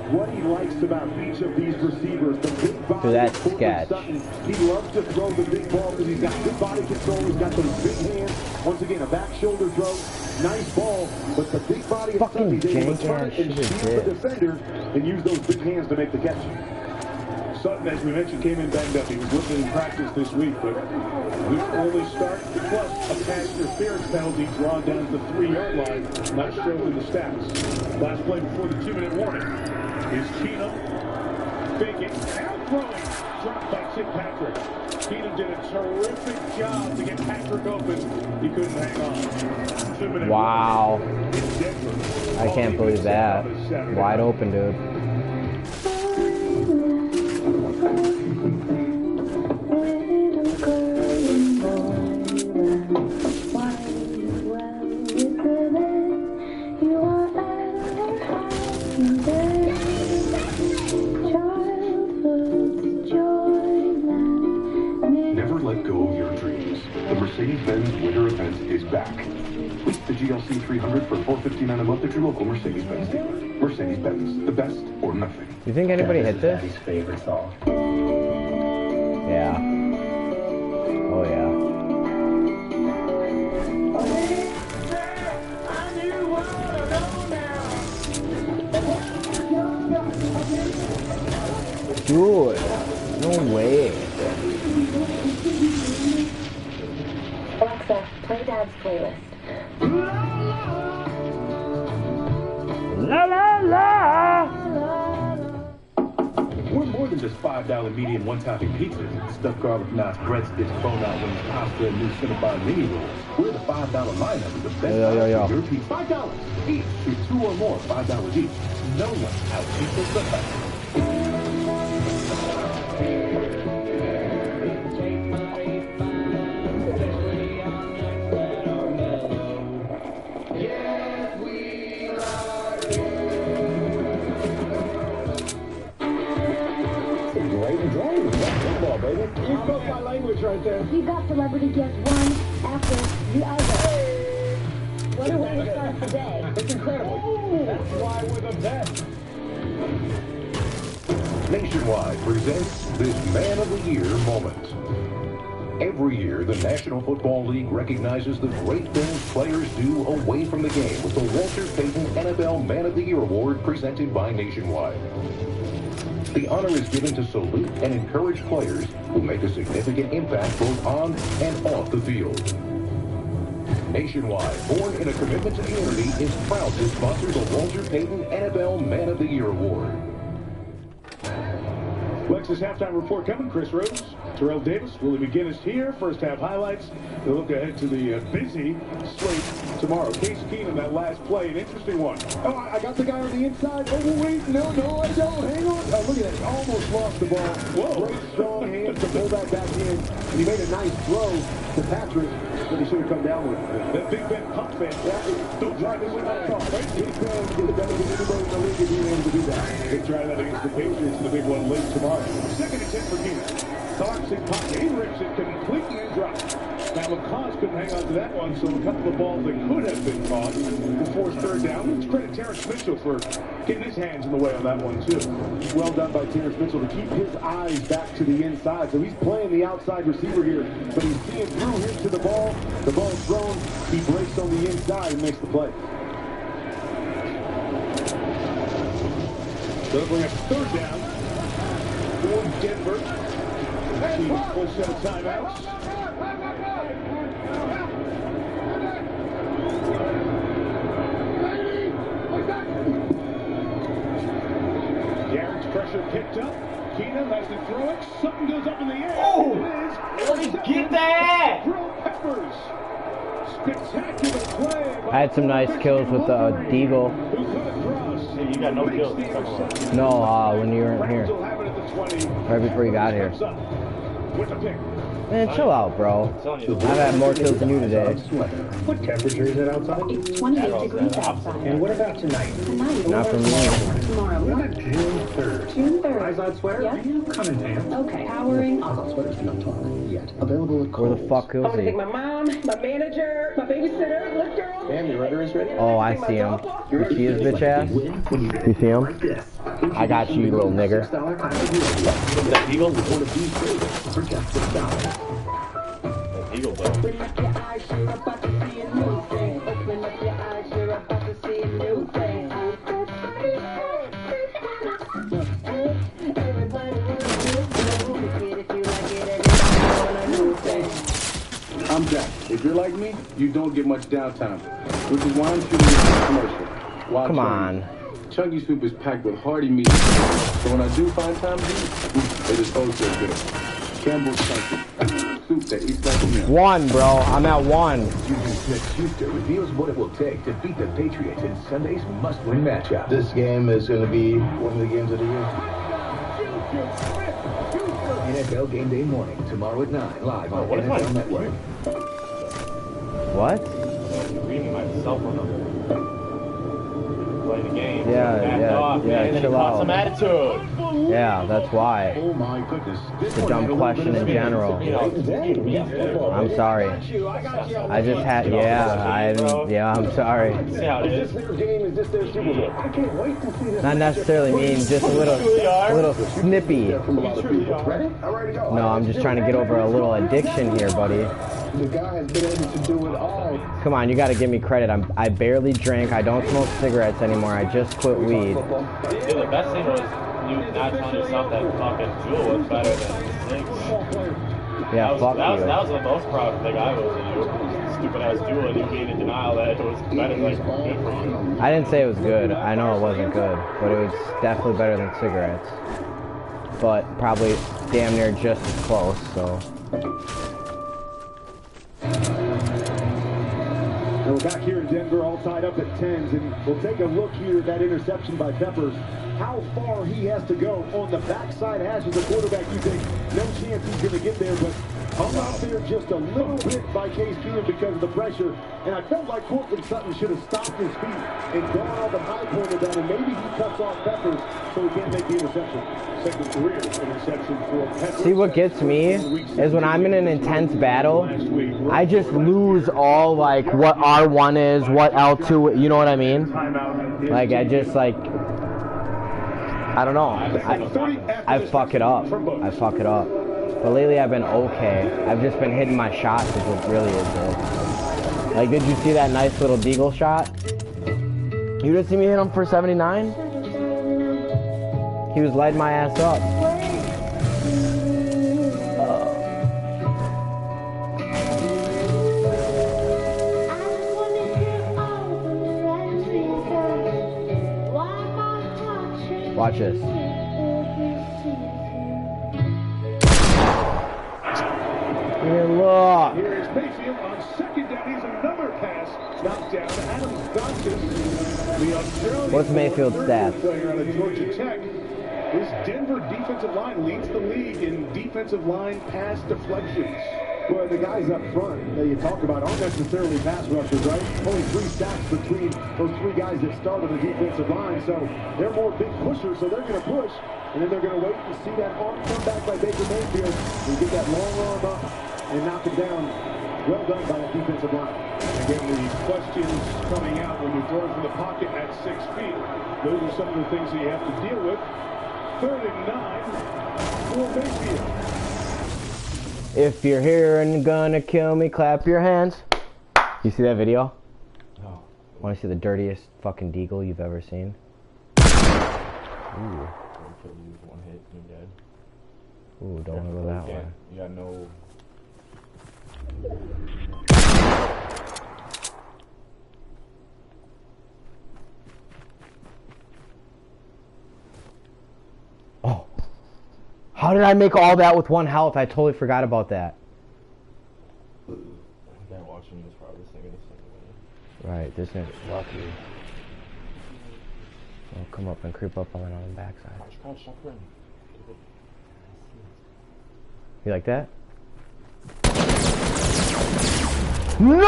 what he likes about each of these receivers. The big body. Do that sketch. He loves to throw the big ball because he's got good body control. He's got those big hands. Once again, a back shoulder throw. Nice ball, but the big body of fucking Sutton, he's able to turn and shoot the defender and use those big hands to make the catch. Sutton, as we mentioned, came in banged up. He was looking in practice this week, but week only start plus a pass interference penalty drawn down to the 3-yard line, not shown in the stats. Last play before the 2-minute warning is Keenum faking, now throwing, dropped by Tim Patrick. Keenum did a terrific job to get Patrick open. He couldn't hang on. 2-minute wow. Denver. I can't believe that. Wide open, dude. Never let go of your dreams. The Mercedes-Benz Winter Event is back. Lease the GLC 300 for $459 a month at your local Mercedes-Benz dealer. Mercedes-Benz, the best or nothing. You think anybody hit this? His favorite song. Yeah. Oh yeah. Dude, no way. Alexa, play Dad's playlist. La la la. We're more than just $5 medium one-topping pizzas, stuffed garlic knots, breadsticks, bone-out wings, pasta, and new Cinnabon mini rolls. We're the $5 lineup with the best Yo. your pizza. $5 each. Choose 2 or more, $5 each. No one out-pizzas the best. You spoke my language right there. You got celebrity guest one after the other. What a way to start the day. It's incredible. That's why we're the best. Nationwide presents this Man of the Year moment. Every year, the National Football League recognizes the great things players do away from the game with the Walter Payton NFL Man of the Year Award presented by Nationwide. The honor is given to salute and encourage players who make a significant impact both on and off the field. Nationwide, born in a commitment to community, is proud to sponsor the Walter Payton NFL Man of the Year Award. Lexus halftime report coming. Chris Rhodes, Terrell Davis, Willie McGinnis here. First half highlights. We'll look ahead to the busy slate tomorrow. Case Keenum, that last play, an interesting one. Oh, I got the guy on the inside. Oh, wait, no, I don't. Hang on. Oh, look at that. He almost lost the ball. Whoa. Great strong hands to pull that back in. And he made a nice throw to Patrick that he should have come down with. That Big Ben pump fan. Don't drive this one out. Right? Big Ben is better than anybody in the league if being able to do that. They try that against the Patriots in the big one late tomorrow. Second and 10 for Keenum. Clarkson pocket. He rips it completely and drops. Now, LaCosse couldn't hang on to that one, so a couple of balls that could have been caught will force third down. Let's credit Terrence Mitchell for getting his hands in the way on that one, too. Well done by Terrence Mitchell to keep his eyes back to the inside. So he's playing the outside receiver here, but he's seeing through him to the ball. The ball is thrown. He breaks on the inside and makes the play. They'll bring up third down for Denver. Team's full set of timeouts. Garrett's pressure picked up. Keenum has to throw it. Something goes up in the air. Oh! It is. Let me get that! Peppers. Spectacular play. I had some nice kills with the Deagle. Hey, you got no kills. No, when you weren't here. Right before you got here. With the pick. Man, chill out, bro. I've had more kills than you today. What temperature is it outside? It's 28 degrees outside. And what about tonight? Tonight. Not from me. Tomorrow. What about June 3rd? June 3rd. Eyes on sweater? Yeah. Come in, Dan. Okay. Powering. Eyes on sweaters do not talk yet. Available at Where the fuck I'm is gonna he? take my mom, my manager, my babysitter, little girl. Dan, your rudder is ready? Oh, I see him. You see his bitch ass? You see him? I got you, little nigger. That Eagle? Eagle, bro. Open up your eyes, you're about to see a new thing. Open up your eyes, you're about to see a new thing. Everybody wants a new thing. If you like it, everybody want a new thing. I'm Jack. If you're like me, you don't get much downtime, which is why I'm shooting this commercial. While Come training. on. Chunky soup is packed with hearty meat, so when I do find time to eat, it is oh so good. Campbell's Chunky. Soup that eats like a meal. One, bro. I'm at one. Juju Smith-Schuster reveals what it will take to beat the Patriots in Sunday's must-win matchup. This game is going to be one of the games of the year. NFL Game Day morning, tomorrow at 9, live on NFL Network. What? I'm reading my cell phone number. Playing the game. Yeah, chill out. Some attitude. Yeah, that's why. Oh my goodness. It's a dumb question in general. I'm sorry. I just had, I'm sorry. See how it is. Not necessarily mean, just a little snippy. No, I'm just trying to get over a little addiction here, buddy. The guy has been able to do it all. Come on, you gotta give me credit. I barely drink. I don't smoke cigarettes anymore. I just quit weed. Dude, the best thing was you not telling yourself that fucking Jewel was better than 6. Yeah, fuck you. That was the most proud thing I was of you. Stupid ass Jewel, and you being in denial that it was better, like, good for you. I didn't say it was good. I know it wasn't good, but it was definitely better than cigarettes. But probably damn near just as close, so. And we're back here in Denver, all tied up at 10s, and we'll take a look here at that interception by Peppers. How far he has to go on the backside hash as a quarterback. You think no chance he's going to get there, but hung out there just a little bit by Case Keenum because of the pressure. And I felt like Cortland Sutton should have stopped his feet and gone all the high pointer down, and maybe he cuts off Peppers so he can't make the interception. Second career interception for Peppers. See, what gets me is when I'm in an intense battle, I just lose all, like, what R1 is, what L2, you know what I mean? Like, I just, like, I don't know. I fuck it up. I fuck it up. But lately I've been okay. I've just been hitting my shots, is what really is it. Like, did you see that nice little Deagle shot? You didn't see me hit him for 79? He was lighting my ass up. Watch this. Here, look. Here's Mayfield on second down. He's another pass knocked down. Adam Gonzalez, the Australian. What's Mayfield's stats? Player out of Georgia Tech. This Denver defensive line leads the league in defensive line pass deflections. Well, the guys up front that you talk about aren't necessarily pass rushers, right? Only 3 sacks between those 3 guys that start on the defensive line, so they're more big pushers, so they're going to push, and then they're going to wait and see that arm come back by Baker Mayfield and get that long arm up and knock it down. Well done by the defensive line. Again, the questions coming out when you're throwing from the pocket at 6 feet. Those are some of the things that you have to deal with. 3rd and 9 for Mayfield. If you're here and gonna kill me, clap your hands. You see that video? No. Want to see the dirtiest fucking deagle you've ever seen? Ooh. One hit, you're dead. Ooh, don't want to go that way. You got no... Oh. How did I make all that with 1 health? I totally forgot about that. That watching this probably thinking the same way. Right, this is lucky. I'll come up and creep up on it on the backside. Crouch, stop running. You like that? No!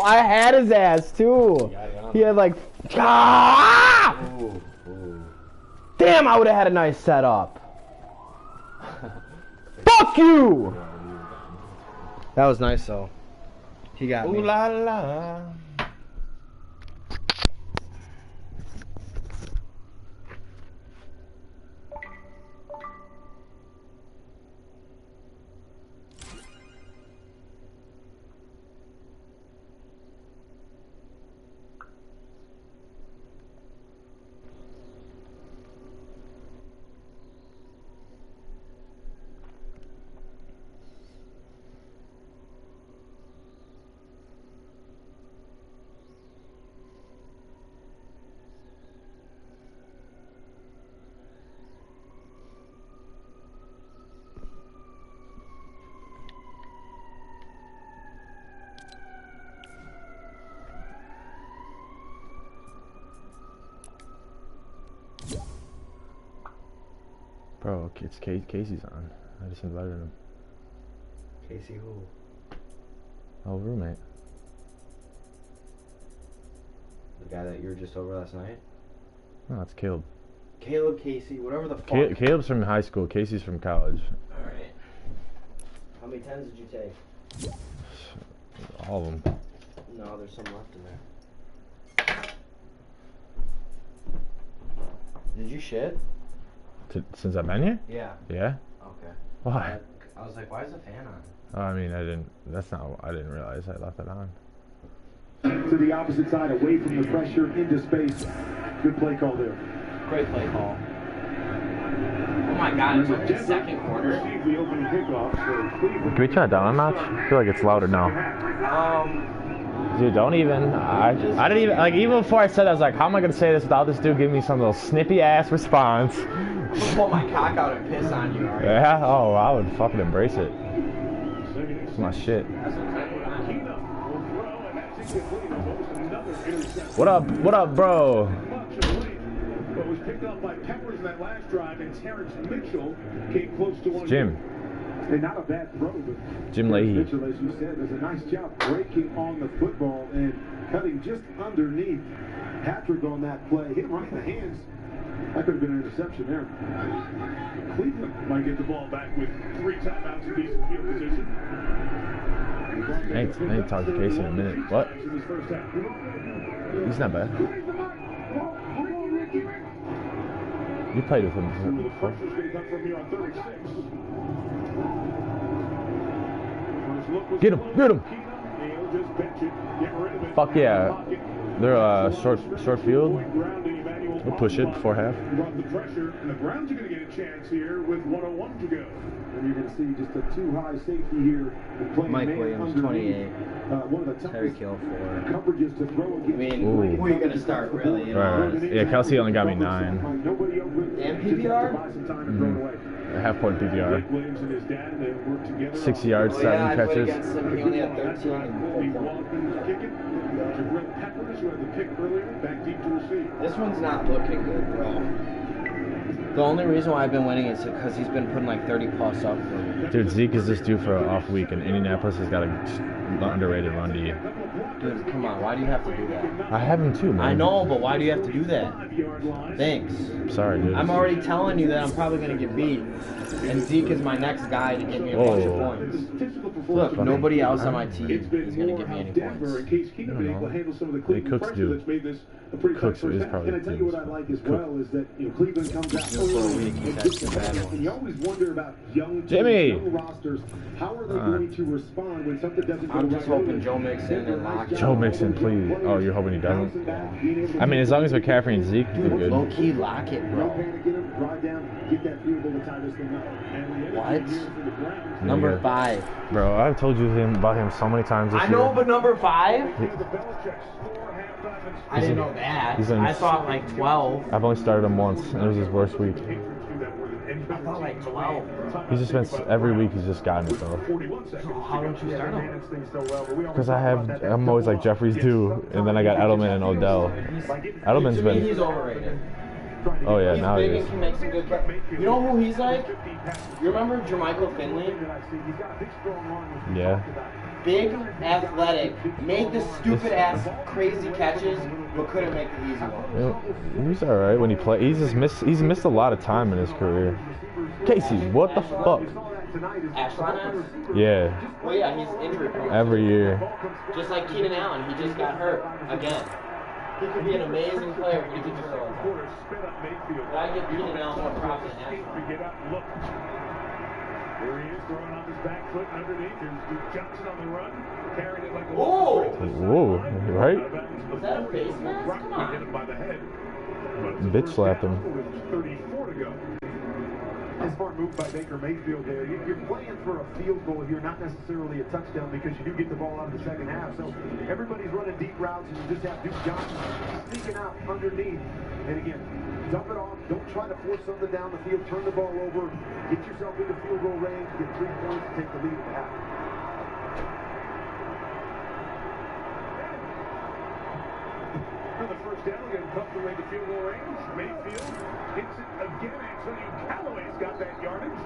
I had his ass too. He had like... Ah! Ooh, ooh. Damn, I would have had a nice setup. Fuck you! That was nice though. He got me. Ooh la la. Bro, it's Casey's on. I just invited him. Casey who? Oh, roommate. The guy that you were just over last night? No, it's Caleb. Caleb, Casey, whatever the fuck. Caleb's from high school. Casey's from college. Alright. How many tens did you take? All of them. No, there's some left in there. Did you shit? Since I've been here? Yeah. Yeah? Okay. Why? I was like, why is the fan on? Oh, I mean, I didn't realize I left it on. To the opposite side, away from the pressure, into space. Good play call there. Great play call. Oh my god, it's only the second quarter. The opening kickoff for Cleveland. Can we turn it down a notch? I feel like it's louder now. Dude, don't even. I didn't even, like, even before I said that, I was like, how am I going to say this without this dude giving me some little snippy ass response? I'll pull my cock out and piss on you, alright? Yeah? Oh, I would fucking embrace it. It's my shit. What up, bro? But was picked up by Peppers in that last drive, and Terrence Mitchell came close to one. Jim. And not a bad throw, but Jim Leahy. Mitchell, as you said, does a nice job breaking on the football and cutting just underneath. Patrick on that play, hit right in the hands. That could have been an interception there. Cleveland might get the ball back with 3 timeouts in decent field position. I ain't talk to Casey in a minute. What? He's not bad. You played with him before. Get him! Get him! Fuck yeah. They're short field. We'll push it before half. The pressure, and the Browns are going to get a chance here with 1:01 to go. And you're going to see just a too high safety here. Mike Williams, 28. One of the Terry Kill, 4. Coverages to throw against. I mean, who are you going to start, really? You know? Right. Yeah, Kelsey only got me 9. Damn PPR? Half point PPR. 60 yards, 7 catches. Against him, he only had 13. This one's not looking good, bro. The only reason why I've been winning is because he's been putting like 30 plus up for me. Dude, Zeke is just due for an off week, and Indianapolis has got a underrated run D. Dude, come on. Why do you have to do that? I have him too, man. I know, but why do you have to do that? Thanks. Sorry, dude. I'm already telling you that I'm probably going to get beat. And Zeke is my next guy to get me a bunch of points. Look, nobody else on my team is going to give me any points. I don't know. Hey, Cooks do. Cooks is probably Can I tell you what I like as well is that Cleveland comes out early and you always wonder about young rosters. How are they going to respond when something doesn't go right? I'm just hoping Joe Mixon and Lockett. Joe Mixon, please. Oh, you're hoping he doesn't? I mean, as long as McCaffrey and Zeke do good. Low key Lockett, bro. What? Number 5. Bro, I've told you about him so many times this year. I know, but number 5? I didn't know that. I thought like 12. I've only started him once, and it was his worst week. I thought like 12. He's just been, every week he's just gotten it, though. So how don't you start him? Because I'm always like Jeffries too, and then I got Edelman and Odell. Edelman's been... He's overrated. Oh yeah, he's now big he is. and can make some good catches. You know who he's like? You remember Jermichael Finley? Yeah. Big, athletic, made the stupid ass crazy catches, but couldn't make the easy ones. He's alright when he plays. He's missed a lot of time in his career. Casey, what the fuck? Ashland? Yeah. Well, yeah, he's injury prone. Every year. Just like Keenan Allen, he just got hurt again. He could be an amazing player, but he gets hurt all the time. But I give Keenan Allen more props than Ashland. Here he is throwing off his back foot underneath. There's Johnson on the run. Carried it like a Whoa, right? Was that a face mask? Come on. Hit him by the head. Bitch slapped him. 34 to go. A smart move by Baker Mayfield there. You're playing for a field goal here, not necessarily a touchdown, because you do get the ball out of the second half. So everybody's running deep routes, and you just have Duke Johnson sneaking out underneath. And again, dump it off. Don't try to force something down the field. Turn the ball over. Get yourself into field goal range. Get 3 points to take the lead at the half. For the first down, we're going to come away the field goal range. Mayfield hits it again. Antonio Callaway's got that yardage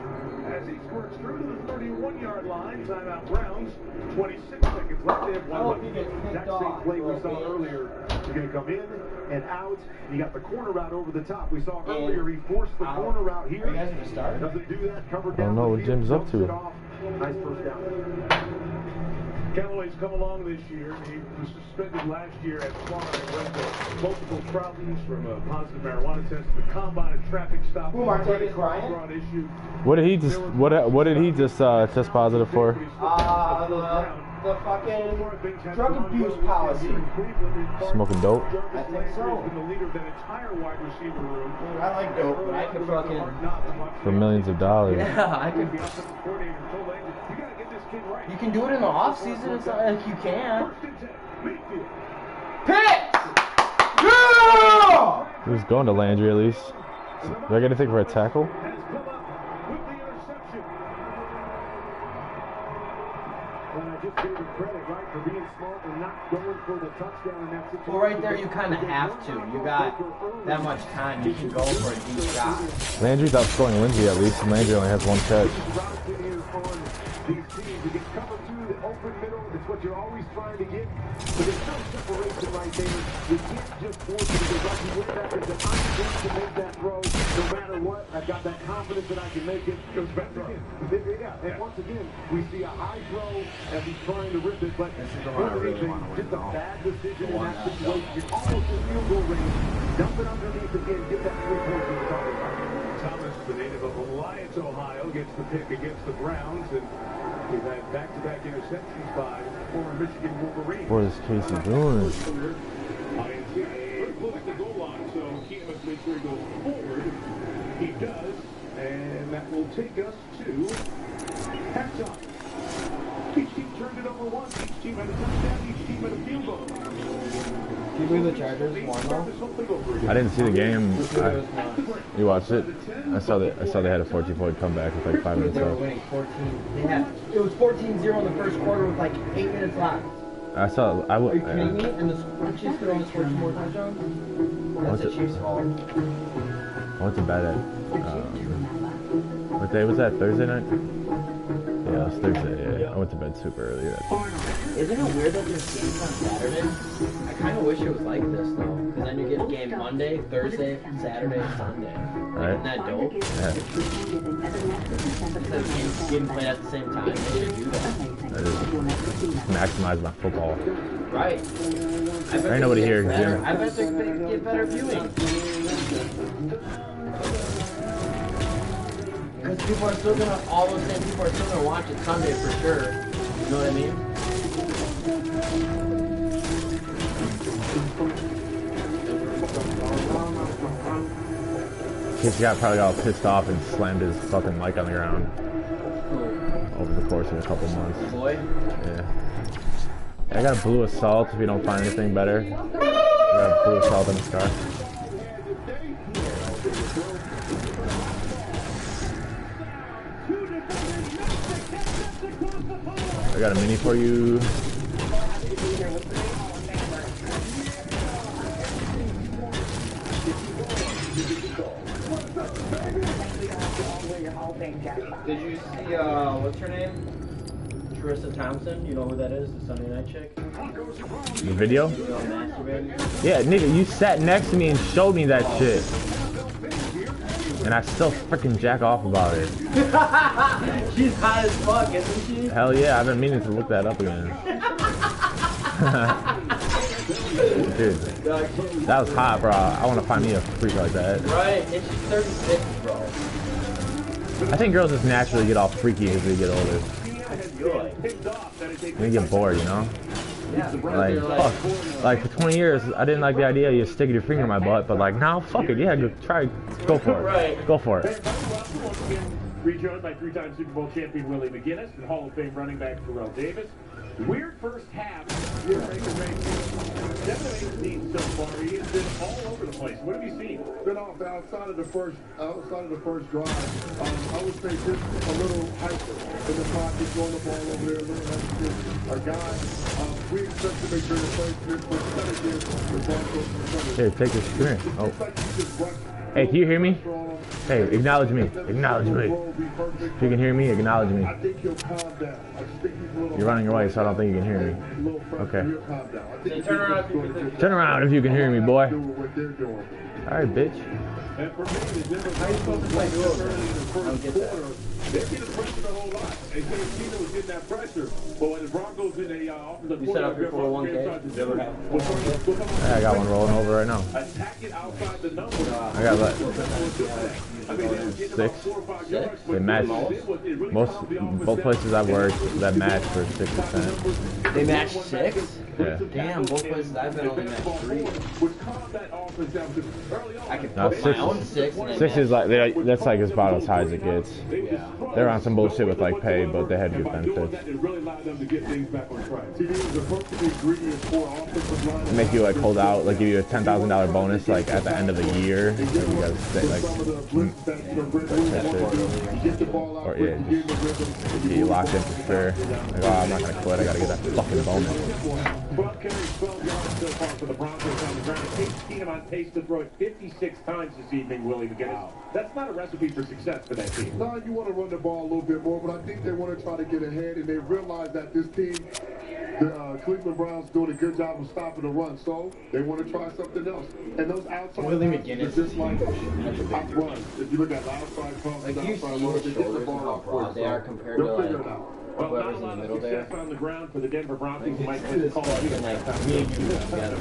as he squirts through to the 31-yard line. Timeout Browns. 26 seconds left. They have one. That same play we saw earlier. You're going to come in and out. You got the corner route over the top. We saw earlier he forced the corner route here. You guys are start. Doesn't do that. Covered I down. don't know what Jim's up to. Nice first down. Callaway's come along this year. He was suspended last year at Florida and went to multiple problems from a positive marijuana test to the combine and traffic stop. Who, Martavis Bryant? What did he just test positive for? The fucking drug abuse policy. Smoking dope? I think so. Dude, I like dope, but I could fucking... For millions of dollars. Yeah, I could... You can do it in the off season. It's not like you can't. Picks! Yeah! He was going to Landry at least. Do I get anything for a tackle? Well, right there, you kind of have to. You got that much time. You can go for a deep shot. Landry's outscoring Lindsay at least, and Landry only has 1 catch. Open middle, it's what you're always trying to get, but there's no separation right there. You can't just force it because like you went back and said, I'm going to make that throw no matter what. I've got that confidence that I can make it. Goes back again. Yeah, and once again, we see a high throw as he's trying to rip it, but just a bad decision in that situation. You're almost in field goal range. Dump it underneath again, get that 3 points in the target. Thomas, the native of Alliance, Ohio, gets the pick against the Browns, and we've had back-to-back interceptions by former Michigan Wolverine. What is Casey doing? Very close to the goal line, so Keenum must make sure he goes forward. He does, and that will take us to halftime. Each team turned it over once. Each team had a touchdown. Each team had a field goal. Can you believe the Chargers won though? I didn't see the game. You watched it? I saw they had a 14-point comeback with like 5 minutes left. They were left. winning 14. It was 14-0 in the first quarter with like 8 minutes left. I saw. Are you kidding me? And the Chiefs could only score 2 more touchdowns. That's the Chiefs' fault. I went to bed at. What day was that? Thursday night? Yeah, was Thursday, yeah. I went to bed super early. Isn't it weird that this game's on Saturday? I kind of wish it was like this though, because then you get a game Monday, Thursday, Saturday, Sunday. Right? Isn't that dope? Yeah. Instead of games getting played at the same time, they should do that. That is maximize my football. Right. There ain't nobody here, Jim. I bet they get better viewing. Because people are still gonna, all those same people are still gonna watch it Sunday for sure. You know what I mean? This guy probably got all pissed off and slammed his fucking mic on the ground over the course of a couple months. Boy? Yeah. I got a blue assault if you don't find anything better. I got a blue assault in this car. I got a mini for you. Did you see, what's her name? Trissa Thompson? You know who that is? The Sunday Night chick? The video? Masturbating? Yeah, nigga, you sat next to me and showed me that shit. And I still freaking jack off about it. She's hot as fuck, isn't she? Hell yeah, I've been meaning to look that up again. Dude, that was hot, bro. I want to find me a freak like that. Right, and she's 36, bro. I think girls just naturally get all freaky as they get older. They get bored, you know? Like, fuck. Like, for 20 years, I didn't like the idea of you sticking your finger in my butt, but like, now, fuck it. Yeah, go for it. Right. Go for it. Rejoined by three-time Super Bowl champion Willie McGinnis and Hall of Fame running back Terrell Davis. Weird first half. Definitely so far. He has been all over the place. What have you seen? Been off outside of the first drive. I would say just a little hyper in the pocket, throwing the ball over there, a little hesitant. Our guy, we expect to make sure the plays good for the Broncos. Here, take this. Come here. Oh. Hey, can you hear me? Hey, acknowledge me. Acknowledge me. If you can hear me, acknowledge me. You're running away, so I don't think you can hear me. Okay. Turn around if you can hear me, boy. Alright, bitch. And for me, the Denver Broncos play early in the first quarter. They get the pressure a whole lot. And Tino was getting that pressure. But when the Broncos in a offensive You set up your 401k? I got one rolling over right now. Attack it outside the numbers. I got like 6. They match both places I've worked that match for 6%. They match 6? Yeah. Damn, both places I've been only matched 3. I could No, put 6 my own 6 and 6 is like that's like about as high as it gets. Yeah. They're on some bullshit with like pay, but they had good benefits. Make you like hold out, like give you a $10,000 bonus like at the end of the year. Like, you gotta stay like or yeah, just get you locked in for sure. Like, oh, I'm not gonna quit. I gotta get that fucking bonus. 12 carries, 12 yards so far for the Broncos on the ground. Case Keenum on pace to throw it 56 times this evening, Willie McGinnis. That's not a recipe for success for that team. No, you want to run the ball a little bit more, but I think they want to try to get ahead, and they realize that this team, the Cleveland Browns, doing a good job of stopping the run, so they want to try something else. And those outside Willie McGinnis just like out runs. If you look at the outside crosses, like you see outside the runs, they get the shoulders and ball how out broad first, they are so compared they'll to figure like it out. Well, not whoever's a in the lot middle of there. success on the ground for the Denver Broncos. You Might see this call fucking like me and you together,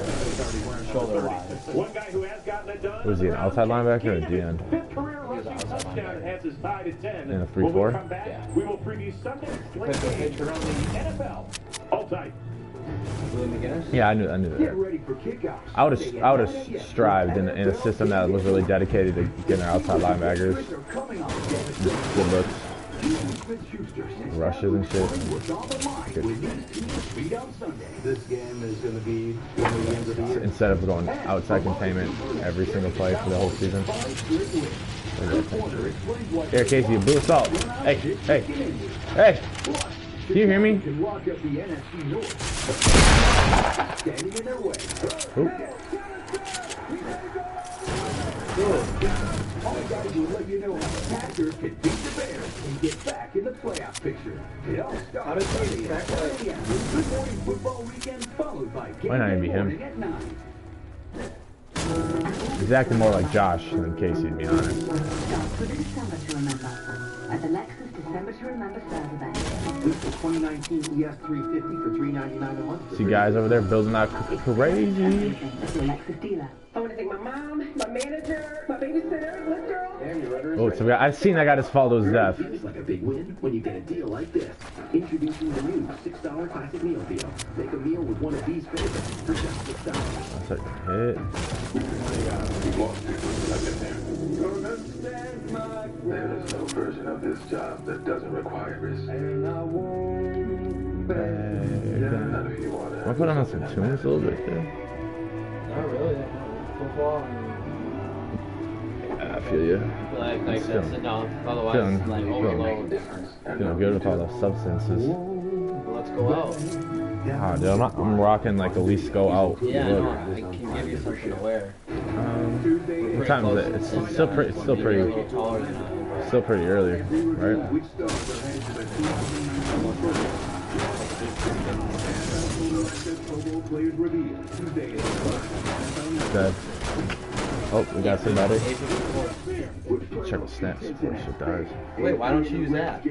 shoulder wise. One guy who has gotten it done. Was he an outside linebacker or a DN? Fifth career rushing touchdown and has his tied at 10. In a 3-4? When we come back, we will preview Sunday's slate games around the NFL. Hold tight. Yeah, I knew that. I would have strived in a system that was really dedicated to getting our outside linebackers good looks, rushes and shit. This game is going to be Instead of going outside containment every single play for the whole season. Here, Casey, blue assault. Hey! Can you hear me? Ooh. All we gotta do is let you know how the Packers can beat the Bears and get back in the playoff picture. It all starts Sunday at 7 a.m. with Good Morning Football Weekend, followed by Game Why not Day be him? Morning at 9. He's acting more like Josh than Casey, to be honest. For the December to remember. At the Lexus December to Remember sales event. This is the 2019 ES350 for $399 a month. See guys over there building out crazy. At the Lexus dealer. I want to thank my mom, my manager, my babysitter, this girl. Oh, so I've seen that guy just fall to his death. Feels like a big win when you get a deal like this. Introducing the new $6 classic meal deal. Make a meal with one of these favorites for just $6. That's a hit. There is no version of this job that doesn't require risk. None of you want I'll put on some tunes a little bit there. Not really. Football. I feel you. Like that's enough. Otherwise, like overload. Feeling good with all the substances. Let's go out. Ah, dude, I'm rocking like the least go out. Yeah, no, I can give you something to wear. What time is it? It's still pretty. Still pretty early, right? Dead. Oh, we got somebody. Check the snaps before shit dies. Wait, why don't you use that?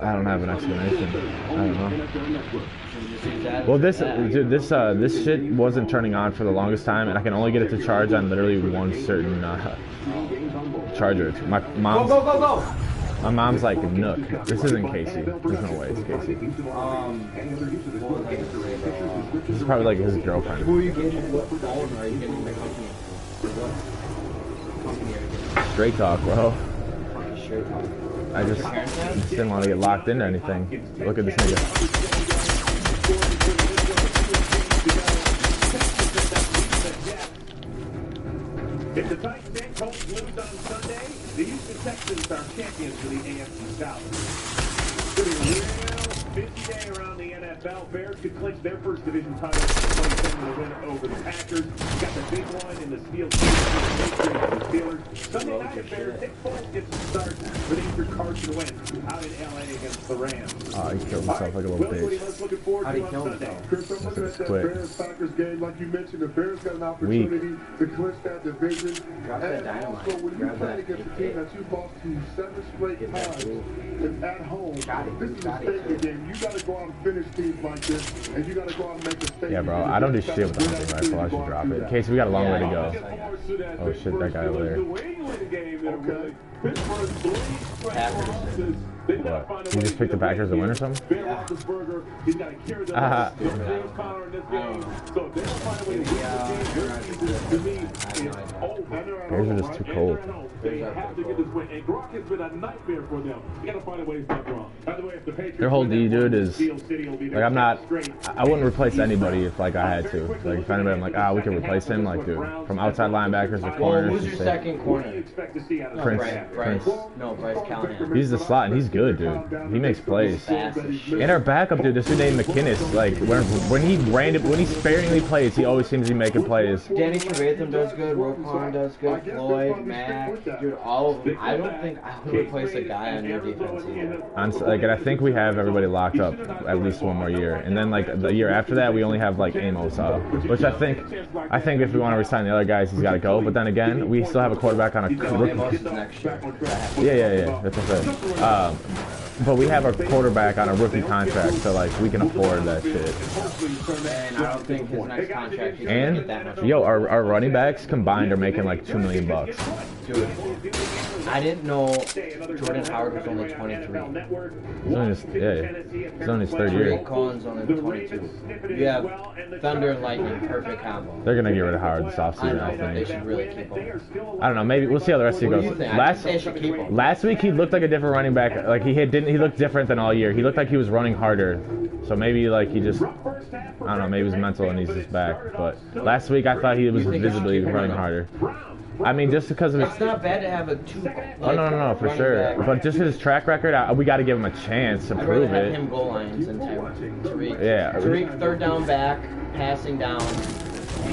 I don't have an explanation. I don't know. Well, this shit wasn't turning on for the longest time, and I can only get it to charge on literally one certain charger. My mom's. Go! My mom's like, Nook. This isn't Casey. There's no way it's Casey. This is probably like his girlfriend. Who are you getting? What phone are you getting? The company? Straight talk, bro. Straight talk. I just didn't want to get locked into anything. Look at this nigga. If the Titans and Colts lose on Sunday, the Houston Texans are champions for the AFC South. It's been a real busy day around the NFL. Bears could clinch their first division title in 2020 with a win over the Packers. Got the big one in the Steel City and the Steelers. Sunday night affairs, Nick Foles gets the start with injured Carson Wentz out in LA against the Rams. Oh, he killed himself like a little bitch. Looking forward How did to he kill on Sunday. himself? Chris, I'm looking at that Bears-Packers game. Like you mentioned, the Bears got an opportunity to clinch that division. Grab that dynamite. Also, when you play against a team that you've lost to 7 straight times, it's at home. This is a statement game. You got to go out and finish teams like this, and you got to go out and make a statement. Yeah, bro, I don't do shit with the hunting rifle. I should drop it. Casey, we got a long way to go. Oh shit, that guy over there. What? You just picked the Packers to win or something? Bears are just too cold. Their whole D, dude, is like I wouldn't replace anybody if like I had to. Like if anybody, I'm like, we can replace him. Like, dude, from outside linebackers to corners. Who's your second corner? Prince. Bryce Callahan. He's the slot, and he's good, dude. He makes plays. And our backup, dude, this dude named McInnes. Like when he sparingly plays, he always seems to be making plays. Danny Trevathan does good. Roquan does good. Floyd, Mack, dude, all of them. I don't think I would replace a guy on your defense either. And I think we have everybody locked up at least one more year, and then like the year after that, we only have like Amos, which I think if we want to resign the other guys, he's got to go. But then again, we still have a quarterback on a rookie. Next year. Yeah. That's what I said. But we have a quarterback on a rookie contract, so like we can afford that shit. And I don't think his next contract is gonna get that much. Yo, our running backs combined are making like $2 million. Dude, I didn't know Jordan Howard was only 23. He's on his third year. Tariq Cohen's only 22. You have Thunder and Lightning, perfect combo. They're gonna get rid of Howard this offseason, I think. They should really keep him. I don't know. Maybe we'll see how the rest of the year goes. Last week he looked like a different running back. Like he looked different than all year. He looked like he was running harder. So maybe like he just, I don't know. Maybe it was mental and he's just back. But last week I thought he was visibly running harder. I mean, just because of his... It's not bad to have a two... No, for sure. But just his track record, we got to give him a chance to prove it. I'd rather have him goal lines than Tariq. Yeah. Tariq, third down back, passing down,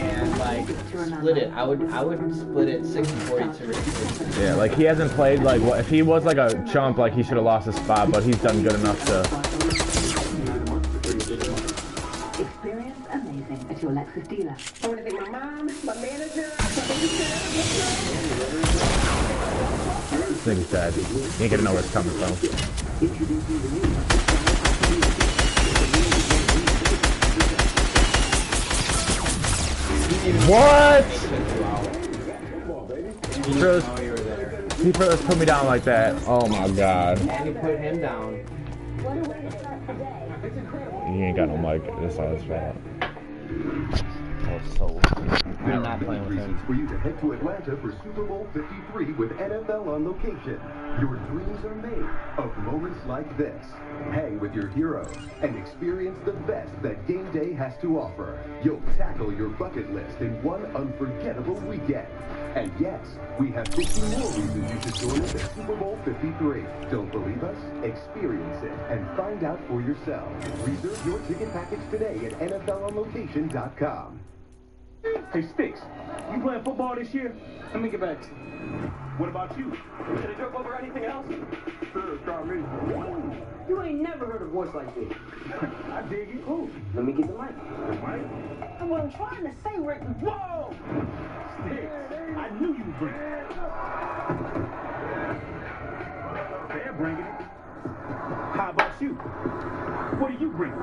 and like split it. I would split it 60-40 to Ricky. Yeah, like he hasn't played like what if he was like a chump, like he should have lost his spot, but he's done good enough to. Experience amazing at your Lexus dealer. I want to thank my mom, my manager, my babysitter. This nigga's dead. You ain't gonna know where it's coming from. What? He first put me down like that. Oh my god. And you put him down. You ain't got no mic. That's all it's about. So we're not playing with him. For you to head to Atlanta for Super Bowl 53 with NFL on location. Your dreams are made of moments like this. Hang with your heroes and experience the best that game day has to offer. You'll tackle your bucket list in one unforgettable weekend. And yes, we have 50 more reasons you should join us at Super Bowl 53. Don't believe us? Experience it and find out for yourself. Reserve your ticket package today at NFLOnLocation.com. Hey, Sticks, you playing football this year? Let me get back to you. What about you? Should I jump over anything else? Sure, try me. You ain't never heard a voice like this. I dig it. Who? Let me get the mic. The mic? And what I'm trying to say, Rick, whoa! Sticks, I knew you would bring it. They're bringing it. How about you? What do you bring?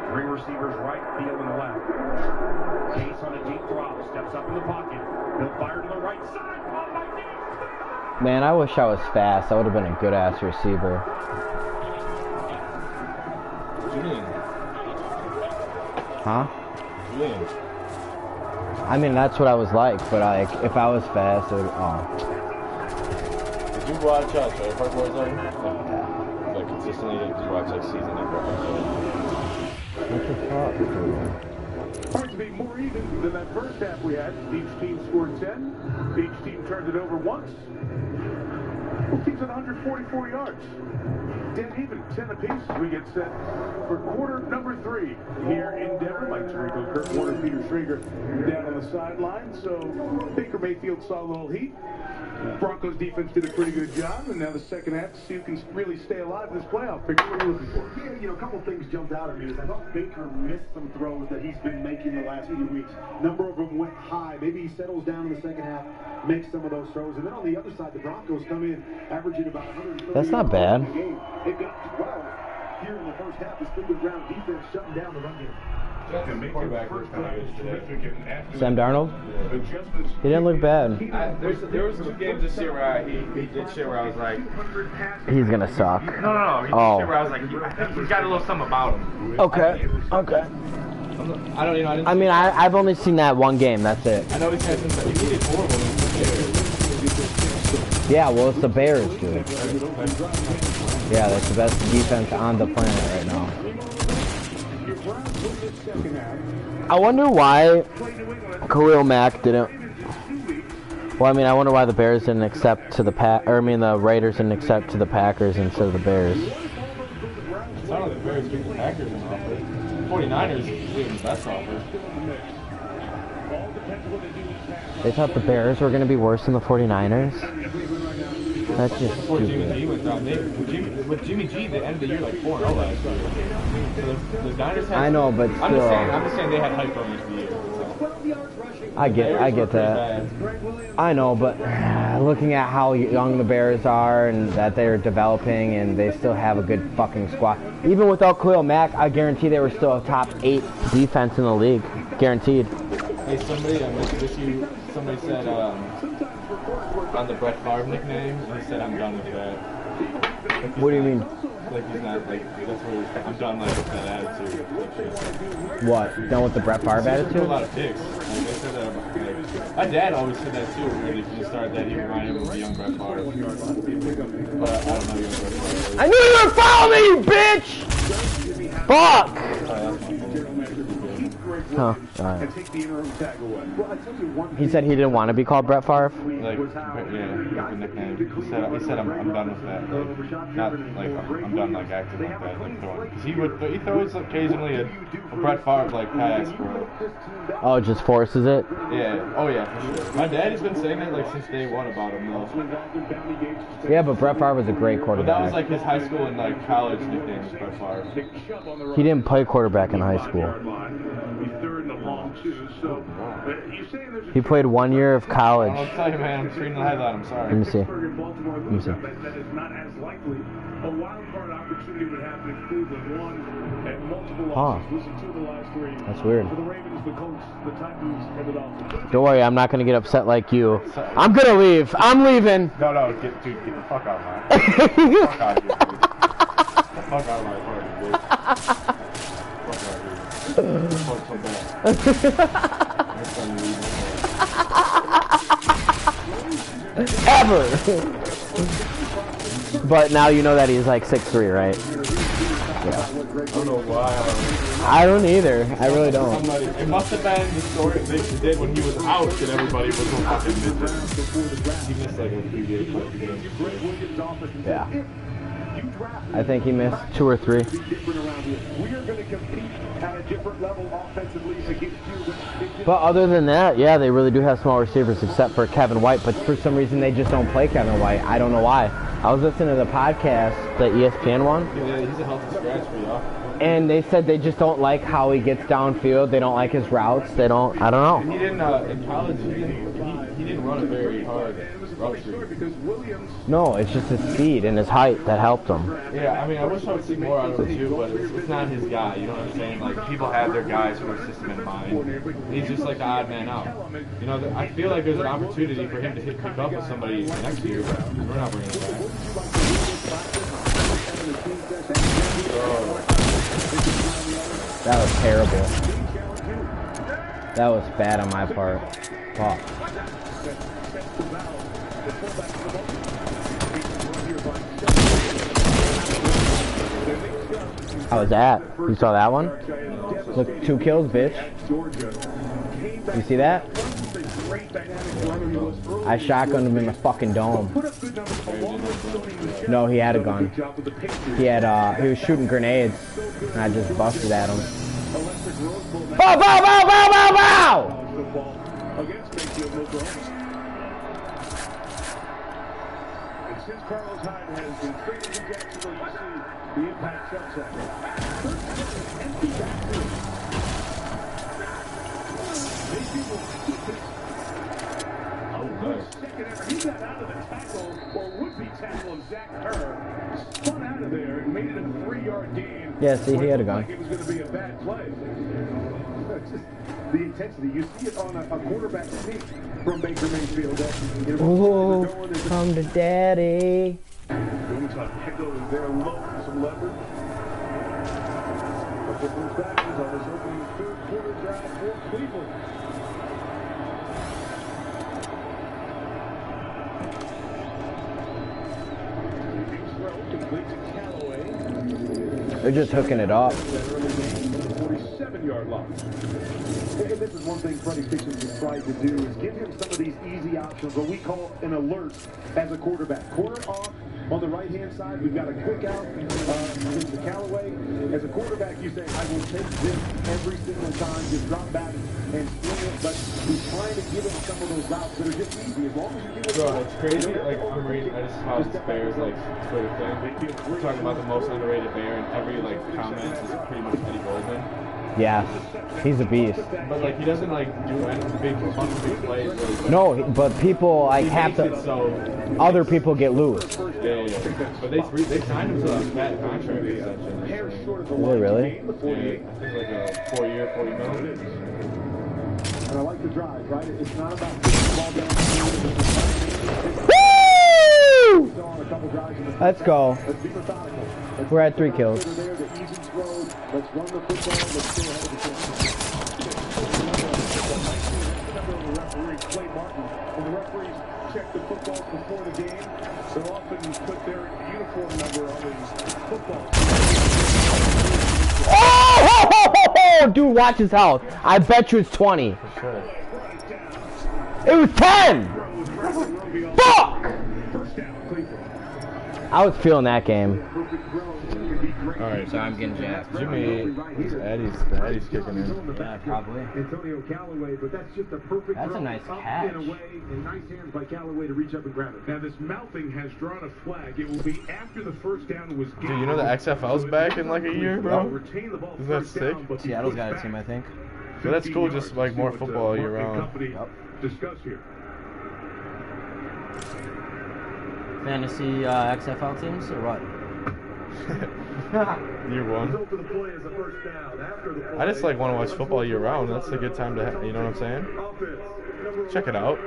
Ring receivers right, field in the left. Case on a deep drop, steps up in the pocket. He'll fire to the right side. Caught by James. Man, I wish I was fast. I would have been a good ass receiver. Julian. Huh? Julian. I mean, that's what I was like, but like, if I was fast, it would, Did you watch Trailer Park Boys though? Like consistently, did you watch like season after episode? What the fuck? Hard to be more even than that first half we had. Each team scored 10. Each team turned it over once. Both teams at 144 yards. Dead even, 10 apiece. We get set for quarter number 3 here in Denver. Mike Tirico, Kurt Warner, Peter Schrager down on the sideline. So Baker Mayfield saw a little heat. Broncos defense did a pretty good job, and now the second half to see who can really stay alive in this playoff picture. What are you looking for? Yeah, you know, a couple things jumped out at me. I thought Baker missed some throws that he's been making the last few weeks. Number of them went high. Maybe he settles down in the second half, makes some of those throws. And then on the other side, the Broncos come in averaging about 130 That's not bad. yards a game. They've got 12 here in the first half. This good ground defense shutting down the run game. Sam Darnold? He didn't look bad. There was 2 games this year where he did shit where I was like, He's gonna suck. No. He did shit where I was like, I think he's got a little something about him. Okay. Okay. I don't, I mean, I've only seen that one game. That's it. I know he's had some. He did horrible. Yeah, well, it's the Bears, dude. Yeah, that's the best defense on the planet right now. I wonder why Khalil Mack didn't. Well, I mean, I wonder why the Bears didn't accept to the the Raiders didn't accept to the Packers instead of the Bears. It's not like the Bears beat the Packers in offer. 49ers gave the best offer. They thought the Bears were going to be worse than the 49ers? That's just Before stupid. Jimmy G went down, with Jimmy G, they ended the year like 4-0 last year. So the Niners had. I know, but still. I'm just saying they had hype on this year. I get that. I know, but looking at how young the Bears are and that they're developing and they still have a good fucking squad. Even without Khalil Mack, I guarantee they were still a top 8 defense in the league. Guaranteed. Hey, somebody said on the Brett Favre nickname, he said, I'm done with that. What do you mean? Like, he's not, like, that's what he's, I'm done, like, with that attitude. What? Done with the Brett Favre attitude? A lot of picks. Like, they said that about, like, my dad always said that, too, when he started that, he reminded him of the young Brett Favre. But I don't know young Brett Favre. I knew you would follow me, you bitch! Fuck! Huh. Alright. and take the interim tag away. Well, I tell you one He said he didn't want to be called Brett Favre. Like, yeah, the nickname. He said I'm done with that. Like, not like I'm done like acting like that. Like throwing. He throws occasionally a Brett Favre like pass, bro. Oh, just forces it? Yeah. Oh yeah, for sure. My daddy's been saying that like since day one about him though. Yeah, but Brett Favre was a great But that was quarterback. like his high school and like college nickname was Brett Favre. He didn't play quarterback in high school. He played 1 year of college. I'll tell you, man. I'm just reading the headline. I'm sorry. Let me see. Let me see. That is not as likely. A wild card opportunity would happen if Cleveland won and multiple losses. Listen to the last three. That's weird. For the Ravens, the Colts, the Titans, and the Dolphins. Don't worry, I'm not going to get upset like you. I'm going to leave. I'm leaving. No, get the fuck out of my fuck out of here, dude. Fuck out of my apartment, dude. Fuck out of here. Fuck so bad. Ever. But now you know that he's like 6'3", right? Yeah. I don't know why. I don't either. I really don't. It must have been the story they did when he was out and everybody was so fucking midget. He missed like a few games. Yeah. I think he missed 2 or 3. We are going to compete at a different level offensively against you. But other than that, yeah, they really do have small receivers except for Kevin White. But for some reason, they just don't play Kevin White. I don't know why. I was listening to the podcast, the ESPN one. Yeah, he's a healthy scratch for y'all. And they said they just don't like how he gets downfield. They don't like his routes. They don't. I don't know. And he didn't in college. He didn't run a very hard route tree. No, it's just his speed and his height that helped him. Yeah, I mean, I wish I would see more out of him too, but it's not his guy. You know what I'm saying? Like people have their guys for a system in mind. He's just like the odd man out. You know, I feel like there's an opportunity for him to pick up with somebody next year. We're not bringing it back. That was terrible. That was bad on my part. Fuck. How was that? You saw that one? Look, 2 kills, bitch. You see that? I shotgunned him in the fucking dome. No, he had a gun. He was shooting grenades, and I just busted at him. Bow, bow, bow, bow, bow, bow! Since Carlos Hyde has been traded to Jacksonville, you see the impact Chuck's had. Empty backfield. Second ever. He got out of the tackle, or would-be tackle of Zach Kerr. Spun out of there and made it a 3-yard gain. Yeah, see, he had a gun. It was going to be a bad play. The intensity, you see it on a quarterback sneak from Baker Mayfield. Ooh, come to daddy. Looks like Hecko is there low for some leverage. But the first actions on this opening third quarter drive for Cleveland. They're just hooking it up. 47-yard line. And this is one thing Freddie Kitchens has tried to do is give him some of these easy options, what we call an alert as a quarterback. Corner off on the right-hand side. We've got a quick out to Callaway. As a quarterback, you say, I will take this every single time, just drop back and swing it. But he's trying to give him some of those routes that are just easy. As long as you do it. Bro, it's crazy. Like, I'm reading, I just saw this Bears, like, Twitter thing. We're talking about the most underrated Bear, and every, like, comment is pretty much Eddie Goldman. Yeah, he's a beast. But like he doesn't like do any big plays. Really. No, but people like have to. So other people get loose. Yeah. But they signed him to a fat contract extension. Really, really? Yeah, I think like a 4-year, $40 million. And I like the drive, right? It's not about putting the ball down. Woo! Let's go. We're at 3 kills. Let's run the football. Let's go ahead of the referee, Clay Martin. When the referees check the footballs before the game, they'll often put their uniform number on the football. Oh! Oh, dude, watch his health. I bet you it's 20. Sure. It was 10! Fuck! I was feeling that game. Alright, so I'm getting jacked. Jimmy, Eddie's kicking in. Yeah, probably. Antonio Callaway, but that's just a perfect That's a nice catch. and away, and nice hands by Callaway to reach up and grab it. Now this mouthing has drawn a flag. It will be after the first down was given. Dude, you know the XFL's back in like a year, bro? Isn't that sick? Seattle's got a team, I think. So that's cool, just like more football year round. Yep. Discuss here. Fantasy XFL teams or what? Year one. I just like want to watch football year round. That's a good time to, you know what I'm saying? Check it out.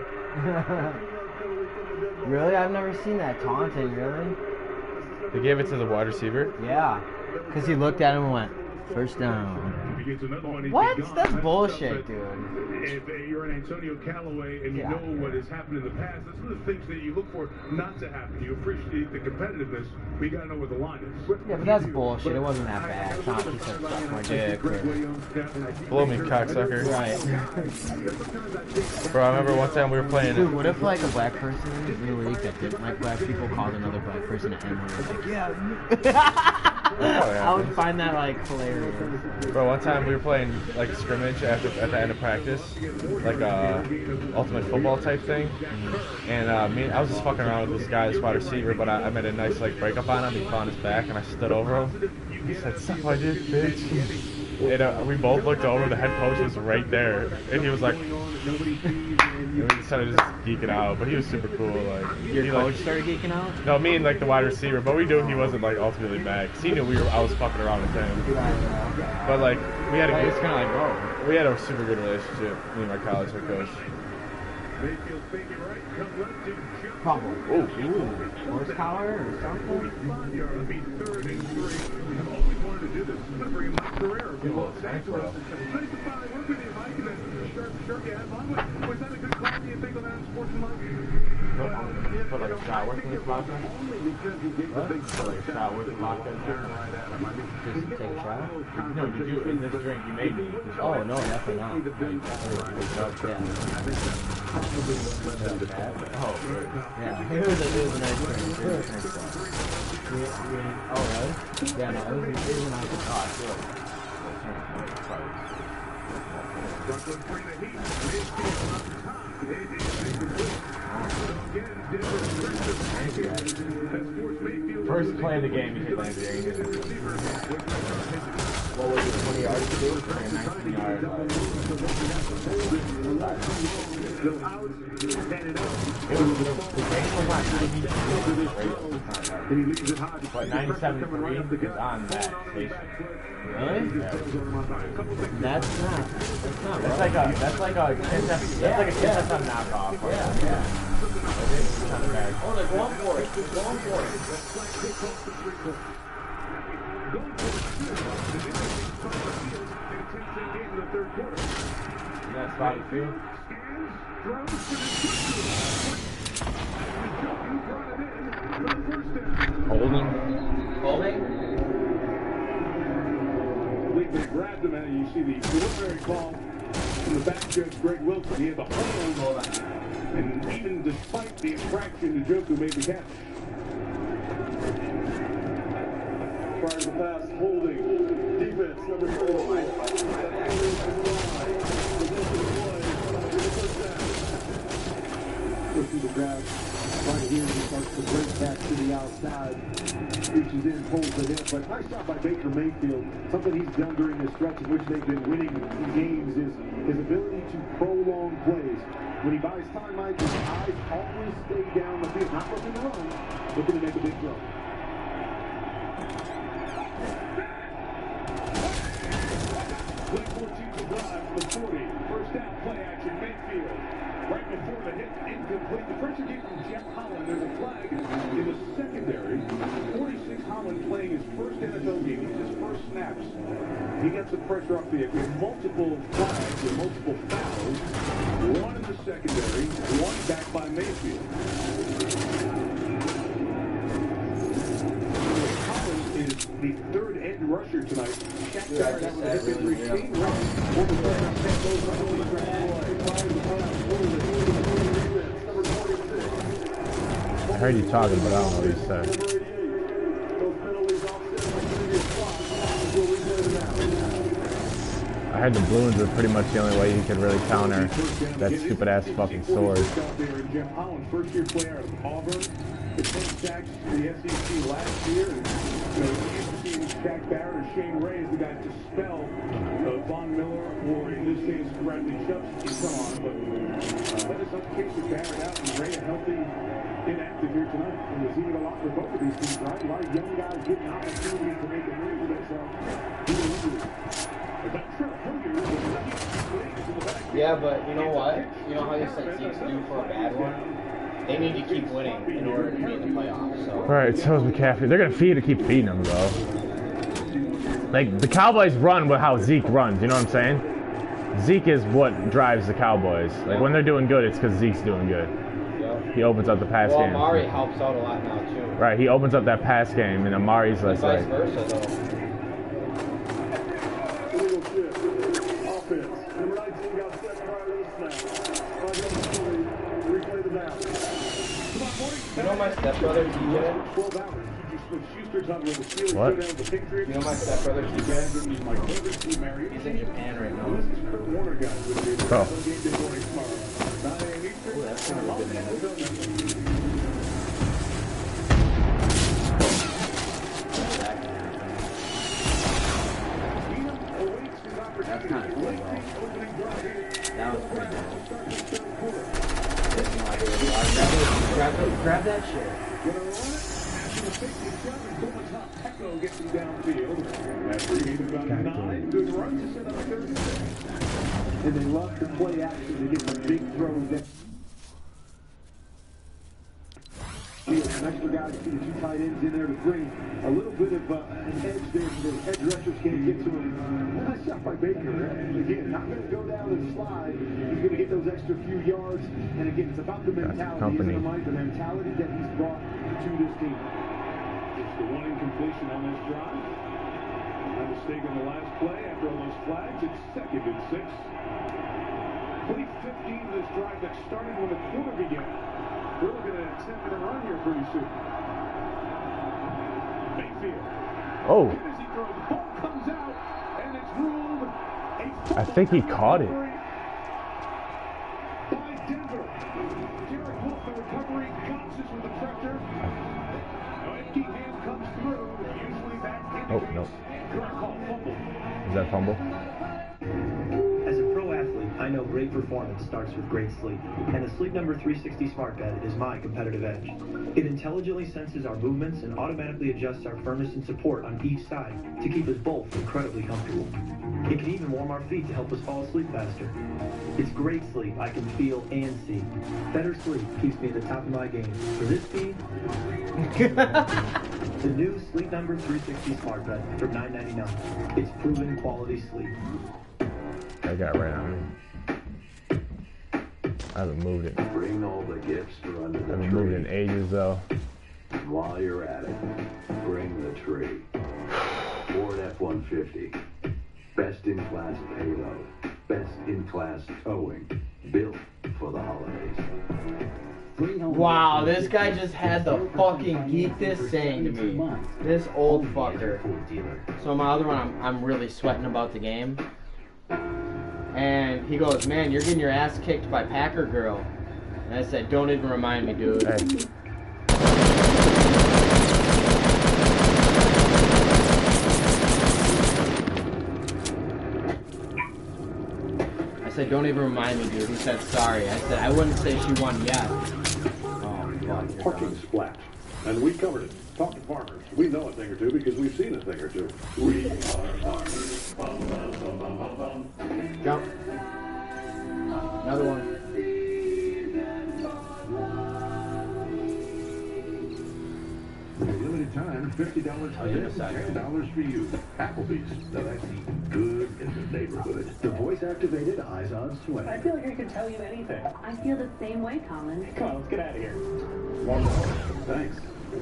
Really? I've never seen that taunting, really? They gave it to the wide receiver? Yeah. Because he looked at him and went, first down. What? That's bullshit, dude. If you're an Antonio Callaway and you know what has happened in the past, that's one of the things that you look for not to happen. You appreciate the competitiveness, but you got to know where the line is. Yeah, but that's bullshit. It wasn't that bad. It's not like he said suck my dick or... Blow me, cocksucker. Right. Bro, I remember one time we were playing... Dude, what if like a black person in the league that didn't like black people called another black person an N-word? Like, yeah. I would find that like hilarious. Bro, one time we were playing like scrimmage at the end of practice, like a ultimate football type thing, and I was just fucking around with this guy, this wide receiver, but I made a nice like breakup on him. He fell on his back, and I stood over him. He said, "Suck my dick, bitch." And we both looked over. The head coach was right there, and he was like. And we decided to just geek it out, but he was super cool. Like your coach started geeking out? No, me and like the wide receiver, but we knew he wasn't like ultimately mad. Cause he knew I was fucking around with him. But like we had a we had a super good relationship. Me and my college head coach. Probably. Oh, horsepower or something. Put like a shot worth in this vodka? What? Put like a shot worth of vodka in there? Just take a shot? No, did you, in this drink you made me? Oh, no, definitely not. Oh, good. Yeah, it was a nice drink. Oh, really? Yeah, no, it was a nice drink. First play of the game, you hit Landry. What was it, 20 yards to do? 19 yards. But 97.3 is on that station. Really? Yeah. That's not That's like a Kiss FM knockoff. Yeah. Oh, they're going for it. Going for it. That's spotted too. Holding. They grabbed him, and you see the preliminary call from the back judge, Greg Wilson. He had the hold on. And even despite the infraction, Njoku made the catch. Prior to the pass, holding. Defense, number 4. Pushing the grab right here, he starts to break back to the outside. Reaches in, pulls the hip, but nice job by Baker Mayfield. Something he's done during this stretch in which they've been winning games is his ability to prolong plays. When he buys time, Mike, his eyes always stay down the field, not looking to run, looking to make a big throw. Play 14 to drive from the 40. First down, play action, Mayfield. Right before the hit, incomplete. The pressure came from Jeff Holland. There's a flag in the secondary. 46 Holland playing his first NFL game. His first snaps. He gets the pressure off the multiple flags and multiple fouls. One in the secondary, one back by Mayfield. Holland is the third end rusher tonight. Shaq Barrett out with a hip injury. Shane Ray, former player of Tempo's running I heard you talking, but I don't know what you said. I heard the balloons are pretty much the only way you could really counter that stupid ass fucking sword. Jim Holland, first-year player out of Auburn, the 10 sacks in the SEC last year. And, you know, he used to see Shaq Barrett or Shane Ray as the guy to spell Von Miller, or in this case, Bradley Chubb's come on. But that is not the case with Barrett out and Ray healthy, inactive here tonight. And we're seeing it a lot for both of these teams, right? A lot of young guys getting opportunities to make a move for themselves. Yeah, but you know what? You know how you said Zeke's due for a bad one? They need to keep winning in order to be in the playoffs. So. Right, so is McCaffrey. They're going to feed to keep feeding him, though. Like, the Cowboys run with how Zeke runs, you know what I'm saying? Zeke is what drives the Cowboys. Like, when they're doing good, it's because Zeke's doing good. Yep. He opens up the pass game. Well, Amari helps out a lot now, too. Right, he opens up that pass game, and Amari's less vice like... versa, though. You know my stepbrother TJ? What? You know my stepbrother TJ? He's in Japan right now. Bro. Ooh, that's kind of a good name. That's kind of cool, though. That was pretty cool. Grab that shit. And they love to play action to get some big throws. An extra guy to see the two tight ends in there to bring a little bit of an edge there so the edge rushers can't get to him. Nice shot by Baker. Again, not going to go down and slide. He's going to get those extra few yards. And again, it's about the mentality, isn't it, Mike? The mentality that he's brought to this team. It's the one incompletion on this drive. A mistake on the last play after all those flags. It's 2nd and 6. Play 15 of this drive that started when the quarter began. We're looking at a 10-minute run here pretty soon. Mayfield. Oh. As he throws, the ball comes out, and it's ruled a I think he caught it. by Denver. Derek Wolf, the recovery, bounces with the pressure. Empty hand comes through. Usually that indicates no. correct call, fumble. Is that fumble? As a pro athlete, I know great performance starts with great sleep, and the Sleep Number 360 Smart Bed is my competitive edge. It intelligently senses our movements and automatically adjusts our firmness and support on each side to keep us both incredibly comfortable. It can even warm our feet to help us fall asleep faster. It's great sleep I can feel and see. Better sleep keeps me at the top of my game. For this team, the new Sleep Number 360 Smart Bed for $9.99. It's proven quality sleep. I got right on me. I haven't moved it. Bring all the gifts for under the tree. I haven't moved in ages, though. And while you're at it, bring the tree. Ford F-150. Best in class payload. Best in class towing. Built for the holidays. Wow, this guy just had the fucking geekness saying to me. This old fucker. So my other one, I'm really sweating about the game. And he goes, man, you're getting your ass kicked by Packer Girl. And I said, don't even remind me, dude. Hey. I said, don't even remind me, dude. He said, sorry. I said, I wouldn't say she won yet. Oh, fuck. Parking splash. And we covered it. Talk to farmers. We know a thing or two because we've seen a thing or two. We are farmers. Jump. Another one. For a limited time, $50 for them, $10 for you. Applebee's. Now that's eating good in the neighborhood. The voice-activated Eyes-On Swing. I feel like I could tell you anything. I feel the same way, Colin. Come on, let's get out of here. One more. Thanks.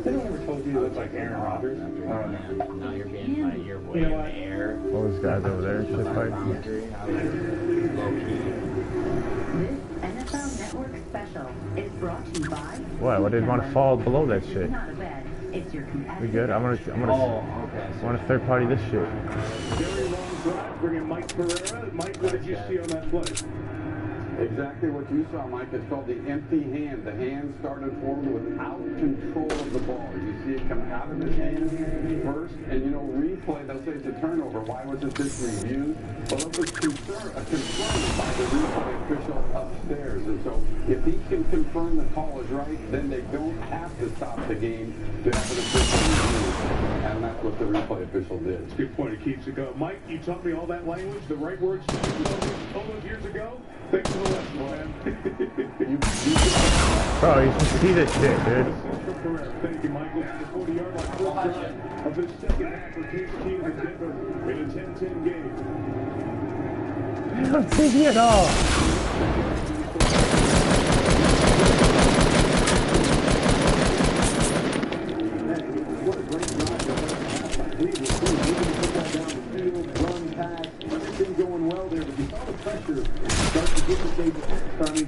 anyone ever told you you look like Aaron Rodgers? No, you're being like, you're way in the air. All those guys over there, shit fighting. Low key. This NFL Network special is brought to you by... What? What did you want to fall below that shit? Not a bed, it's your We good? I'm gonna. I want to third party this shit. Very long drive, bringing Mike Pereira. Mike, what did you see on that play? Exactly what you saw, Mike. It's called the empty hand. The hand started forward without control of the ball. You see it come out of his hand first, and you know, replay, they'll say it's a turnover. Why wasn't this reviewed? Well, it was a concern by the replay official upstairs. And so if he can confirm the call is right, then they don't have to stop the game to have an official review. And that's what the replay official did. That's a good point. It keeps it going. Mike, you taught me all that language, the right words to use all those years ago. Thanks for the lesson, man. Bro, you should see this shit, dude. Thank you, Michael. The 40-yard line first drive of this second half for Case Keenum in Denver in a 10-10 game. I don't see you at all. What a great drive. Cleveland, moving the football down the field, run, pass, everything going well there. But you saw the pressure start to get the Davis starting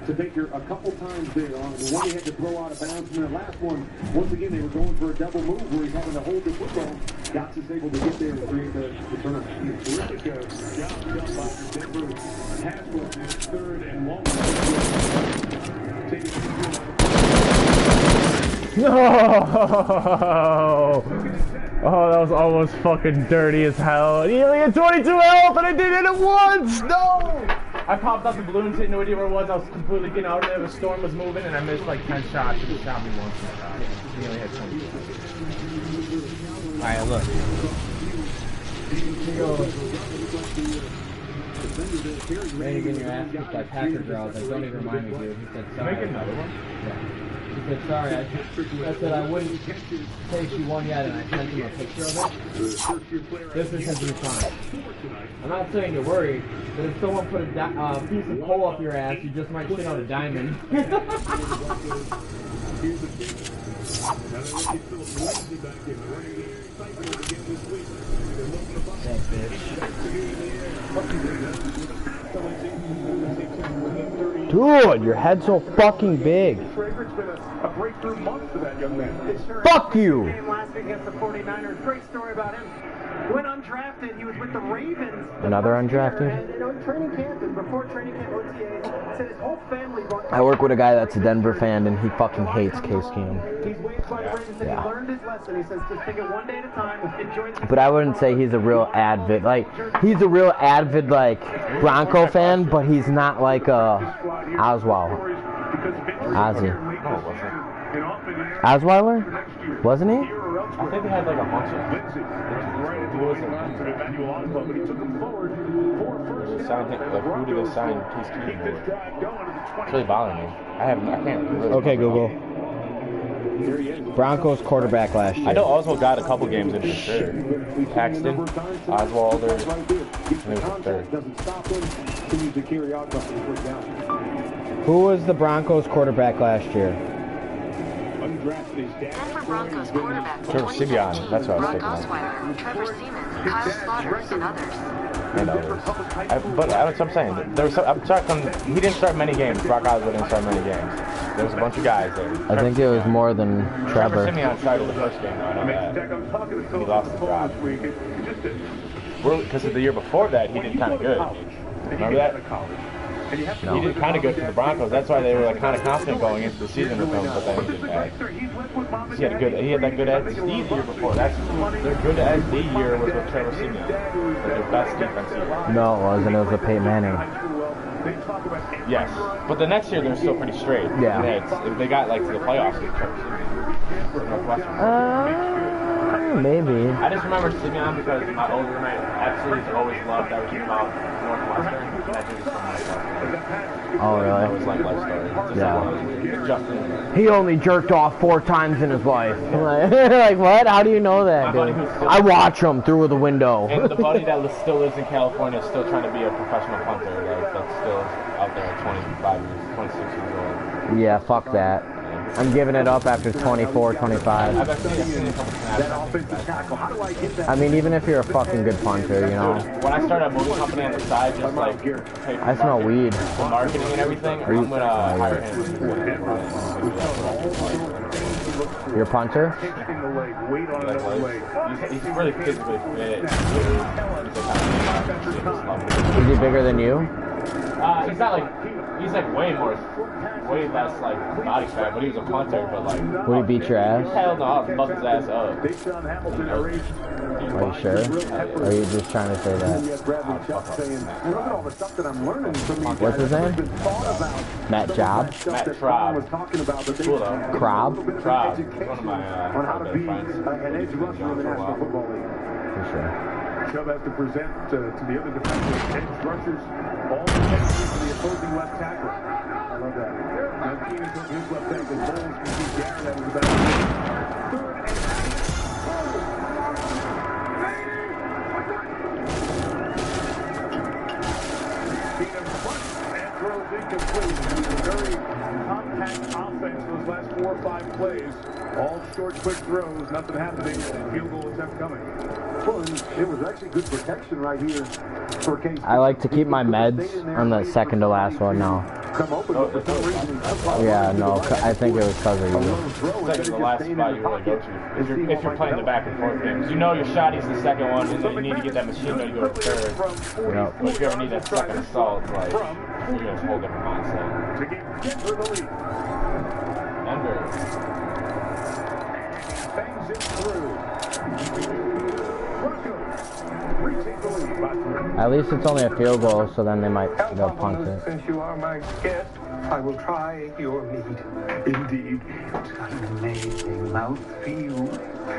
to Baker a couple times there. On the one he had to throw out of bounds, and the last one, once again, they were going for a double move where he's having to hold the football. Gotts is able to get there and create the turnover. Terrific job done by the Denver pass rush in third and long. No! Oh, that was almost fucking dirty as hell. He only had 22 health and I did it at once! No! I popped out the balloons, had no idea where it was. I was completely getting out of there. The storm was moving, and I missed like 10 shots. He shot me once. He only had 22. Alright, look. Ready to get your ass kicked by Packer girls. Like, don't even remind me, dude. He said sorry. Make another one? Yeah. He said sorry. I said I wouldn't say she won yet, and I sent him a picture of it. This is his response. I'm not saying you're worried, but if someone put a piece of coal up your ass, you just might shit out a diamond. That Dude, your head's so fucking big. It's been a breakthrough month for that young man. Fuck you! Game last week against the 49ers. Great story about him. Went undrafted. He was with the Ravens. Another undrafted? And, you know, in training camp and before training camp OTAs, said his whole family brought. I work with a guy that's a Denver fan and he fucking hates Case Keenum. He's waiting by the Ravens and he learned his lesson. He says, just take it one day at a time. Enjoy the. But I wouldn't say he's a real avid, like, he's a real avid, like, Bronco fan, but he's not like a Osweiler. Osweiler? Wasn't he? I think they had like a bunch of who did they sign Case Keenum for? It's really bothering me. I can't really. Okay, Google. Broncos quarterback last year. I know Oswald got a couple games in for sure. Paxton, Oswalder, and it was the third. Who was the Broncos quarterback last year? Denver Broncos quarterback. Trevor Simeon, that's what I was thinking Brock of. Osweiler, Trevor Seaman, Kyle Slotters, and others. And others. But that's what I'm saying. There was he didn't start many games. Brock Osweiler didn't start many games. There was a bunch of guys there. I think it was more than Trevor. Simeon started the first game, though. I know that. He lost the job. Because of the year before that, he did kind of good. Remember that? No. He did kind of good for the Broncos. That's why they were like kind of confident going into the season with him, but then he did bad. He had that good SD year before. Their good SD year was with Trevor Simeon. Their best defense year. No, it wasn't. It was with Peyton Manning. Yes, but the next year they're still pretty straight. Yeah. They got like to the playoffs with Trevor Simeon. Northwestern. Maybe. I just remember Simeon because my old roommate absolutely always loved everything about Northwestern. That dude was from Northwestern. Oh, really? That was like life story. Yeah. Justin. He only jerked off 4 times in his life. Like, what? How do you know that, dude? I watch him through the window. And the buddy that still lives in California is still trying to be a professional punter. Like, that's still out there at 25 years, 26 years old. Yeah, fuck that. I'm giving it up after 24, 25. That offensive tackle. How do I get that? I mean, even if you're a fucking good punter, you know. When I start a movie company on the side, just like I smell weed. for marketing and everything, Are you- I'm gonna hire him. You're a punter? Taking the leg, weight on another leg. He's really physically fit. Is he bigger than you? He's not like, he's like way less like body fat, but he was a punter, but like. Would he beat your ass? Hell no, I'll fuck his ass up. Are you sure? Or are you just trying to say that? Look at all the stuff that I'm learning from these guys. What's his name? Matt Job? Matt Traub. Cool though. Crab? Traub. One of my on how to be an edge rusher in the National Football League. For sure. Chubb has to present to the other defensive edge rushers all the tendencies to the opposing left tackle. I love that. Now Keenan took his left tackle. Bowles can keep down. That was about third and Keenan punts and throws incomplete. It was a very compact offense those last 4 or 5 plays. All short, quick throws, nothing happening, field goal attempt coming. Well, it was actually good protection right here for Case. I like to keep my meds on the second to last one now. Come open, but for some reason, Yeah, no, I think it was because of you. Second's the last spot you really go to. If you're playing the back and forth games. You know your shotty's the second one, and then you need to get that machine gun to go to third. Yep. But if you ever need that second assault, like, you're in a whole different mindset. To give Denver the lead. Denver. Bangs it through. Broncos retake the lead by 3. At least it's only a field goal, so then they'll punt it. Since you are my guest, I will try your meat. Indeed, it's got an amazing mouthfeel.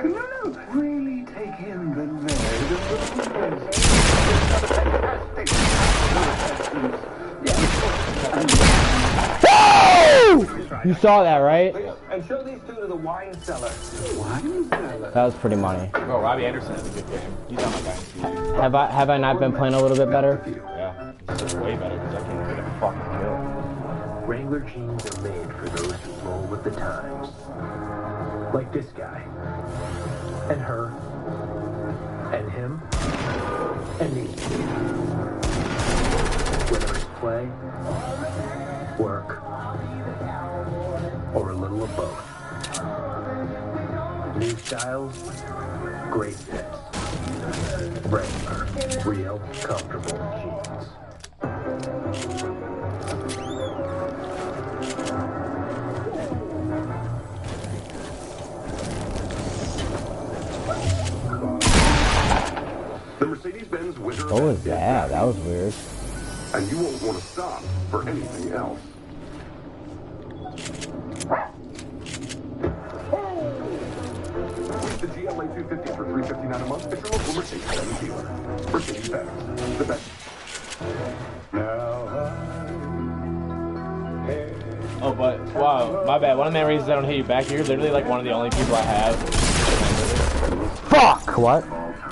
No, really take in the legs of the You saw that, right? And show these two to the wine cellar. Wine cellar? That was pretty money. Bro, Robbie Anderson has a good game. He's on my dynasty. Have I not been playing a little bit better? Yeah, he's way better because I can't get a fucking kill. Wrangler jeans are made for those who roll with the times. Like this guy. And her. And him. And me. Whether it's play, work, or a little of both. New styles, great fits. Wrangler, real comfortable jeans. The Mercedes-Benz Winter What was that? That was weird. And you won't want to stop for anything else. Lease the GLA 250 for $359 a month at your local Mercedes-Benz dealer. Mercedes-Benz, the best. Oh, but, wow, my bad. One of the main reasons I don't hit you back, you're literally like one of the only people I have. Fuck! What?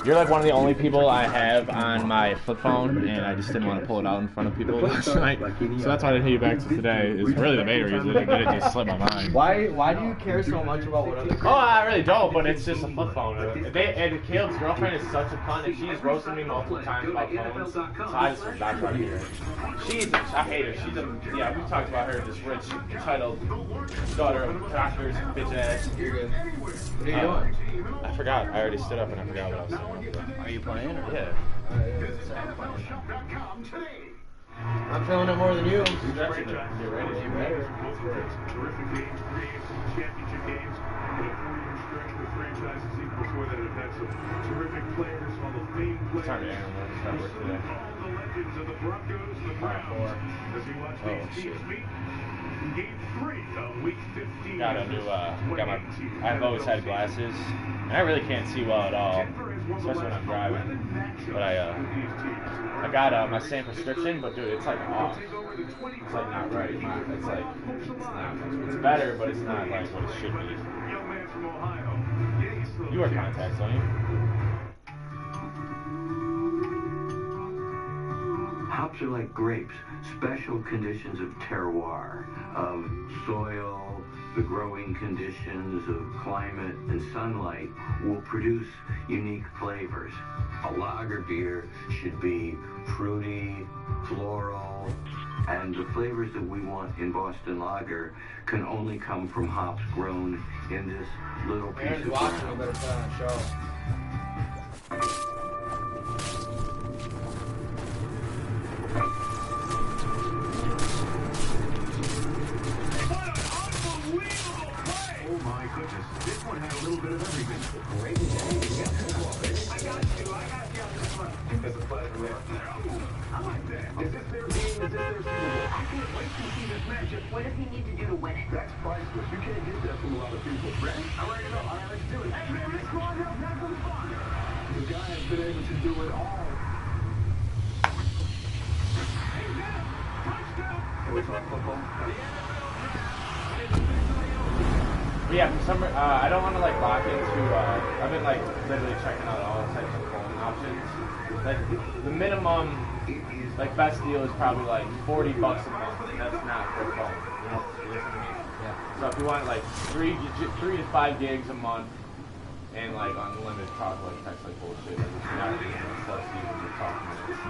You're like one of the only people I have on my flip phone, and I just didn't want to pull it out in front of people last night. So that's why I didn't hit you back to today. Is really the main reason. I didn't just slip my mind. Why do you care so much about what other people? Oh, I really don't, but it's just a flip phone. And Caleb's girlfriend is such a cunt, and she's roasted me multiple times about phones. So I just was not trying to hear it. I hate her. She's yeah, we talked about her, this rich, entitled daughter of doctors, bitch ass. You're good. What are you doing? I forgot. I already stood up and I forgot what I was saying. Are you playing? Or? Yeah. I'm feeling it more than you. You're ready. You better. Terrific games, 3 AFC championship games, and a 4-year stretch with franchises even before that have had some terrific players, Hall of Fame players. All the legends of the Broncos, the Browns, as we watch these teams meet. Game 3 of Week 15. I've always had glasses, and I really can't see well at all, especially when I'm driving. But I got my same prescription, but dude, it's like off. It's like not right. It's better, but it's not like what it should be. You wear contacts, don't you? Hops are like grapes, special conditions of terroir, of soil, The growing conditions of climate and sunlight will produce unique flavors. A lager beer should be fruity, floral, and the flavors that we want in Boston Lager can only come from hops grown in this little piece of ground. You better put on a show. Oh my goodness, this one had a little bit of everything. Great day. I got you on this one. It's a pleasure, man. I like that. Is this their game? Is this their Super Bowl? I can't wait to see this matchup. What does he need to do to win it? That's priceless. You can't get that from a lot of people. Ready? I'm ready to go. All right, let's do it. Hey, man, let's go on here. Have some fun. The guy has been able to do it all. Hey, man. Touchdown. Can we talk football? Yeah, for some I don't want to like lock into. I've been like literally checking out all types of phone options. Like the minimum, like best deal is probably like $40 a month. And that's not for a phone. You know what I mean? Yeah. So if you want like 3 to 5 gigs a month and like unlimited talk, like text like bullshit, like it's not even plus even talk minutes.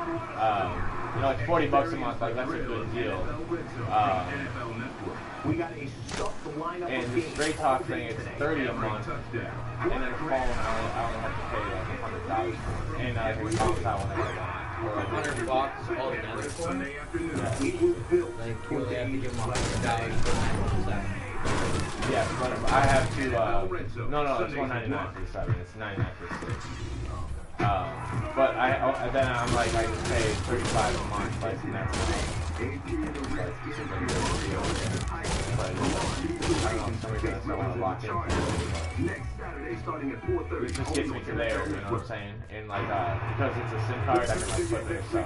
You know, like $40 a month, like that's a good deal. We got a stuffed lineup and the straight talk thing, it's $30 a month. And then the phone, I only have to pay like $100 for it. And I can bounce out whenever I want. For like $100 altogether for it. Yeah. Like, you really have to give them $100 for 917. Yeah, but I have to, no, it's $199 for the 7, it's $99 for the 6. But then I'm like, I just pay $35 a month, like, and that's like, it's a good deal. But I don't know, some reason I want to lock in. It just gets me to there, you know what I'm saying? And like, because it's a SIM card, I can like put there, so.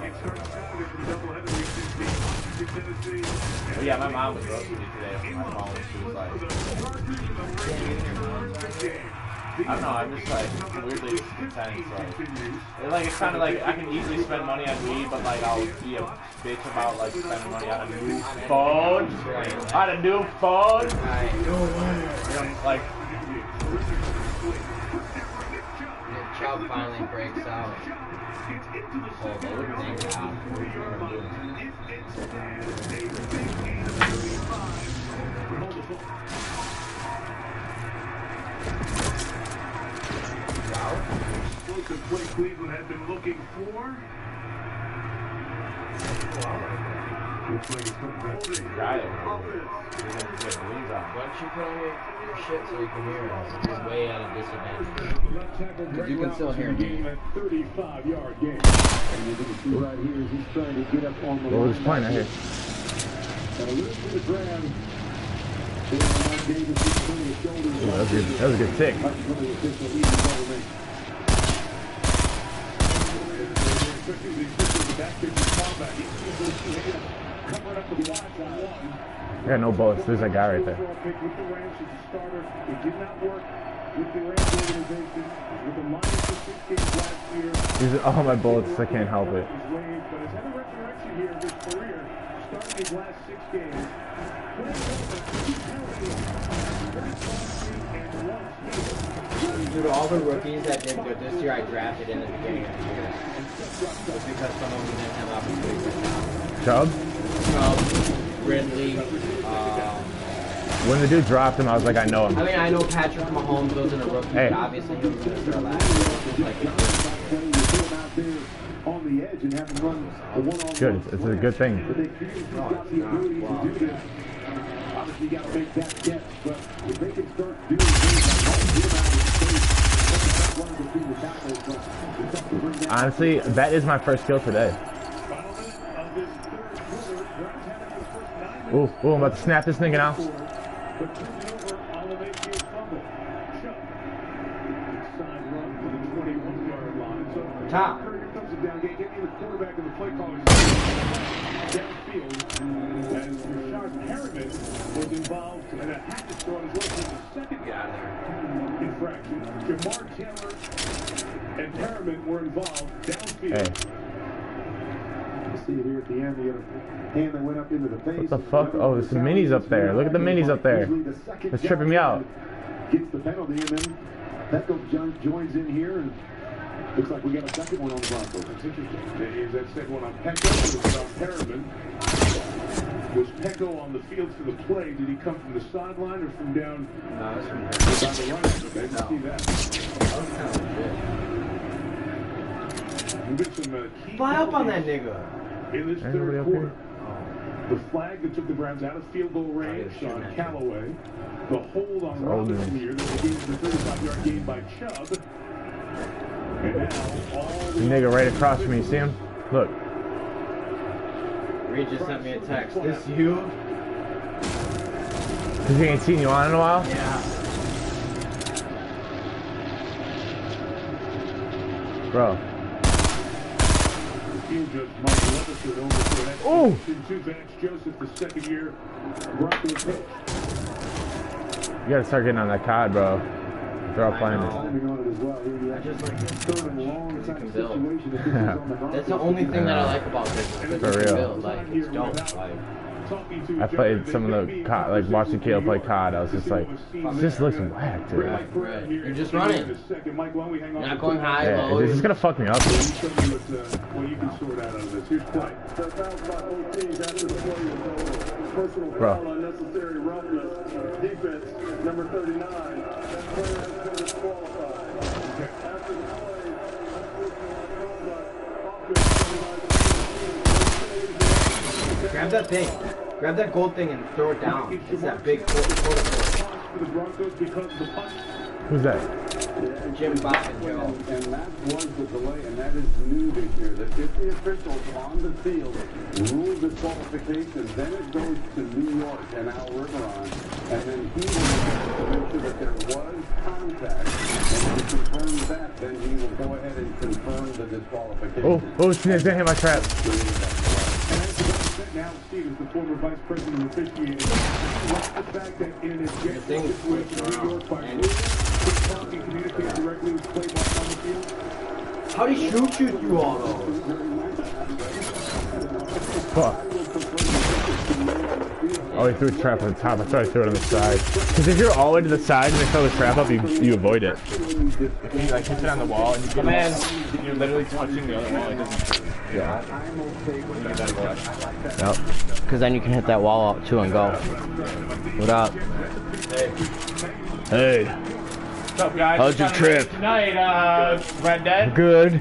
But yeah, my mom was roasting me today on my phone. She was like, I don't know, I'm just like weirdly discontent. Like it's kind of like I can easily spend money on weed, but like I'll be a bitch about like spending money on a new phone. On a new phone. Like Chubb finally breaks out. Oh, they would think out. Explosive play Cleveland had been looking for. Looks like it's coming back. Got it. Why don't you put on your shit so you can hear us? You're way at a disadvantage. Because you can still hear me. 35-yard game. And you're going to see right here as he's trying to get up on the line. What was his point right here? And a little bit of ground. That was a good tick. I got no bullets. There's that guy right there. These are all my bullets. I can't help it. Dude, all the rookies that did good this year, I drafted in the beginning of the year. Just because some of them didn't have opportunities right now. Chubb? Ridley, when the dude dropped him, I was like, I know him. I mean, I know Patrick Mahomes wasn't a rookie, hey. But obviously he was going to start last year. On the edge and have him run a one-on-one. Good, it's a good thing. Obviously, you got to make that catch, but if they can start doing things like honestly, that is my first kill today. Ooh, I'm about to snap this nigga now. Top. Was involved in a hatchet throw as well as the second infraction. Jamar Taylor and Perriman were involved downfield. Hey. You see it here at the end. The other hand that went up into the face. What the fuck? Oh, there's some minis up there. Look at the minis up there. It's tripping me out. Gets the penalty, and then Pecco joins in here, and looks like we got a second one on the Broncos. That's interesting. Is that second one on Pecco? It was on Perriman. Was Pecco on the field for the play? Did he come from the sideline or from down? No, it's from down the right. Okay, I see that. That was kind of legit. You get some key Fly up on that nigga. in this third quarter. The flag that took the Browns out of field goal range on Callaway. The hold on Robinson here that gave the 35-yard gain by Chubb. And now all The nigga right across from me, you see him? Look. Reed just sent me a text. This you? Cause he ain't seen you on in a while? Yeah. Bro. field judge Mike Levinson over for an explanation to Vance Joseph, the second-year Broncos coach. You gotta start getting on that COD, bro. They're all playing it. I just like this so much. You can build. That's the only thing that I like about this. For You real. can build. Like, it's dope. Like, I played some of the COD, like watching Caleb play COD. I was just like, this looks whack, dude. right. You're just running. You're not going high, Yeah, low. it's just gonna fuck me up. Well, you can sort out of this. Here's play. Personal Bro. foul, unnecessary roughness, defense, number 39. That player has been disqualified. After the play, Grab that thing. Grab that gold thing and throw it down. It's that big quarter. Who's that? Jim Bob and Joe. And that was the delay, and that is new this year. That if the officials on the field rule disqualification, then it goes to New York and Al Riveron, and then he will make sure that there was contact. And if he confirms that, then he will go ahead and confirm the disqualification. Oh, Snitch, don't hit my trap. Now, Stevens, the former vice president of officiating, wants the fact that in an objection situation in New York by talk and communicate directly with playbook on the field. How'd he shoot you through all those? Fuck. Oh, he threw a trap on the top. I thought he threw it on the side. Because if you're all the way to the side and they throw the trap up, you avoid it. If you like hit it on the wall and you get and you're literally touching the other wall, it doesn't. Yeah. Yep. Because then you can hit that wall up too and go. What up? Hey. What's up, guys? How's your trip? Tonight, Red Dead. Good.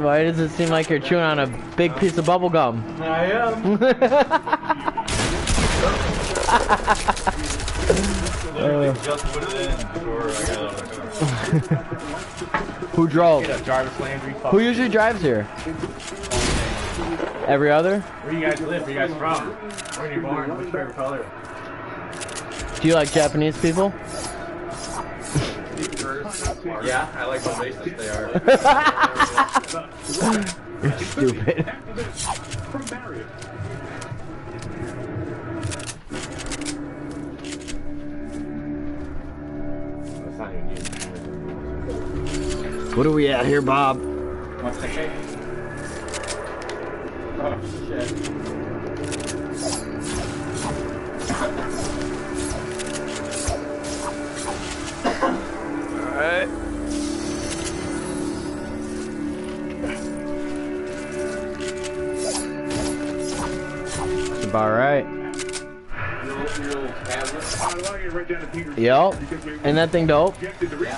Why does it seem like you're chewing on a big piece of bubble gum? I am. Just put it in before I got out of the car. Who drove? Jarvis Landry. Who usually drives here? Every other? Where you guys live? Where you guys from? Where are you born? What's your favorite color? Do you like Japanese people? Yeah, I like how racist they are. You're stupid. That's not even you. What are we at here, Bob? Want to take? Oh, shit. Alright. That's about right. Yep. And that thing dope?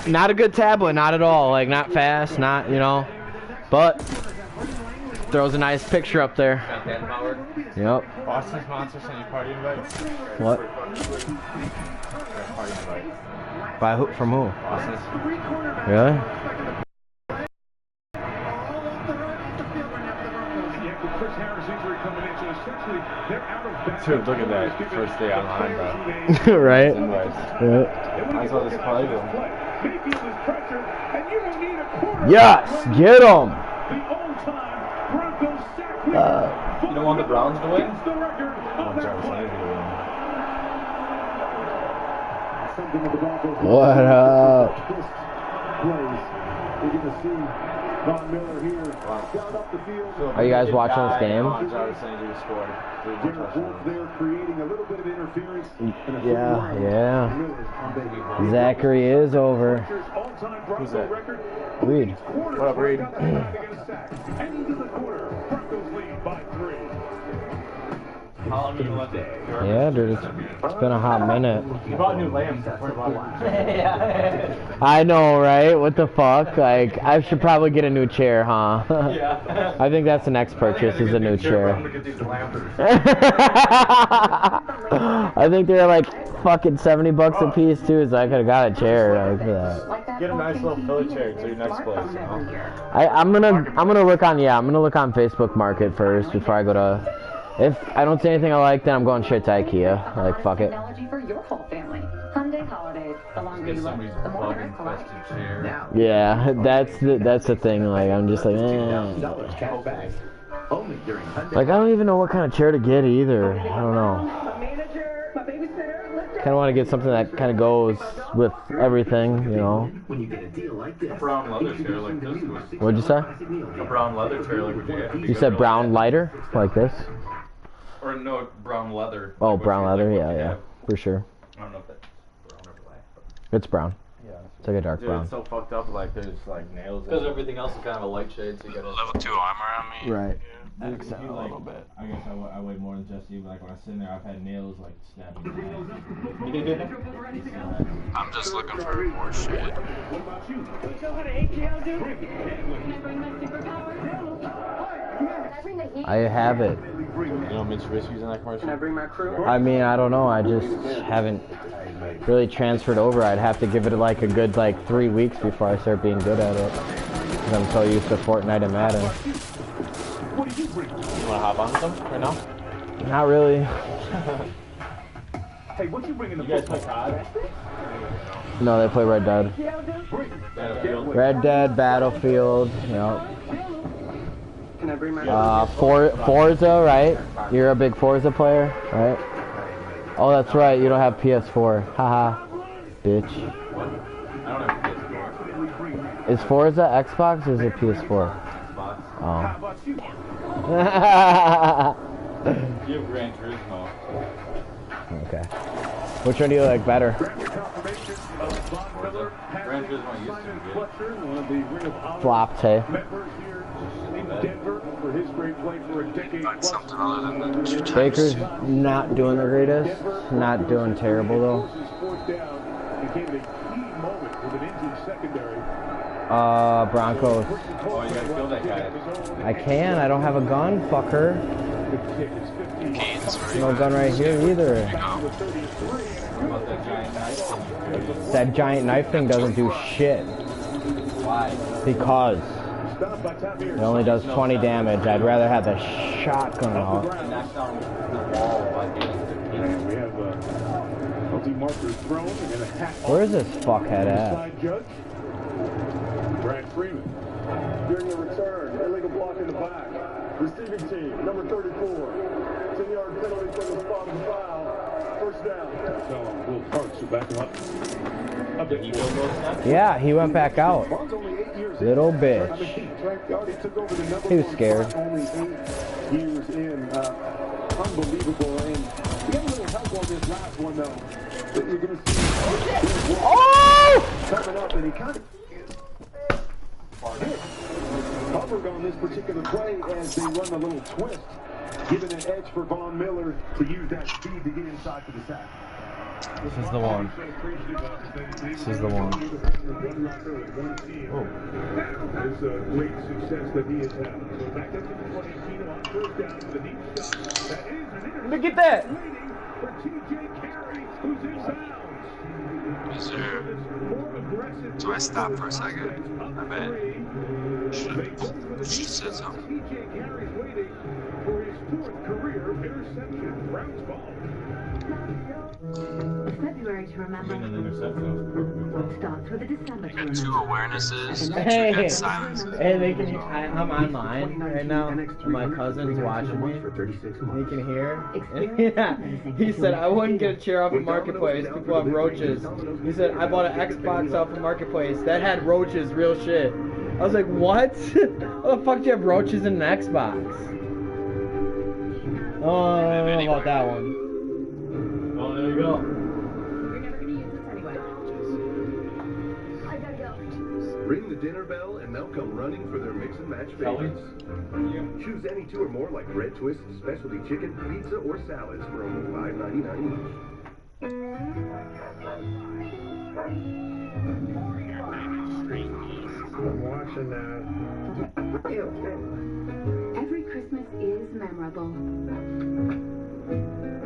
Not a good tablet, not at all. Like, not fast, not, you know. But throws a nice picture up there. Got that power. Yep. Boston's Monster sent you party invite. What? Party invite. By who? From who? Boston's. Really? Dude, look at that. First day online, bro. Right? Invites. Yeah. Might as well just play them. Yes! Get him! You don't want the Browns to win? I want Jarvis Landry to win. What up? We're going to see Von Miller here down up the field. Are you guys watching this game? Derek Wolf there creating a little bit of interference. Yeah, yeah. Zachary is over. Who's that? Reed. What up, Reed? And into the corner. Broncos lead by 3. How long have you left it? Yeah, dude, it's been a hot minute. You bought new lamps. I know, right? What the fuck? Like, I should probably get a new chair, huh? Yeah. I think that's the next purchase is a new chair. I think they're like fucking $70 a piece too, so I could have got a chair like for that. Get a nice little Philly chair to your next place, you know? I'm gonna look on Facebook Market first before I go to. If I don't see anything I like, then I'm going straight to IKEA. Like, fuck it. For your whole family. Hyundai Holidays. The longer you look, the more they're collect. Yeah, that's the thing. Like, I'm just like, Like, I don't even know what kind of chair to get either. I don't know. Kind of want to get something that kind of goes with everything, you know. When you get a deal like this, A brown leather chair like this. What'd you say? A brown leather chair like what you get. You said brown lighter, like this? Or no, brown leather. Oh, like brown leather. like Yeah, for sure. I don't know if that's brown or black. But It's brown. yeah. It's like a dark Dude, brown. it's so fucked up. Like there's like nails. Because everything else is kind of a light shade, so you gotta. Level 2 armor on me. Right. Accent a little bit. I guess I weigh more than just you. Like when I sit in there, I've had nails like stabbing me. I'm just looking for more shit. I have it. You know Mitsubishi's in that commercial? I mean, I don't know. I just haven't really transferred over. I'd have to give it like a good 3 weeks before I start being good at it. 'Cause I'm so used to Fortnite and Madden. You wanna hop on some right now? Not really. Hey, what you bringing the You guys play COD? No, they play Red Dead. Red Dead, Battlefield, you know. Can I bring my Forza, right? You're a big Forza player, right? Oh, that's right. You don't have PS4. Haha, bitch. I don't have PS4. Is Forza Xbox or is it PS4? Xbox. Oh. You have Gran Turismo. Okay. Which one do you like better? Gran Turismo used to be good. Flopped, hey. Find something other than the two Baker's types. not doing the greatest. Not doing terrible though. Broncos. Oh, you gotta kill that guy. I can. I don't have a gun, fucker. Canes, No gun right here either. What about that giant knife? That giant knife thing doesn't do shit. Why? Because it only does 20 damage. I'd rather have the shotgun out. Knock down the wall like it was 15. We have multi markers thrown and a hat. Where is this fuckhead at? Judge. Brad Freeman. During your return, illegal block in the back. Receiving team, number 34. 10-yard penalty for the spot of the foul. First down. So Will Parks will back him up. Yeah, he went back out. Little bitch. He was scared. Only 8 years in. Unbelievable. And we got a little help on this last one, though. But you're going to see coming up, and he kind of covered on this particular play as they run a little twist, giving an edge for Von Miller to use that speed to get inside for the sack. This is the one. This is the one. Oh. It's a great success that he has had. So back up to the 20 on first down to the deep shot. That is an interception. Look at that. For TJ Carey, who's in bounds. So I stopped for a second. I bet. Should said something. TJ Carey's waiting for his 4th career interception. Browns ball. February to remember. Starts with a December to remember. 2 awarenesses, 2 Hey, dead silences. hey, they can. I'm online right now. And my cousin's watching me. He can hear. Yeah. He said I wouldn't get a chair off of Marketplace. People have roaches. He said I bought an Xbox off of Marketplace that had roaches, real shit. I I was like, what? How the fuck do you have roaches in an Xbox? Oh, I don't know about that one. Oh, there you go. You're never gonna use this anyway. I gotta go. Ring the dinner bell and they'll come running for their mix and match favorites. Choose any two or more like bread twists, specialty chicken, pizza, or salads for only $5.99 each. I'm watching that. Every Christmas is memorable.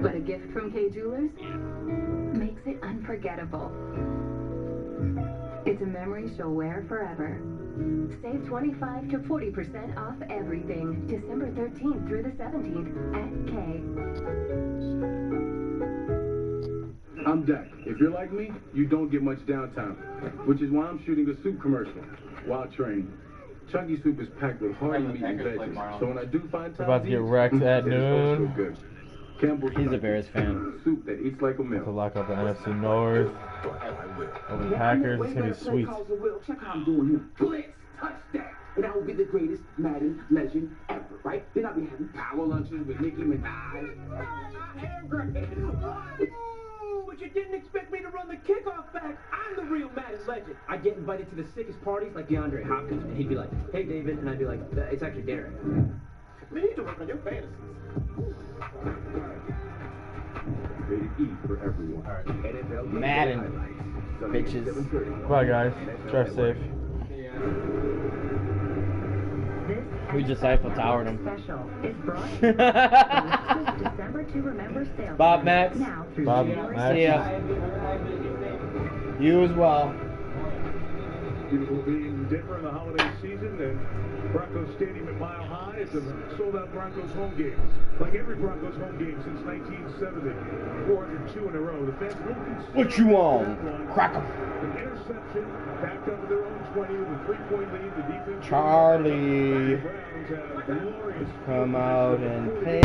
But a gift from K Jewelers makes it unforgettable. It's a memory she'll wear forever. Save 25 to 40% off everything. December 13th through the 17th at K. I'm Dak. If you're like me, you don't get much downtime, which is why I'm shooting a soup commercial while training. Chunky soup is packed with hearty meat and veggies, so when I do find time About to get wrecked at noon. good. Campbell's He's a Bears fan. soup that eats like a meal. To lock up the NFC North. Over the Packers, it's gonna be sweet. Check how I'm doing here. Blitz, touchdown. And I will be the greatest Madden legend ever, right? Then I'll be having power lunches with Nicki Minaj. But you didn't expect me to run the kickoff back. I'm the real Madden legend. I'd get invited to the sickest parties like DeAndre Hopkins, and he'd be like, hey, David, and I'd be like, it's actually Derek. We need to work on your fantasies. Rated E for everyone. NFL Madden. Bitches. Bye, guys. Drive safe. We just Eiffel Towered him. Special is brought to you by December to Remember sale. Bob Max. Now through Bob January Max. See ya. You as well. It will be in Denver in the holiday season, and Broncos Stadium at Mile High. It's a sold-out Broncos home game. Like every Broncos home game since 1970. 402 in a row. The fans will concede. What you on? Crack 'em. An interception, backed up at their own 20 with a 3-point lead. The defense. Charlie. The Browns have glorious. Come out and play.